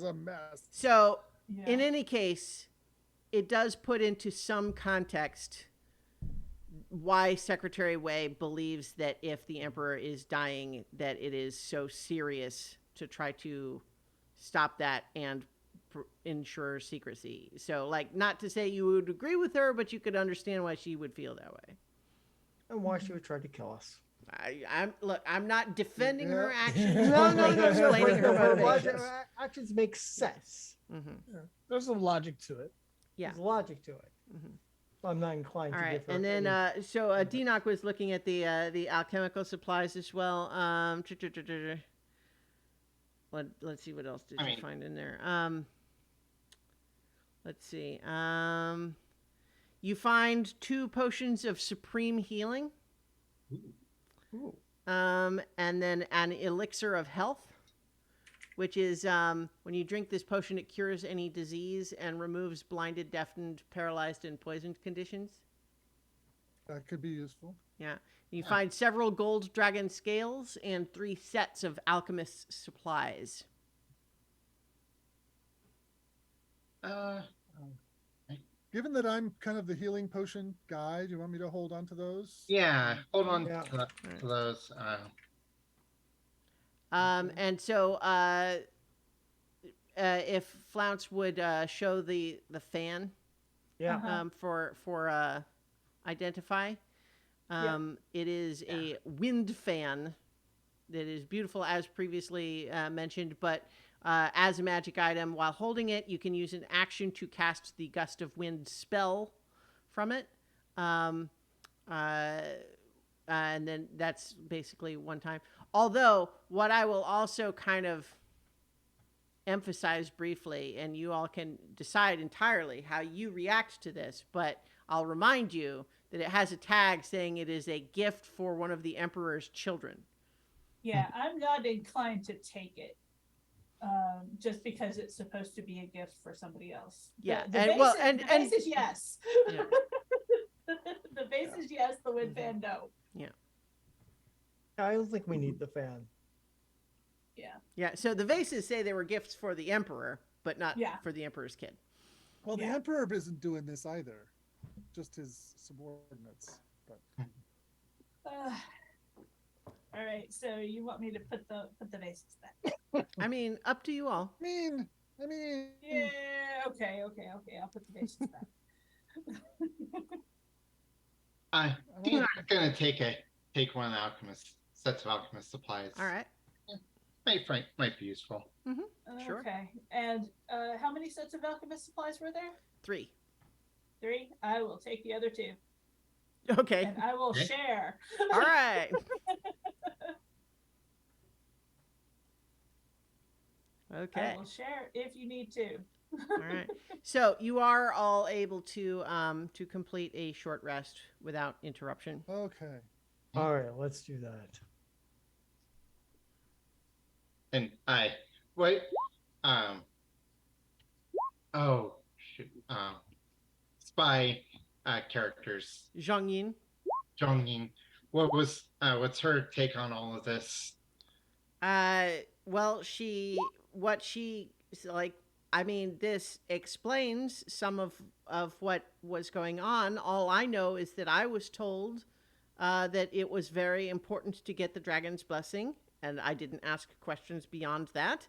a mess. So Yeah. in any case, it does put into some context why Secretary Wei believes that if the Emperor is dying, that it is so serious to try to stop that and ensure secrecy. So, like, not to say you would agree with her, but you could understand why she would feel that way. And why she would try to kill us. I'm not defending her Yeah. actions. No, I'm explaining her Her motivations. actions make sense. Mm-hmm. There's some logic to it. Yeah. There's logic to it. Mm-hmm. So I'm not inclined All to right, give her. and then any- Dinoc was looking at the alchemical supplies as well. Let's see, what else did you find in there? Let's see. You find 2 potions of supreme healing. Ooh. And then an elixir of health, which is when you drink this potion, it cures any disease and removes blinded, deafened, paralyzed, and poisoned conditions. That could be useful. Yeah. You find several gold dragon scales and 3 sets of alchemist's supplies. Given that I'm kind of the healing potion guy, do you want me to hold on to those? Yeah. Hold on Yeah. to those. And so if Flounce would show the fan Yeah. Uh-huh. for identify. It is a wind fan that is beautiful, as previously mentioned, but as a magic item, while holding it, you can use an action to cast the Gust of Wind spell from it. And then that's basically one time. Although, what I will also kind of emphasize briefly, and you all can decide entirely how you react to this, but I'll remind you that it has a tag saying it is a gift for one of the Emperor's children. Yeah, I'm not inclined to take it. Just because it's supposed to be a gift for somebody else. Yeah, The and- base well, is, and- the base is yes. Yeah. The base is yes, the wind fan no. I don't think we need the fan. Yeah, so the vases say they were gifts for the Emperor, but not Yeah. for the Emperor's kid. Well, the Yeah. Emperor isn't doing this either, just his subordinates. But All right, so you want me to put the vases back? I mean, up to you all. I mean, Yeah, okay. I'll put the vases back. Dino's gonna take one of the sets of alchemist supplies. All right. Might be useful. Sure. Okay, and how many sets of alchemist supplies were there? 3. 3. I will take the other 2. Okay. and I will Okay. share. All right. I Okay. will share if you need to. All right. So you are all able to complete a short rest without interruption. Okay. All right, let's do that. And I what oh shoot, spy characters. Zhang Yin. Zhongying. What's her take on all of this? Well, what she like. I mean, this explains some of what was going on. All I know is that I was told that it was very important to get the dragon's blessing, and I didn't ask questions beyond that.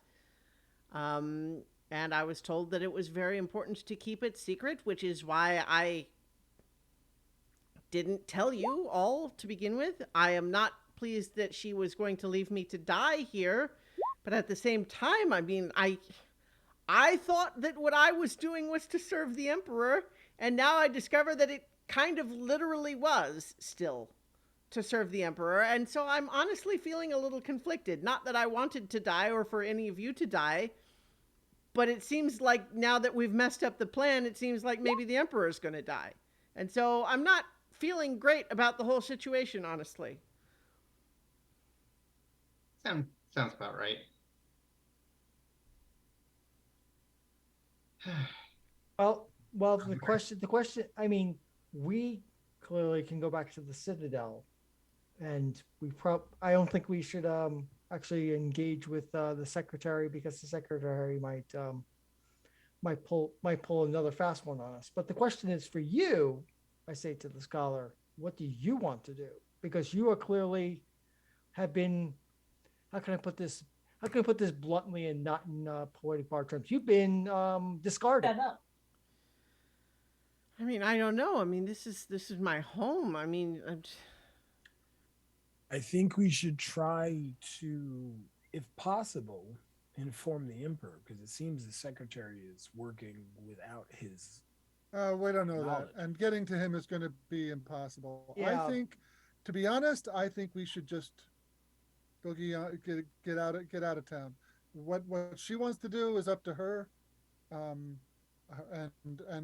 And I was told that it was very important to keep it secret, which is why I didn't tell you all to begin with. I am not pleased that she was going to leave me to die here, but at the same time, I mean, I thought that what I was doing was to serve the emperor, and now I discover that it kind of literally was still to serve the emperor, and so I'm honestly feeling a little conflicted. Not that I wanted to die or for any of you to die, but it seems like now that we've messed up the plan, it seems like maybe the emperor's going to die. And so I'm not feeling great about the whole situation, honestly. Sounds about right. Well, the question. I mean, we clearly can go back to the Citadel, and I don't think we should actually engage with the secretary because the secretary might pull another fast one on us. But the question is for you. I say to the scholar, what do you want to do? Because you are clearly have been. How can I put this? How can I put this bluntly and not in poetic bar terms? You've been discarded. Shut up. I mean, I don't know. I mean, this is my home. I mean, I think we should try to, if possible, inform the emperor because it seems the secretary is working without his. We don't know knowledge. that, and getting to him is going to be impossible. Yeah. I think, to be honest, I think we should just go get out of town. What she wants to do is up to her, and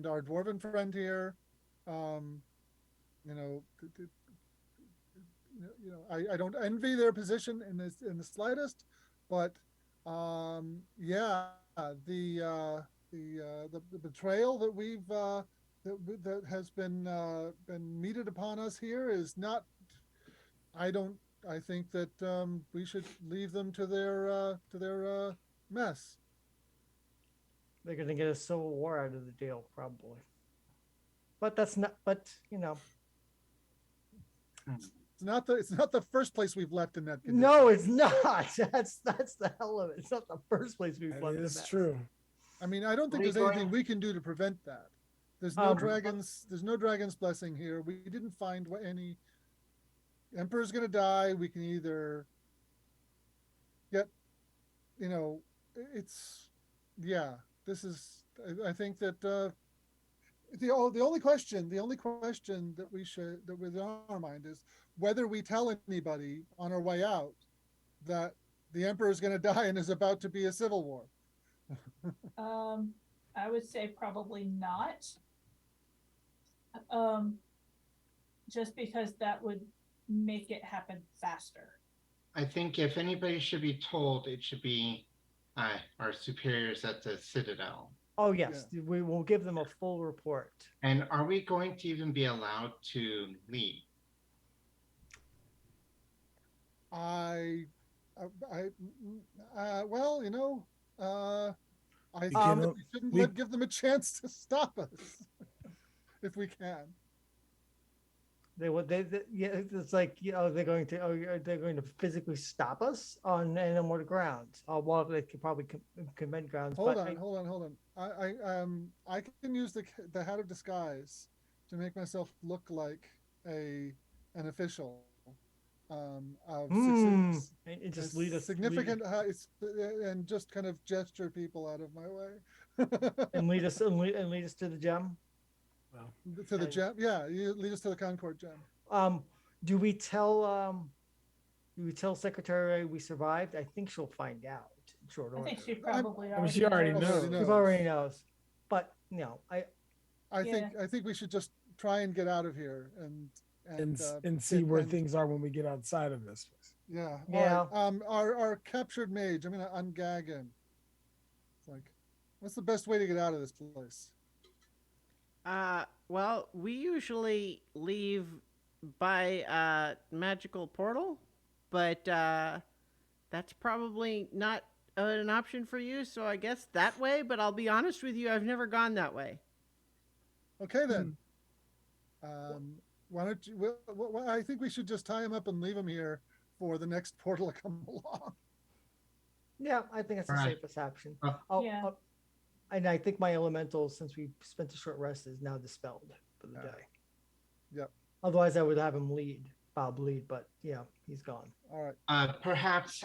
our dwarven friend here. You know, I don't envy their position in the slightest, but yeah, the betrayal that we've that has been meted upon us here is not. I think that we should leave them to their mess. They're going to get a civil war out of the deal, probably. But that's not. But you know, It's not the first place we've left in that condition. no, it's not. That's the hell of it. It's not the first place we've That left. is true. I mean, I don't think there's anything we can do to prevent that. There's no dragons. There's no dragon's blessing here. We didn't find any. Emperor's gonna die. We can either get, it's, yeah. This is. I think that the only question that was on our mind is whether we tell anybody on our way out that the emperor is going to die and is about to be a civil war. I would say probably not. Just because that would make it happen faster. I think if anybody should be told, it should be our superiors at the Citadel. Oh yes, we will give them a full report. And are we going to even be allowed to leave? Well, I think that we shouldn't give them a chance to stop us if we can. It's like they're going to physically stop us on what grounds? Well, they could probably commit grounds. Hold on. I can use the hat of disguise to make myself look like an official of success. It just lead us significant and just kind of gesture people out of my way and lead us to the gem. Well, To the And- gem. Yeah, you lead us to the Concord gem. Do we tell Secretary we survived? I think she'll find out in short I order. think she probably I mean, she already knows. knows. She already knows. But I think we should just try and get out of here And see where things are when we get outside of this place. Yeah. Yeah. All right. Our captured mage. I'm gonna ungag him. It's like, what's the best way to get out of this place? Well, we usually leave by magical portal, but that's probably not an option for you. So I guess that way. But I'll be honest with you, I've never gone that way. Okay then. Why don't you? Well, I think we should just tie him up and leave him here for the next portal to come along. yeah, I think that's the Alright. safest option. Yeah. And I think my elemental, since we spent a short rest, is now dispelled for the day. Yep. Otherwise, I would have him Bob lead, but yeah, he's gone. All right. Perhaps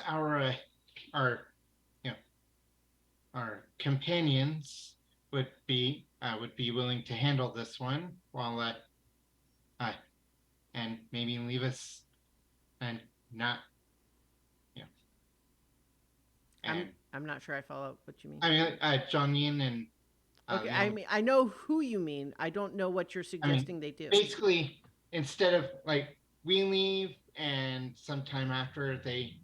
our companions would be willing to handle this one while and maybe leave us and not and I'm not sure I follow what you mean. I mean John Ian and Okay, I mean I know who you mean. I don't know what you're suggesting they do. basically instead of like we leave and sometime after they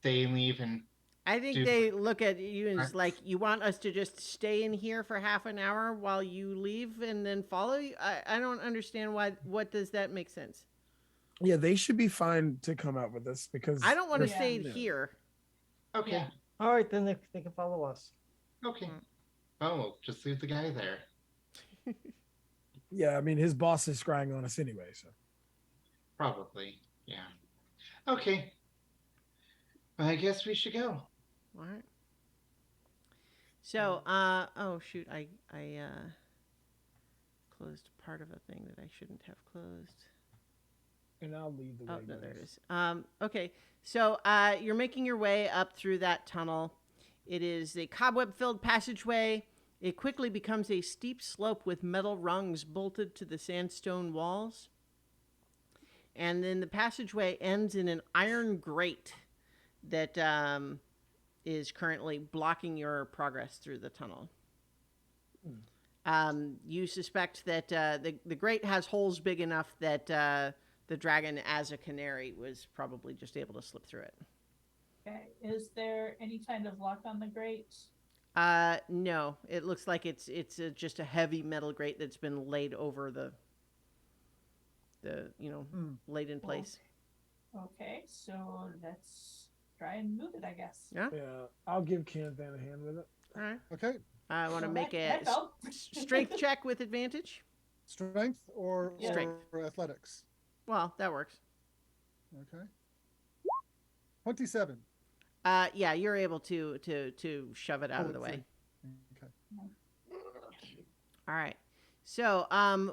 leave and I think they look at you and it's like, you want us to just stay in here for half an hour while you leave and then follow you? I don't understand why. What does that make sense? Yeah, they should be fine to come out with us because I don't want to Yeah. stay here. okay. Yeah. All right, then they can follow us. Okay. Oh, just leave the guy there. Yeah, I mean his boss is scrying on us anyway, so Probably. Yeah. Okay. I guess we should go. All right. So, oh shoot, I closed part of a thing that I shouldn't have closed. and I'll lead the way. Oh, no, there it guys. is. Okay, so you're making your way up through that tunnel. It is a cobweb-filled passageway. It quickly becomes a steep slope with metal rungs bolted to the sandstone walls. And then the passageway ends in an iron grate that is currently blocking your progress through the tunnel. You suspect that the grate has holes big enough that the dragon, as a canary, was probably just able to slip through it. Okay. Is there any kind of lock on the grate? No, it looks like it's just a heavy metal grate that's been laid over the laid in place. Okay, so let's try and move it, I guess. Yeah. Yeah, I'll give Canthan a hand with it. All right. Okay. I want to Well, make that a helped. strength check with advantage. Strength or Yeah. Strength. or athletics. Well, that works. Okay. 27. Yeah, you're able to shove it out Pull of the it way. free. Okay. All right. So,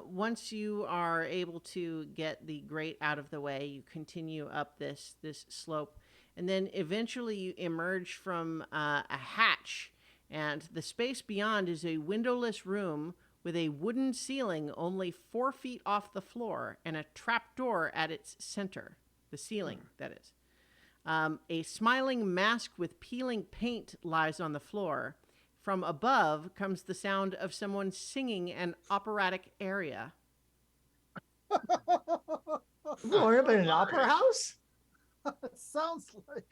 once you are able to get the grate out of the way, you continue up this slope, and then eventually you emerge from a hatch, and the space beyond is a windowless room with a wooden ceiling only 4 feet off the floor and a trapdoor at its center. The ceiling, that is. A smiling mask with peeling paint lies on the floor. From above comes the sound of someone singing an operatic aria. Growing up in an opera house? It sounds like.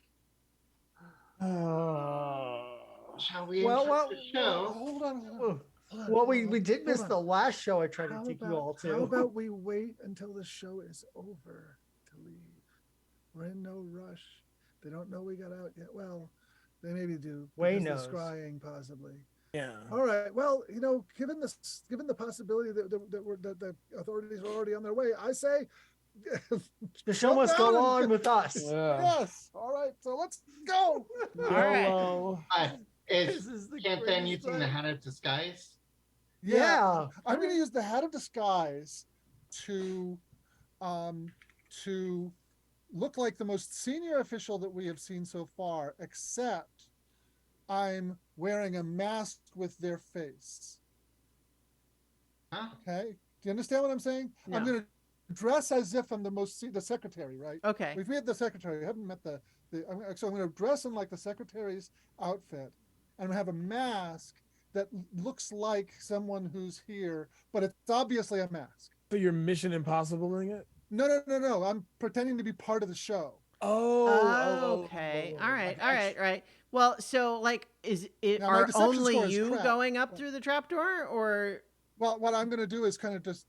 Shall we Well, interrupt well, the show? Hold on. Oh, Hold on, well, hold we on, did hold miss on. the last show I tried to How take you about- all to. How about we wait until the show is over to leave? We're in no rush. They don't know we got out yet. Well, they maybe do. Wayne because knows. they're scrying, possibly. Yeah. All right. Well, given the possibility that the authorities are already on their way, I say, The show Come must down go and- on with us. yes. All right. So let's go. All right. YOLO. Is the Canthan greatest using the thing. hat of disguise? Yeah. I'm going to use the hat of disguise to look like the most senior official that we have seen so far, except I'm wearing a mask with their face. Huh? Okay. Do you understand what I'm saying? No. I'm going to dress as if I'm the secretary, right? Okay. We've met the secretary. We haven't met so I'm going to dress in like the secretary's outfit, and have a mask that looks like someone who's here, but it's obviously a mask. So you're Mission Impossibleing it? No. I'm pretending to be part of the show. Okay. All right. All right. All right. Well, so like, is it Now, my are deception only score is you crap. going up through the trapdoor, or Well, what I'm going to do is kind of just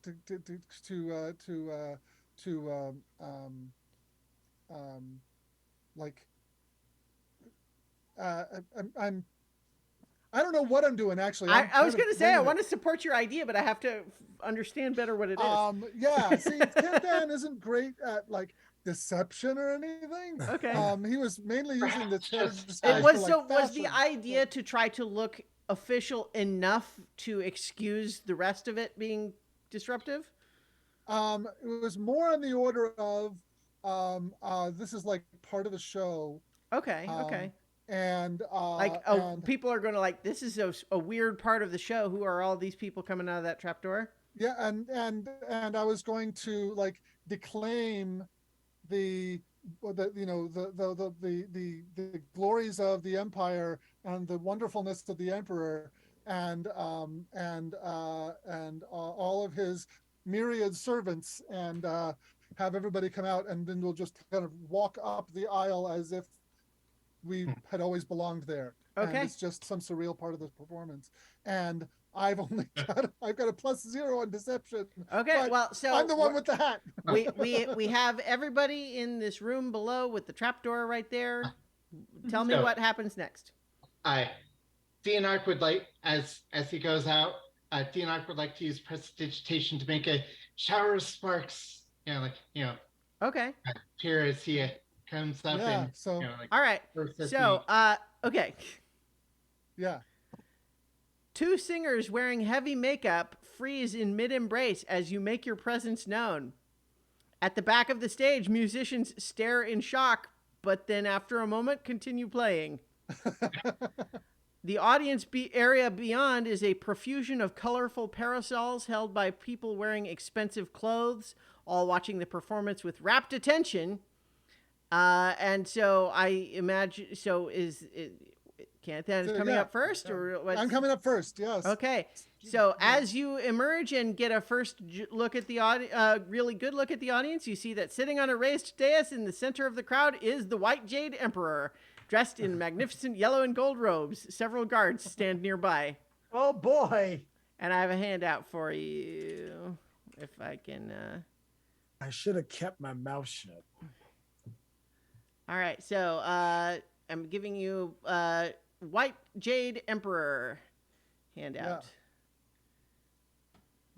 like I'm I don't know what I'm doing actually. I was going to say I want to support your idea, but I have to understand better what it is. Yeah. See, Kantan isn't great at like deception or anything. Okay. He was mainly using the terror Just- disguise It was for, like, so was the fashion. idea to try to look official enough to excuse the rest of it being disruptive? It was more on the order of this is like part of the show. Okay. Um, Okay. And Like, and people are going to like, this is a weird part of the show. Who are all these people coming out of that trapdoor? yeah, and I was going to like declaim the the glories of the empire and the wonderfulness of the emperor and all of his myriad servants and have everybody come out, and then we'll just kind of walk up the aisle as if we had always belonged there. Okay. And it's just some surreal part of the performance. And I've got a +0 on deception. Okay. but Well, so I'm the one with the hat. we have everybody in this room below with the trapdoor right there. Tell me So- what happens next. Theonarch would like, as he goes out, Theonarch would like to use prestidigitation to make a shower of sparks. Okay. Appear as he comes up Yeah, and so All right. bursts at So, okay. yeah. Two singers wearing heavy makeup freeze in mid-embrace as you make your presence known. At the back of the stage, musicians stare in shock, but then after a moment continue playing. The audience area beyond is a profusion of colorful parasols held by people wearing expensive clothes, all watching the performance with rapt attention. And so I imagine, so Kantan is coming Yeah. up first, or what's... I'm coming up first, yes. Okay, so as you emerge and get a first look at the really good look at the audience, you see that sitting on a raised dais in the center of the crowd is the White Jade Emperor, dressed in magnificent yellow and gold robes. Several guards stand nearby. Oh boy. And I have a handout for you, if I can... I should have kept my mouth shut. All right, so I'm giving you White Jade Emperor handout.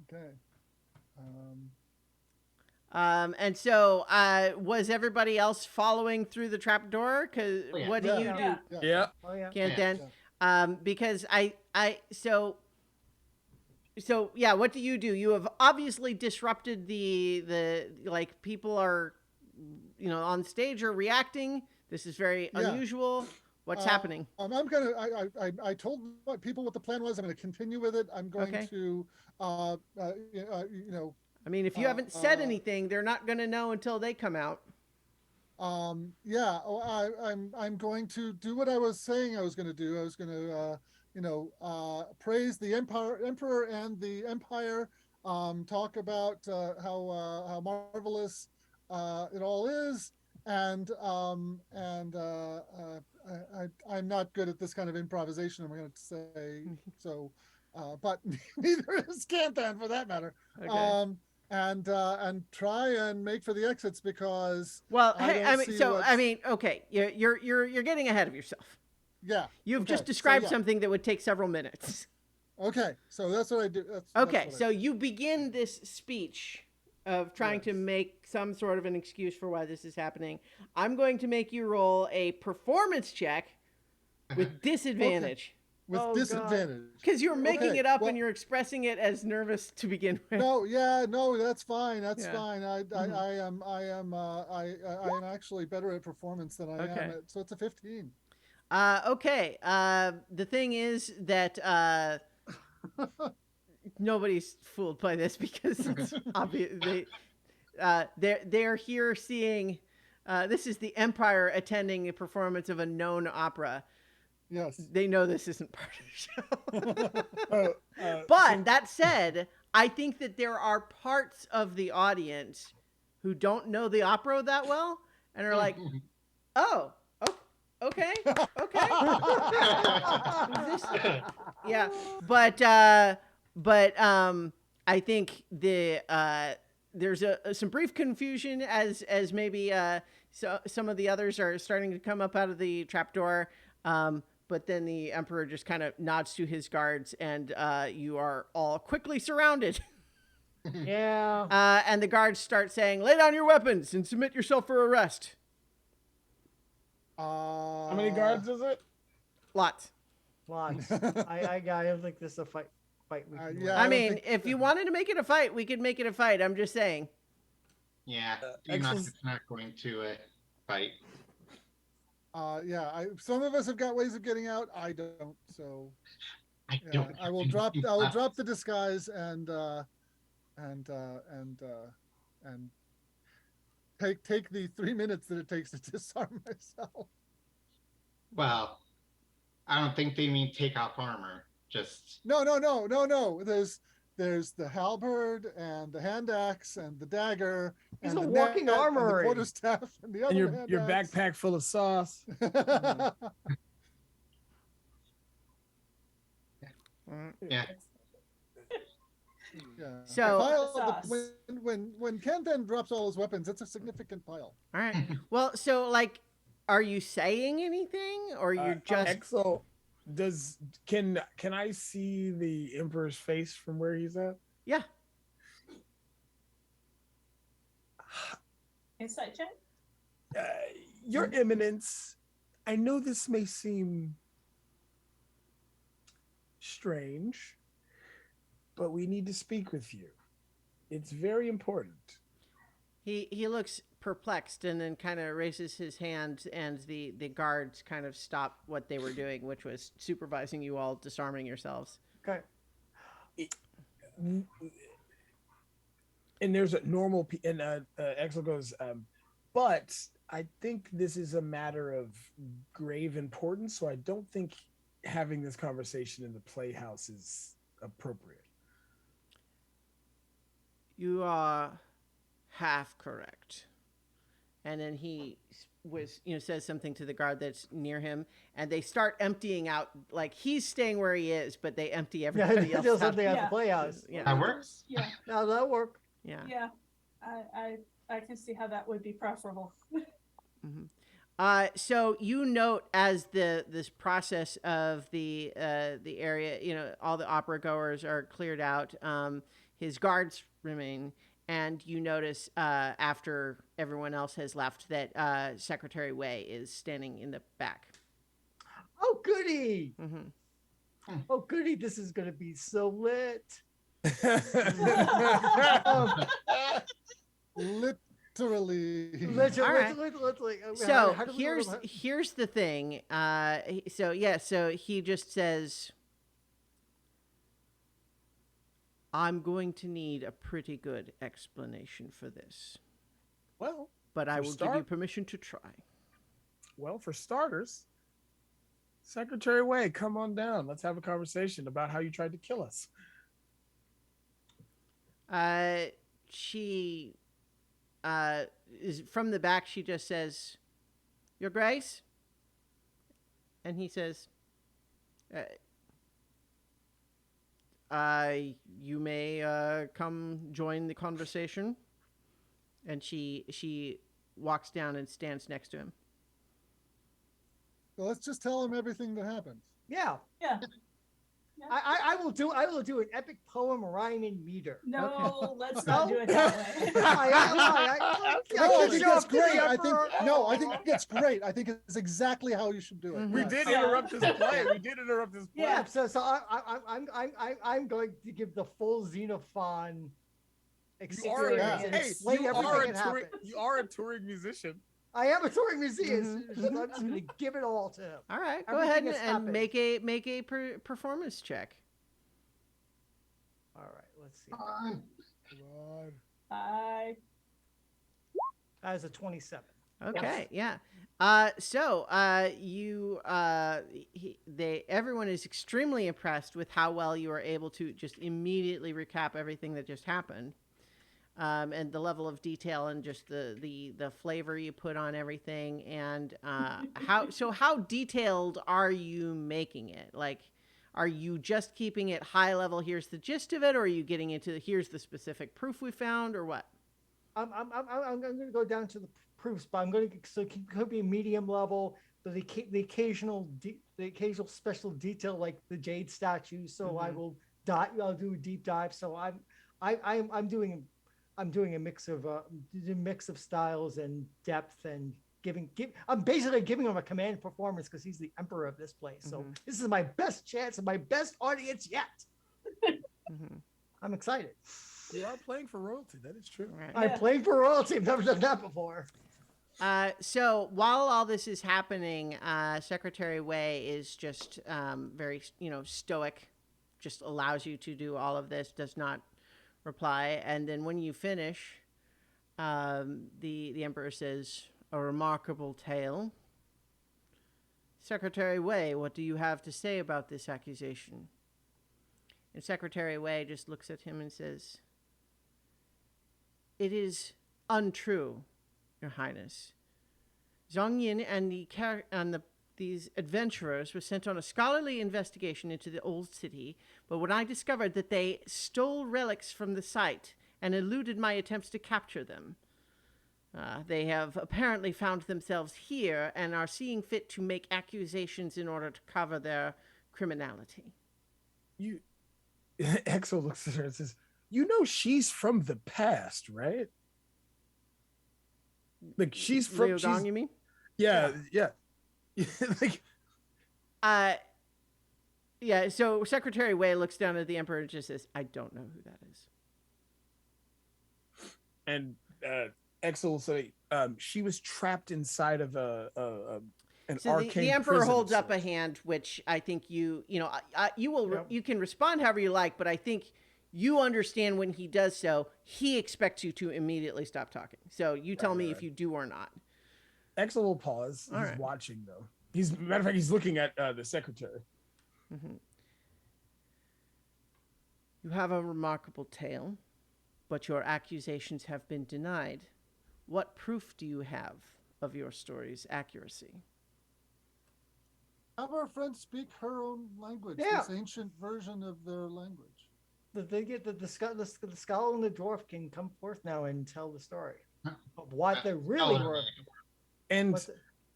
Okay. And so was everybody else following through the trapdoor? Because Oh, yeah. what do Yeah. you do, Yeah. Yeah. Oh yeah. Kantan? Yeah. Because so yeah, what do? You have obviously disrupted the like, people are, on stage are reacting. This is very Yeah. unusual. What's happening? I'm I told my people what the plan was. I'm gonna continue with it. I'm going Okay. to I mean, if you haven't said uh, anything, they're not going to know until they come out. yeah. I'm going to do what I was saying I was going to do. I was going to praise the emperor and the empire, talk about how marvelous it all is, and I'm not good at this kind of improvisation, I'm going to say. So but neither is Kantan for that matter. Okay. And try and make for the exits, because Well, I hey, don't I mean, see so what's- I mean, okay, you're getting ahead of yourself. yeah. You've Okay, just so described yeah. something that would take several minutes. Okay, so that's what I do. That's Okay, what I so do. you begin this speech of trying to Yes. make some sort of an excuse for why this is happening. I'm going to make you roll a performance check with disadvantage. with Oh, God. disadvantage. Because you're making Okay, it up well- and you're expressing it as nervous to begin with. No, that's fine. That's Yeah. fine. I am actually better at performance than I Okay. am at, so it's a 15. Okay. The thing is that nobody's fooled by this because it's obvious. They're here seeing. This is the Empire attending a performance of a known opera. Yes. They know this isn't part of the show. So But that said, I think that there are parts of the audience who don't know the opera that well and are like, "Oh, okay. Yeah, but I think there's some brief confusion as maybe so some of the others are starting to come up out of the trapdoor. But then the Emperor just kind of nods to his guards, and you are all quickly surrounded. Yeah. And the guards start saying, "Lay down your weapons and submit yourself for arrest." how many guards is it? Lots. Lots. I don't think this is a fight. We can yeah. win. I I don't mean, think- if you wanted to make it a fight, we could make it a fight. I'm just saying. Yeah, Excel's- it's not going to fight. Yeah. Some of us have got ways of getting out. I don't. So I yeah, don't. I will have drop. anything I will left. drop the disguise and take the 3 minutes that it takes to disarm myself. Well, I don't think they mean take off armor. Just No. There's the halberd and the hand axe and the dagger. He's and a the walking net and armory. the quarterstaff and the other And hand your axe. backpack full of sauce. yeah. Yeah. So- The pile, Sauce. when Ken then drops all his weapons, it's a significant pile. All right. Well, so like, are you saying anything, or you're just? Exo, can I see the Emperor's face from where he's at? Yeah. Insight check. Your Eminence, I know this may seem strange, but we need to speak with you. It's very important. He looks perplexed and then kind of raises his hand, and the guards kind of stop what they were doing, which was supervising you all disarming yourselves. Okay. And there's a normal, and Exo goes, but I think this is a matter of grave importance, so I don't think having this conversation in the playhouse is appropriate. You are half correct. And then he says something to the guard that's near him, and they start emptying out. Like, he's staying where he is, but they empty Yeah, everybody do else out. something at Yeah. the playhouse. Yeah. That works. Yeah, Now that'll work. Yeah. yeah. I can see how that would be preferable. So you note as this process of the area, all the opera goers are cleared out. His guards remain, and you notice after everyone else has left that Secretary Wei is standing in the back. Oh goody! Mm-hmm. Oh goody! This is gonna be so lit. Literally. Literally. So How do we- here's the thing. So he just says, "I'm going to need a pretty good explanation for this, well, but I For will give start- you permission to try." for starters, Secretary Wei, come on down. Let's have a conversation about how you tried to kill us. She is from the back. She just says, "Your Grace," and he says, "You may come join the conversation." And she walks down and stands next to him. So let's just tell him everything that happened. Yeah. Yeah. I will do an epic poem, rhyme, and meter. No, let's No? not do it that way. No, I can think show that's up to the great. I think Emperor. I think it's great. I think it's exactly how you should do it. Mhm. We Yes. did Yeah. interrupt his play. We did interrupt his play. Yeah. So I'm going to give the full Xenophon You are, experience and hey, explain you everything are, that a touring, happened. you are a touring musician. I am a touring museum. Mhm. So I'm just going to give it all to him. All right, go Everything ahead has and happened. make a performance check. All right, let's see. Come on. Come on. I That is a 27. Okay, yeah. Everyone is extremely impressed with how well you are able to just immediately recap everything that just happened, and the level of detail and just the flavor you put on everything, and how detailed are you making it? Like, are you just keeping it high level? Here's the gist of it, or are you getting into here's the specific proof we found, or what? I'm going to go down to the proofs, but I'm going to keep be medium level. The occasional special detail like the jade statue. So I'll do a deep dive. So I'm doing a mix of styles and depth and I'm basically giving him a command performance because he's the emperor of this place. So this is my best chance and my best audience yet. I'm excited. You are playing for royalty. That is true. Right. I'm playing for royalty. I've never done that before. So while all this is happening, Secretary Wei is just very, stoic, just allows you to do all of this, does not reply. And then when you finish, the Emperor says, "A remarkable tale. Secretary Wei, what do you have to say about this accusation?" And Secretary Wei just looks at him and says, "It is untrue, Your Highness. Zhang Yin and these adventurers were sent on a scholarly investigation into the old city, but when I discovered that they stole relics from the site and eluded my attempts to capture them, they have apparently found themselves here and are seeing fit to make accusations in order to cover their criminality." Exo looks at her and says, she's from the past, right? Like she's from Liu Gong, you mean? Yeah. Like yeah, so Secretary Wei looks down at the Emperor and just says, "I don't know who that is." And Exo will say, she was trapped inside of an So arcane the Emperor prison holds of up a sorts. hand, which I think you can respond however you like, but I think you understand when he does so, he expects you to immediately stop talking. So you tell me if you do or not. Exo will pause. All He's right. watching though. Matter of fact, he's looking at the secretary. You have a remarkable tale, but your accusations have been denied. What proof do you have of your story's accuracy? Have our friends speak her own language, Yeah. this ancient version of their language. They get the skull and the dwarf can come forth now and tell the story of what they really were. And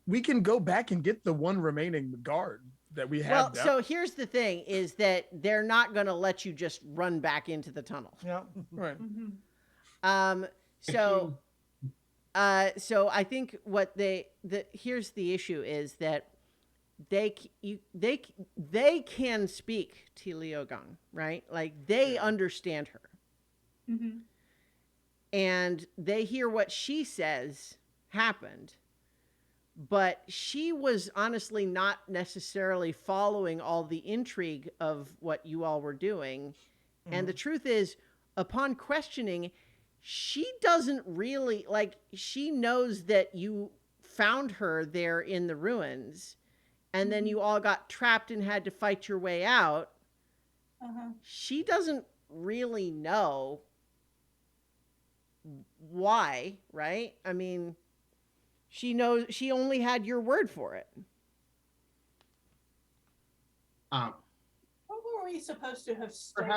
we can go back and get the one remaining guard that we have. Well, so here's the thing: is that they're not going to let you just run back into the tunnel. Yeah. Right. So I think here's the issue is that they can speak to Liu Gong, right? Like they understand her, and they hear what she says happened, but she was honestly not necessarily following all the intrigue of what you all were doing. And the truth is, upon questioning, she doesn't really she knows that you found her there in the ruins and then you all got trapped and had to fight your way out. She doesn't really know why, right? I mean, she knows she only had your word for it. What were we supposed to have stolen?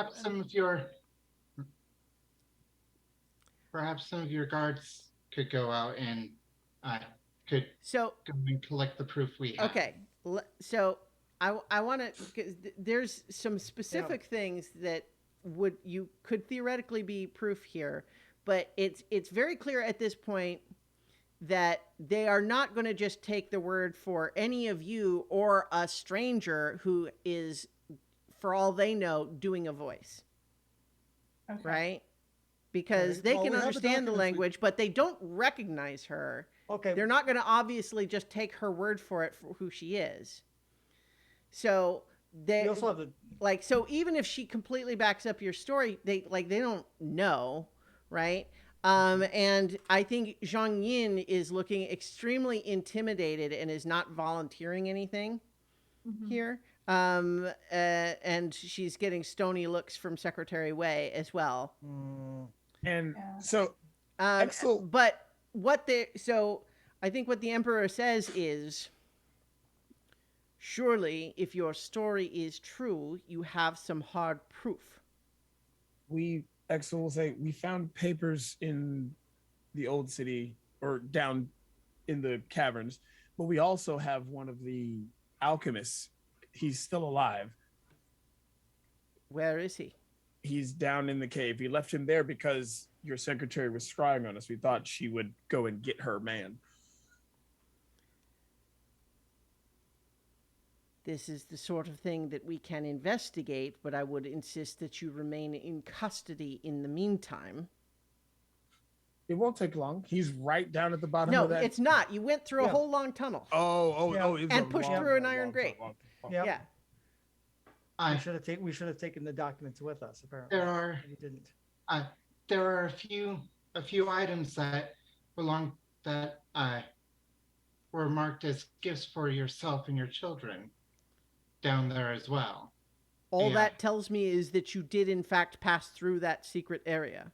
Perhaps some of your guards could go out and could So go and collect the proof we have. okay, so I want to, because there's some specific things that you could theoretically be proof here, but it's very clear at this point that they are not going to just take the word for any of you or a stranger who is, for all they know, doing a voice. Okay. Right? Because Right. they Well, can we have the understand the documents. language, but they don't recognize her. Okay. They're not going to obviously just take her word for it for who she is. So We also have the like, so even if she completely backs up your story, they don't know, right? And I think Zhang Yin is looking extremely intimidated and is not volunteering anything here. And she's getting stony looks from Secretary Wei as well. And Yeah. so Um, Excellent. but so I think what the Emperor says is, surely if your story is true, you have some hard proof. Exel will say, we found papers in the old city or down in the caverns, but we also have one of the alchemists. He's still alive. Where is he? He's down in the cave. We left him there because your secretary was scrying on us. We thought she would go and get her man. This is the sort of thing that we can investigate, but I would insist that you remain in custody in the meantime. It won't take long. He's right down at the bottom No, of that. it's not. You went through a Yeah. whole long tunnel. Oh, it was And a pushed long, through an long, iron long, grate. long, long. Yeah. Yeah. We I, should have taken the documents with us. Apparently, there are but we didn't. there are a few items that belong that were marked as gifts for yourself and your children down there as well. All Yeah. that tells me is that you did, in fact, pass through that secret area.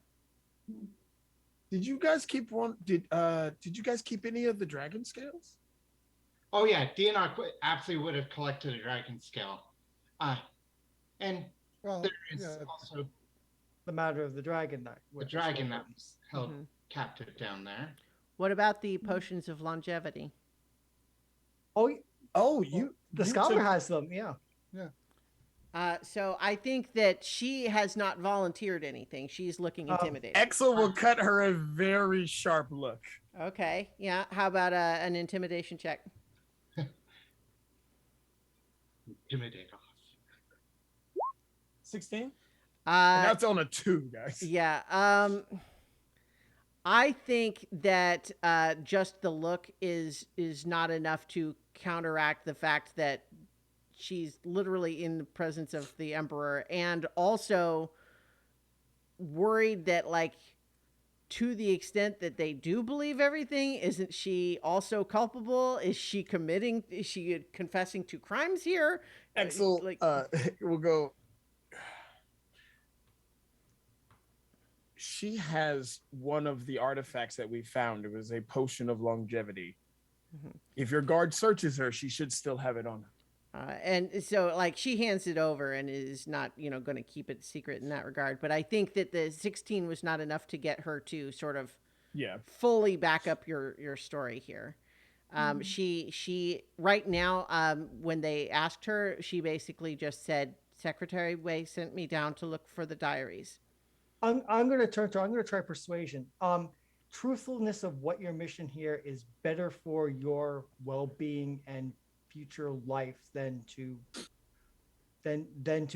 Did you guys keep one? Did you guys keep any of the dragon scales? Oh yeah, Dianok absolutely would have collected a dragon scale. And Well, there is yeah, also The matter of the dragon knight. the dragon that was held Mhm. captive down there. What about the potions of longevity? Oh, you. The you scholar took- has them. Yeah. So I think that she has not volunteered anything. She's looking intimidated. Exel will cut her a very sharp look. Okay. Yeah. How about an intimidation check? Intimidate off. 16. And Uh, that's on a 2, guys. yeah. I think that just the look is not enough to counteract the fact that she's literally in the presence of the Emperor, and also worried that, like, to the extent that they do believe everything, isn't she also culpable? Is she confessing to crimes here? Exel like- will go. She has one of the artifacts that we found. It was a potion of longevity. Mhm. If your guard searches her, she should still have it on her. And so, like, she hands it over and is not, going to keep it secret in that regard. But I think that the 16 was not enough to get her to sort of Yeah. fully back up your story here. She right now, when they asked her, she basically just said, Secretary Wei sent me down to look for the diaries. I'm going to try persuasion. Truthfulness of what your mission here is better for your well-being and future life than to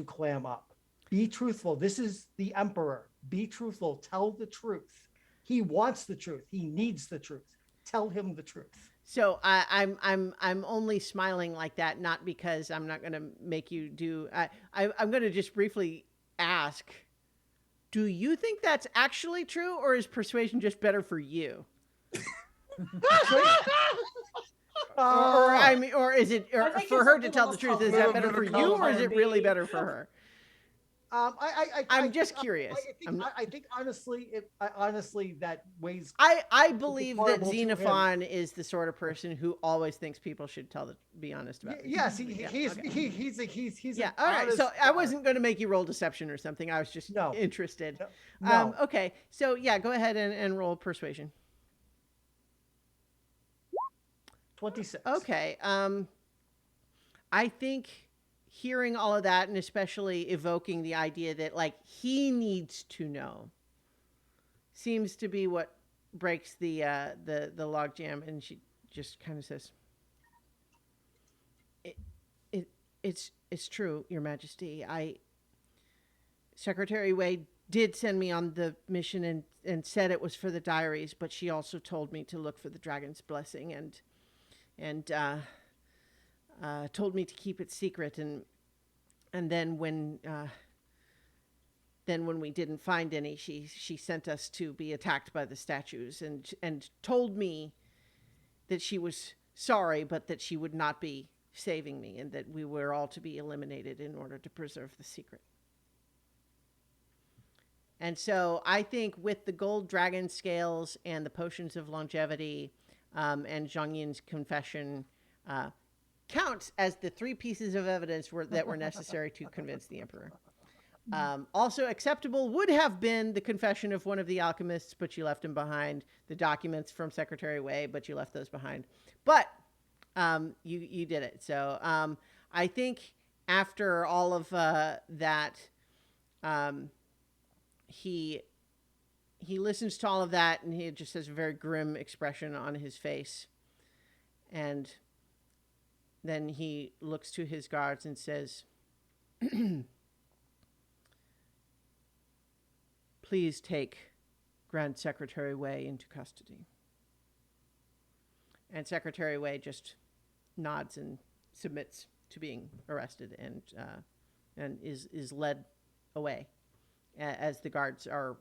clam up. Be truthful. This is the Emperor. Be truthful. Tell the truth. He wants the truth. He needs the truth. Tell him the truth. So I'm only smiling like that, not because I'm not going to make you do. I'm going to just briefly ask, do you think that's actually true, or is persuasion just better for you? Or is it I think for it's her a to tell the little truth? Is little that better bit for of you, or is it column really B. better for her? I'm just curious. I think honestly that weighs. I believe that horrible to him. Xenophon is the sort of person who always thinks people should be honest about it. Yes, Yeah, he's okay. he's Yeah. an All right. honest So I guy. wasn't going to make you roll deception or something. I was just No. interested. No. Okay. So yeah, go ahead and roll persuasion. 26. Okay. I think hearing all of that, and especially evoking the idea that, like, he needs to know, seems to be what breaks the logjam. And she just kind of says, It's true, Your Majesty. Secretary Wei did send me on the mission and said it was for the diaries, but she also told me to look for the dragon's blessing and told me to keep it secret. And And then when we didn't find any, she sent us to be attacked by the statues, and told me that she was sorry, but that she would not be saving me, and that we were all to be eliminated in order to preserve the secret. And so I think with the gold dragon scales and the potions of longevity, and Zhang Yin's confession, count as the 3 pieces of evidence that were necessary to convince the emperor. Also acceptable would have been the confession of one of the alchemists, but you left him behind. The documents from Secretary Wei, but you left those behind. But you did it. So I think after all of that, he listens to all of that, and he just has a very grim expression on his face. And then he looks to his guards and says, please take Grand Secretary Wei into custody. And Secretary Wei just nods and submits to being arrested, and is led away as the guards are,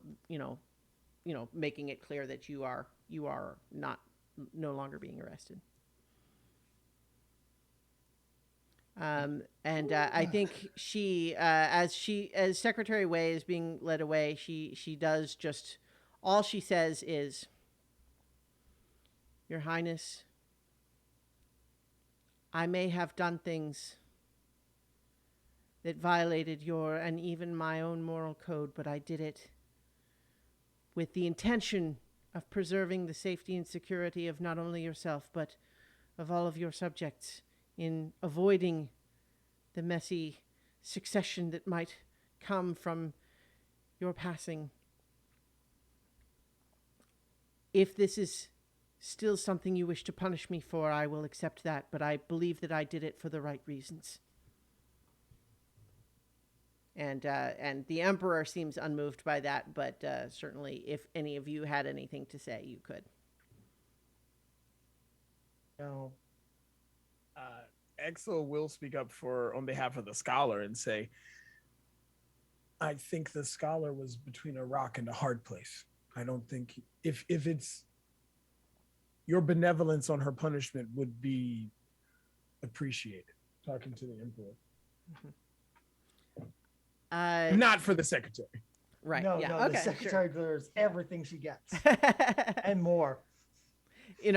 making it clear that you are no longer being arrested. I think she, as Secretary Wei is being led away, she does just, all she says is, Your Highness, I may have done things that violated your and even my own moral code, but I did it with the intention of preserving the safety and security of not only yourself, but of all of your subjects, in avoiding the messy succession that might come from your passing. If this is still something you wish to punish me for, I will accept that, but I believe that I did it for the right reasons. And the Emperor seems unmoved by that, but certainly if any of you had anything to say, you could. No. Exo will speak up on behalf of the scholar and say, I think the scholar was between a rock and a hard place. I don't think if it's your benevolence on her punishment would be appreciated. Talking to the Emperor. Not for the secretary. Right. No, yeah. no, Okay, the secretary deserves everything she gets sure. and more.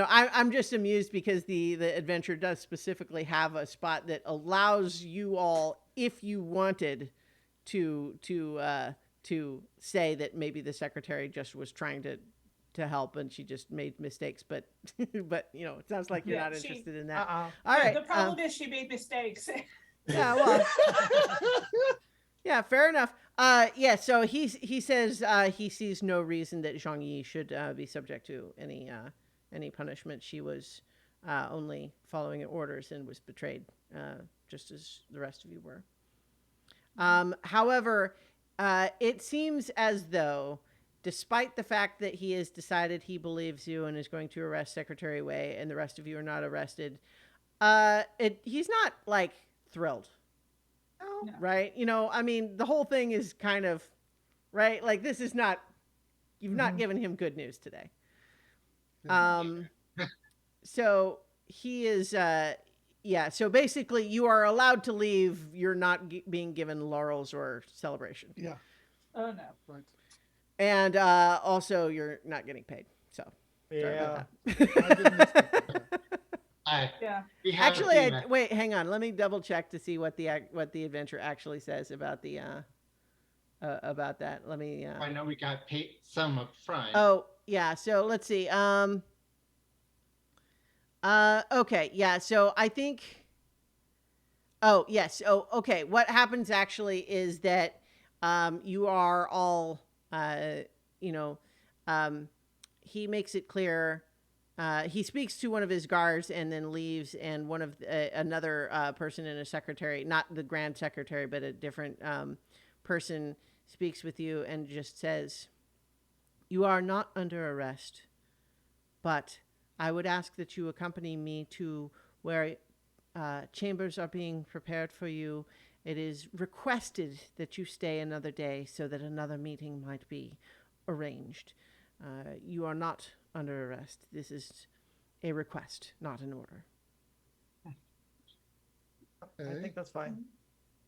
I'm just amused because the adventure does specifically have a spot that allows you all, if you wanted, to say that maybe the secretary just was trying to help and she just made mistakes, but it sounds like you're not interested in that. All right. The problem is she made mistakes. Yeah. Well. Yeah. Fair enough. Yeah. So he says he sees no reason that Zhang Yi should be subject to any punishment. She was only following orders and was betrayed, just as the rest of you were. However, it seems as though, despite the fact that he has decided he believes you and is going to arrest Secretary Wei, and the rest of you are not arrested, he's not like thrilled. No. Right? I mean, the whole thing is kind of, right? Like, this is not, you've not given him good news today. So he is, so basically you are allowed to leave. You're not being given laurels or celebration. Yeah. Oh no. Right. And also you're not getting paid. So sorry about that. I didn't expect that. Yeah. Actually, wait, hang on. Let me double check to see what the adventure actually says about the about that. Let me. I know we got paid some up front. Oh yeah. So let's see. Okay. Yeah. So I think. Oh yes. Oh okay. What happens actually is that you are all he makes it clear. He speaks to one of his guards and then leaves, and one of another person in a secretary, not the grand secretary, but a different person, speaks with you and just says, "You are not under arrest, but I would ask that you accompany me to where chambers are being prepared for you, It is requested that you stay another day so that another meeting might be arranged. You are not under arrest. This is a request, not an order. I Okay. think that's fine.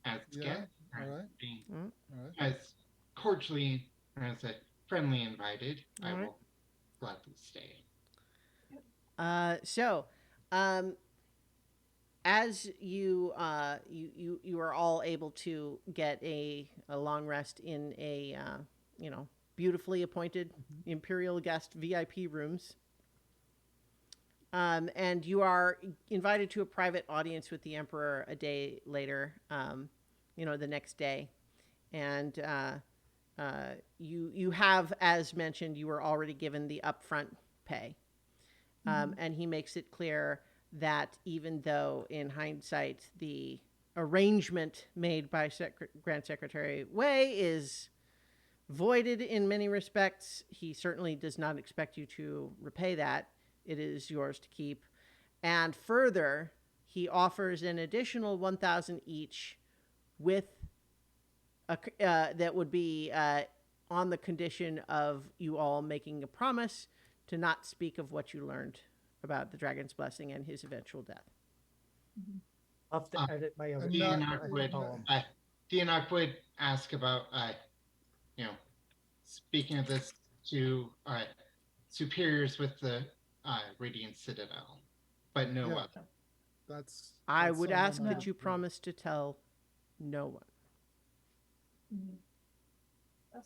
As Yeah, guests, all right. being Mm, All right. as cordially or as a friendly invited, I All right. will gladly stay. So, as you you are all able to get a long rest in a beautifully appointed imperial guest VIP rooms, and you are invited to a private audience with the emperor a day later, the next day, and you have, as mentioned, you were already given the upfront pay. And he makes it clear that even though, in hindsight, the arrangement made by Grand Secretary Wei is voided in many respects, he certainly does not expect you to repay that. It is yours to keep. And further, he offers an additional 1,000 each with that would be on the condition of you all making a promise to not speak of what you learned about the dragon's blessing and his eventual death. I'll have to edit my own. Dianok would ask about, speaking of this to superiors with the Radiant Citadel, but no Yeah. other. I would someone ask I- that you promise to tell no one.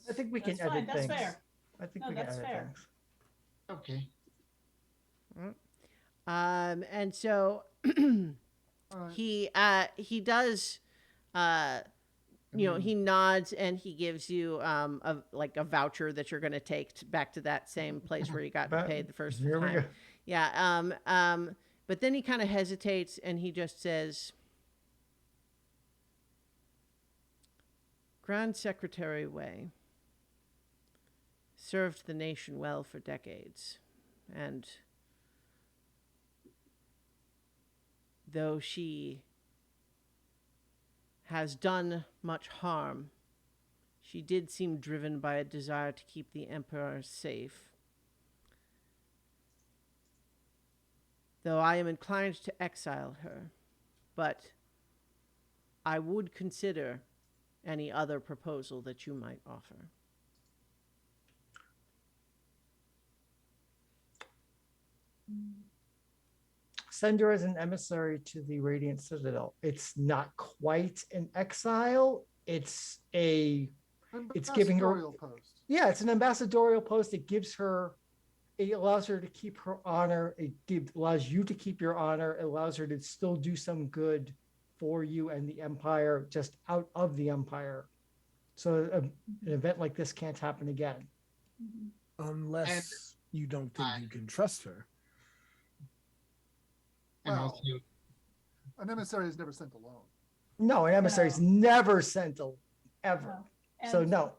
I think we can That's fine. edit That's things. fair. I think No, we can that's edit fair. things. Okay. And so All right. he does he nods and he gives you a voucher that you're going to take back to that same place where you got paid the first Here we time. go. Yeah. But then he kind of hesitates and he just says, Grand Secretary Wei served the nation well for decades, and though she has done much harm, she did seem driven by a desire to keep the Emperor safe. Though I am inclined to exile her, but I would consider any other proposal that you might offer. Send her as an emissary to the Radiant Citadel. It's not quite an exile. It's giving her Ambassadorial post. Yeah, it's an ambassadorial post. It allows her to keep her honor. Allows you to keep your honor. It allows her to still do some good for you and the Empire, just out of the Empire. So an event like this can't happen again. Unless you don't think you can trust her. And Well, also, An emissary is never sent alone. No, an emissary is never sent ever. And So no.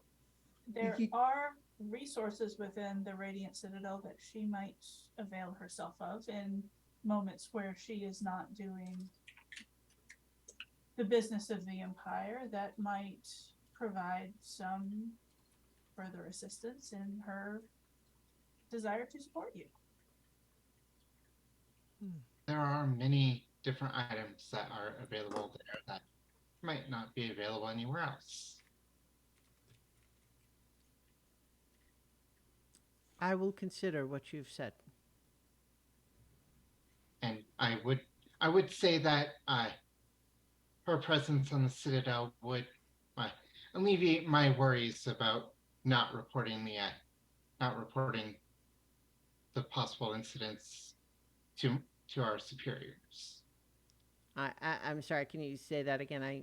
there You- are resources within the Radiant Citadel that she might avail herself of in moments where she is not doing the business of the Empire that might provide some further assistance in her desire to support you. there are many different items that are available there that might not be available anywhere else. I will consider what you've said. And I would say that her presence on the Citadel would alleviate my worries about not reporting the possible incidents to our superiors. I'm sorry. Can you say that again?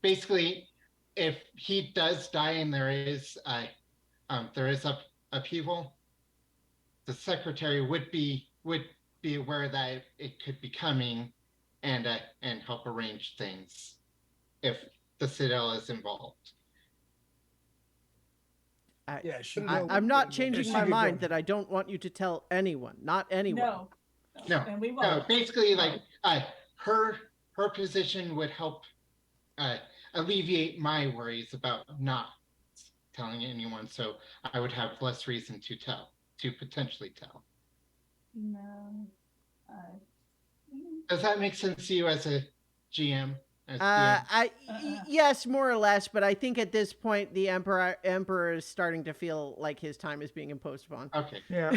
Basically, if he does die and there is upheaval, the secretary would be aware that it could be coming, and help arrange things if the Citadel is involved. I'm not changing my mind that I don't want you to tell anyone. Not anyone. No, and we no. won't. Basically, her position would help alleviate my worries about not telling anyone, so I would have less reason to potentially tell. No. Does that make sense to you as a GM? As Yes, more or less, but I think at this point the emperor is starting to feel like his time is being imposed upon. Okay. Yeah.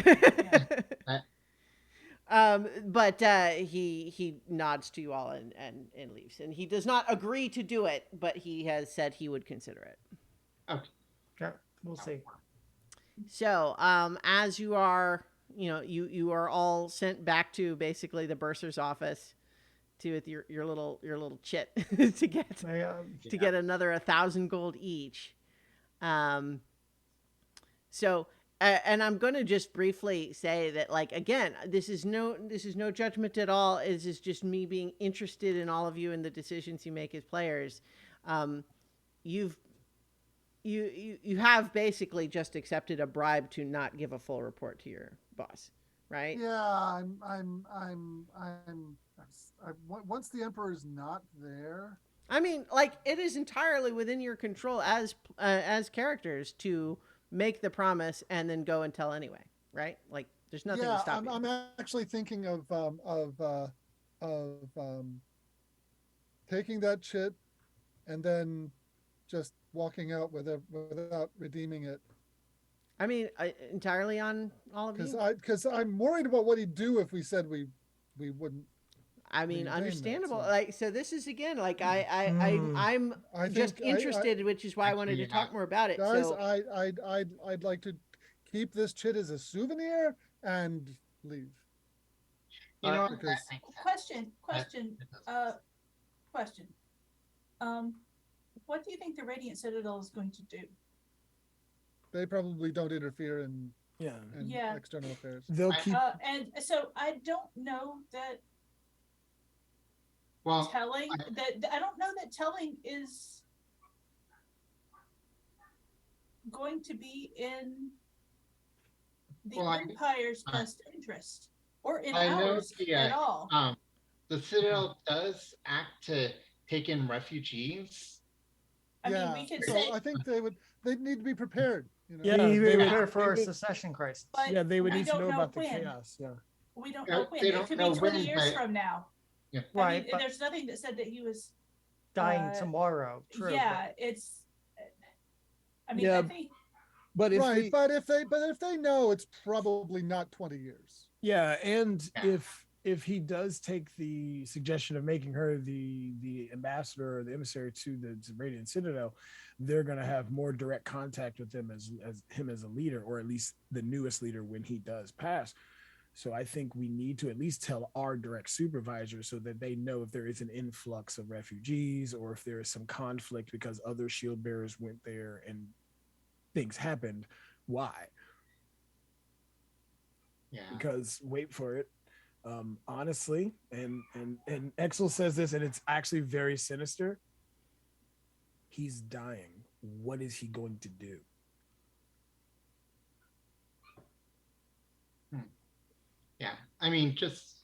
But he nods to you all and leaves, and he does not agree to do it, but he has said he would consider it. Okay. Yeah. We'll see. So, as you are, you are all sent back to basically the bursar's office with your little chit to get another 1,000 gold each. So, and I'm going to just briefly say that, like, again, this is no judgment at all. This is just me being interested in all of you and the decisions you make as players. You have basically just accepted a bribe to not give a full report to your boss, right? Yeah, once the emperor's not there. I mean, like, it is entirely within your control as characters to make the promise and then go and tell anyway, right? Like, there's nothing to stop you. I'm actually thinking of taking that chit and then just walking out without redeeming it. I mean, entirely on all of you. Because I'm worried about what he'd do if we said we wouldn't. I mean, understandable. So. Like, so this is again, like, I'm just interested, which is why I wanted to talk more about it. Guys, so, I'd like to keep this chit as a souvenir and leave. You know, because Question. What do you think the Radiant Citadel is going to do? they probably don't interfere in Yeah. external affairs. They'll keep. And so I don't know that well, telling that I don't know that telling is going to be in the Empire's best interest or in ours at all. The Citadel does act to take in refugees. I mean, we could so say. I think they'd need to be prepared. You know? Yeah, they need to be prepared for a secession crisis. But Yeah, they would we need to don't know about the when. chaos. Yeah. We don't know when. They It don't could know be 20 when, years but- from now. Yeah. Right, I mean, but there's nothing that said that he was. dying tomorrow. True. Yeah, it's. I mean, Yeah, I think. But if Right, they, but if they know, it's probably not 20 years. yeah, and Yeah. if he does take the suggestion of making her the ambassador or the emissary to the Radiant Citadel, they're going to have more direct contact with him as him as a leader, or at least the newest leader when he does pass. So I think we need to at least tell our direct supervisors so that they know if there is an influx of refugees or if there is some conflict because other shield bearers went there and things happened. Why? Yeah. Because wait for it. Honestly, and Exel says this, and it's actually very sinister. He's dying. What is he going to do? Yeah. I mean, just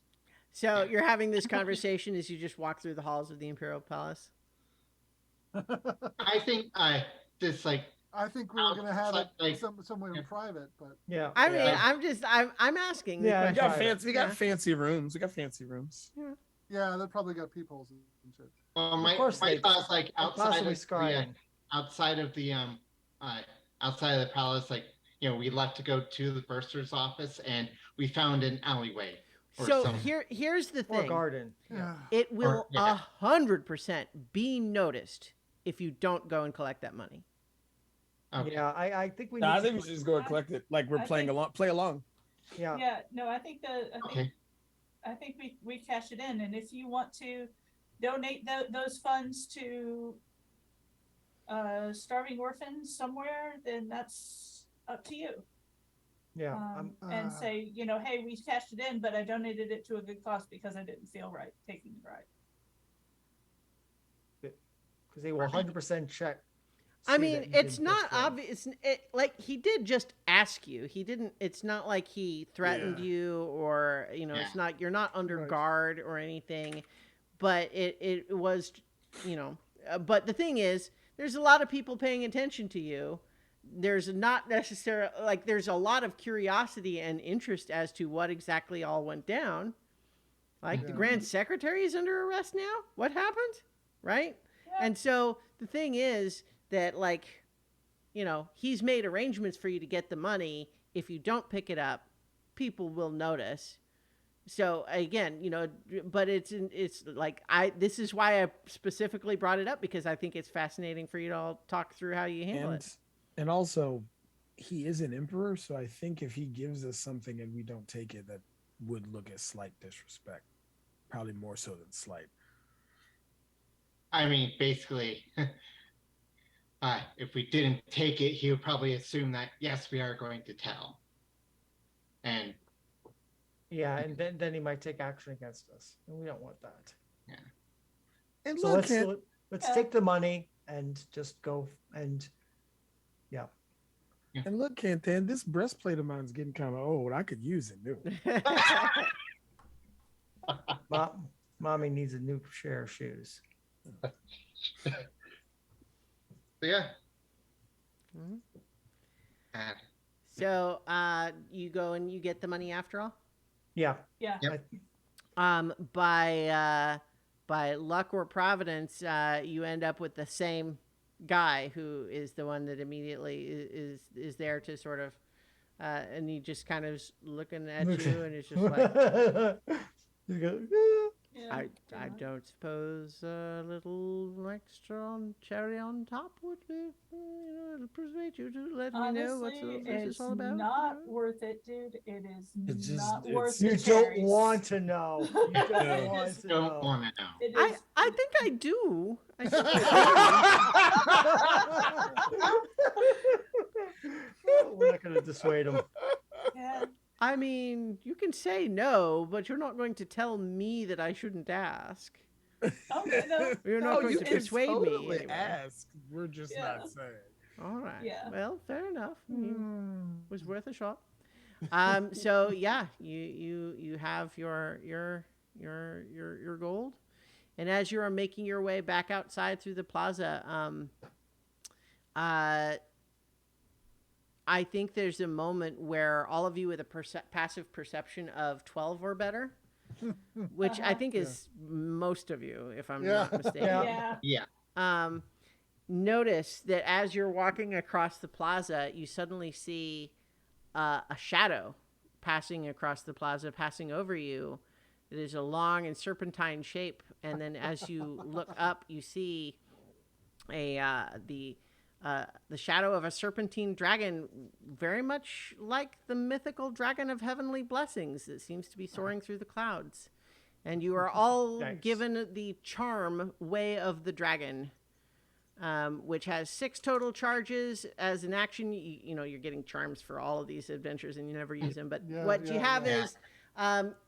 So you're having this conversation as you just walk through the halls of the Imperial Palace. I think this like I think we were going to have it Like- somewhere in private, but Yeah. I mean, Yeah. I'm asking. Yeah, the We question. got fancy. We got Yeah. fancy rooms. We got fancy rooms. yeah, they probably got peepholes and shit. well, Of my course they thoughts like possibly scrying. outside of the palace, like we left to go to the bursar's office and we found an alleyway. Or So some, here's the Or thing. garden. Yeah. It will yeah. 100% be noticed if you don't go and collect that money. Okay. Yeah, I think we. Nah, I need think to we should just go and collect it like we're I playing think- along. Play along. Yeah. Yeah, no, I think Okay. I think we cash it in, and if you want to donate those funds to starving orphans somewhere, then that's up to you. Yeah. And say, hey, we cashed it in, but I donated it to a good cause because I didn't feel right taking the bribe. Because they will 100% check. I see mean, that you it's didn't not just, obvious. Like, he did just ask you. He didn't. It's not like he threatened Yeah. you, or it's Yeah. not. You're not under Right. guard or anything. But it was, but the thing is, there's a lot of people paying attention to you. There's not necessarily like there's a lot of curiosity and interest as to what exactly all went down. Like the Yeah. Grand Secretary is under arrest now. What happened? Right? Yeah. And so the thing is that like, you know, he's made arrangements for you to get the money. If you don't pick it up, people will notice. So again, you know, but it's like this is why I specifically brought it up, because I think it's fascinating for you to all talk through how you handle it. And also, he is an emperor, so I think if he gives us something and we don't take it, that would look as slight disrespect, probably more so than slight. I mean, basically, if we didn't take it, he would probably assume that yes, we are going to tell. And Yeah, and then he might take action against us, and we don't want that. And So look, let's take the money and just go and yeah. and look, Cantan, this breastplate of mine's getting kind of old. I could use it new. Mommy needs a new pair of shoes. but yeah. Mhm. And So you go and you get the money after all. Yeah. Yeah. Yep. By luck or providence, you end up with the same guy who is the one that immediately is there to sort of, and he just kind of is looking at you, and it's just like, You go, Yeah. I don't suppose a little extra cherry on top would be, you know, it'll persuade you to let me know what's Honestly, this it's all about. not worth it, dude. It is It's just- not it's- worth You the don't cherries. want to know. You don't Yeah. want to don't know. want to know. It I is. think I do. I think We're not going to dissuade him. Yeah. I mean, you can say no, but you're not going to tell me that I shouldn't ask. Okay, no. You're No, not going you to can persuade me. totally Anyway. ask. We're just Yeah. not saying. All right. Yeah. Well, fair enough. Hmm. Was worth a shot. So yeah, you have your gold, and as you are making your way back outside through the plaza, I think there's a moment where all of you with a passive perception of 12 or better, which I think is most of you, if I'm not Yeah. mistaken. Yeah. Yeah. Notice that as you're walking across the plaza, you suddenly see a shadow passing across the plaza, passing over you. It is a long and serpentine shape, and then as you look up, you see the shadow of a serpentine dragon, very much like the mythical dragon of heavenly blessings that seems to be soaring through the clouds. And you are all Nice. given the charm Way of the Dragon, which has 6 total charges. As an action, you know, you're getting charms for all of these adventures and you never use them. But Yeah, what you yeah, have yeah. is,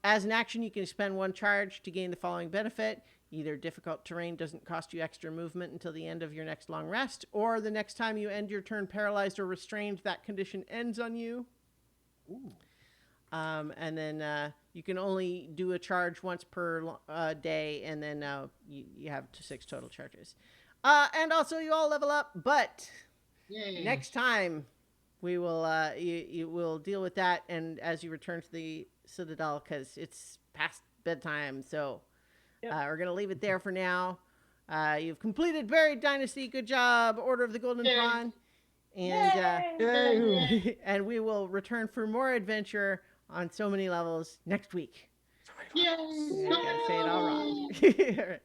as an action, you can spend 1 charge to gain the following benefit. Either difficult terrain doesn't cost you extra movement until the end of your next long rest, or the next time you end your turn paralyzed or restrained, that condition ends on you. And then you can only do a charge once per day, and then you have 6 total charges. And also, you all level up, but Yay. next time we will you will deal with that, and as you return to the Citadel, because it's past bedtime, so we're gonna leave it there for now. You've completed Buried Dynasty. Good job, Order of the Golden Yay. Pawn, and Yay. and we will return for more adventure on so many levels next week. Yay. I gotta say it all wrong. All right.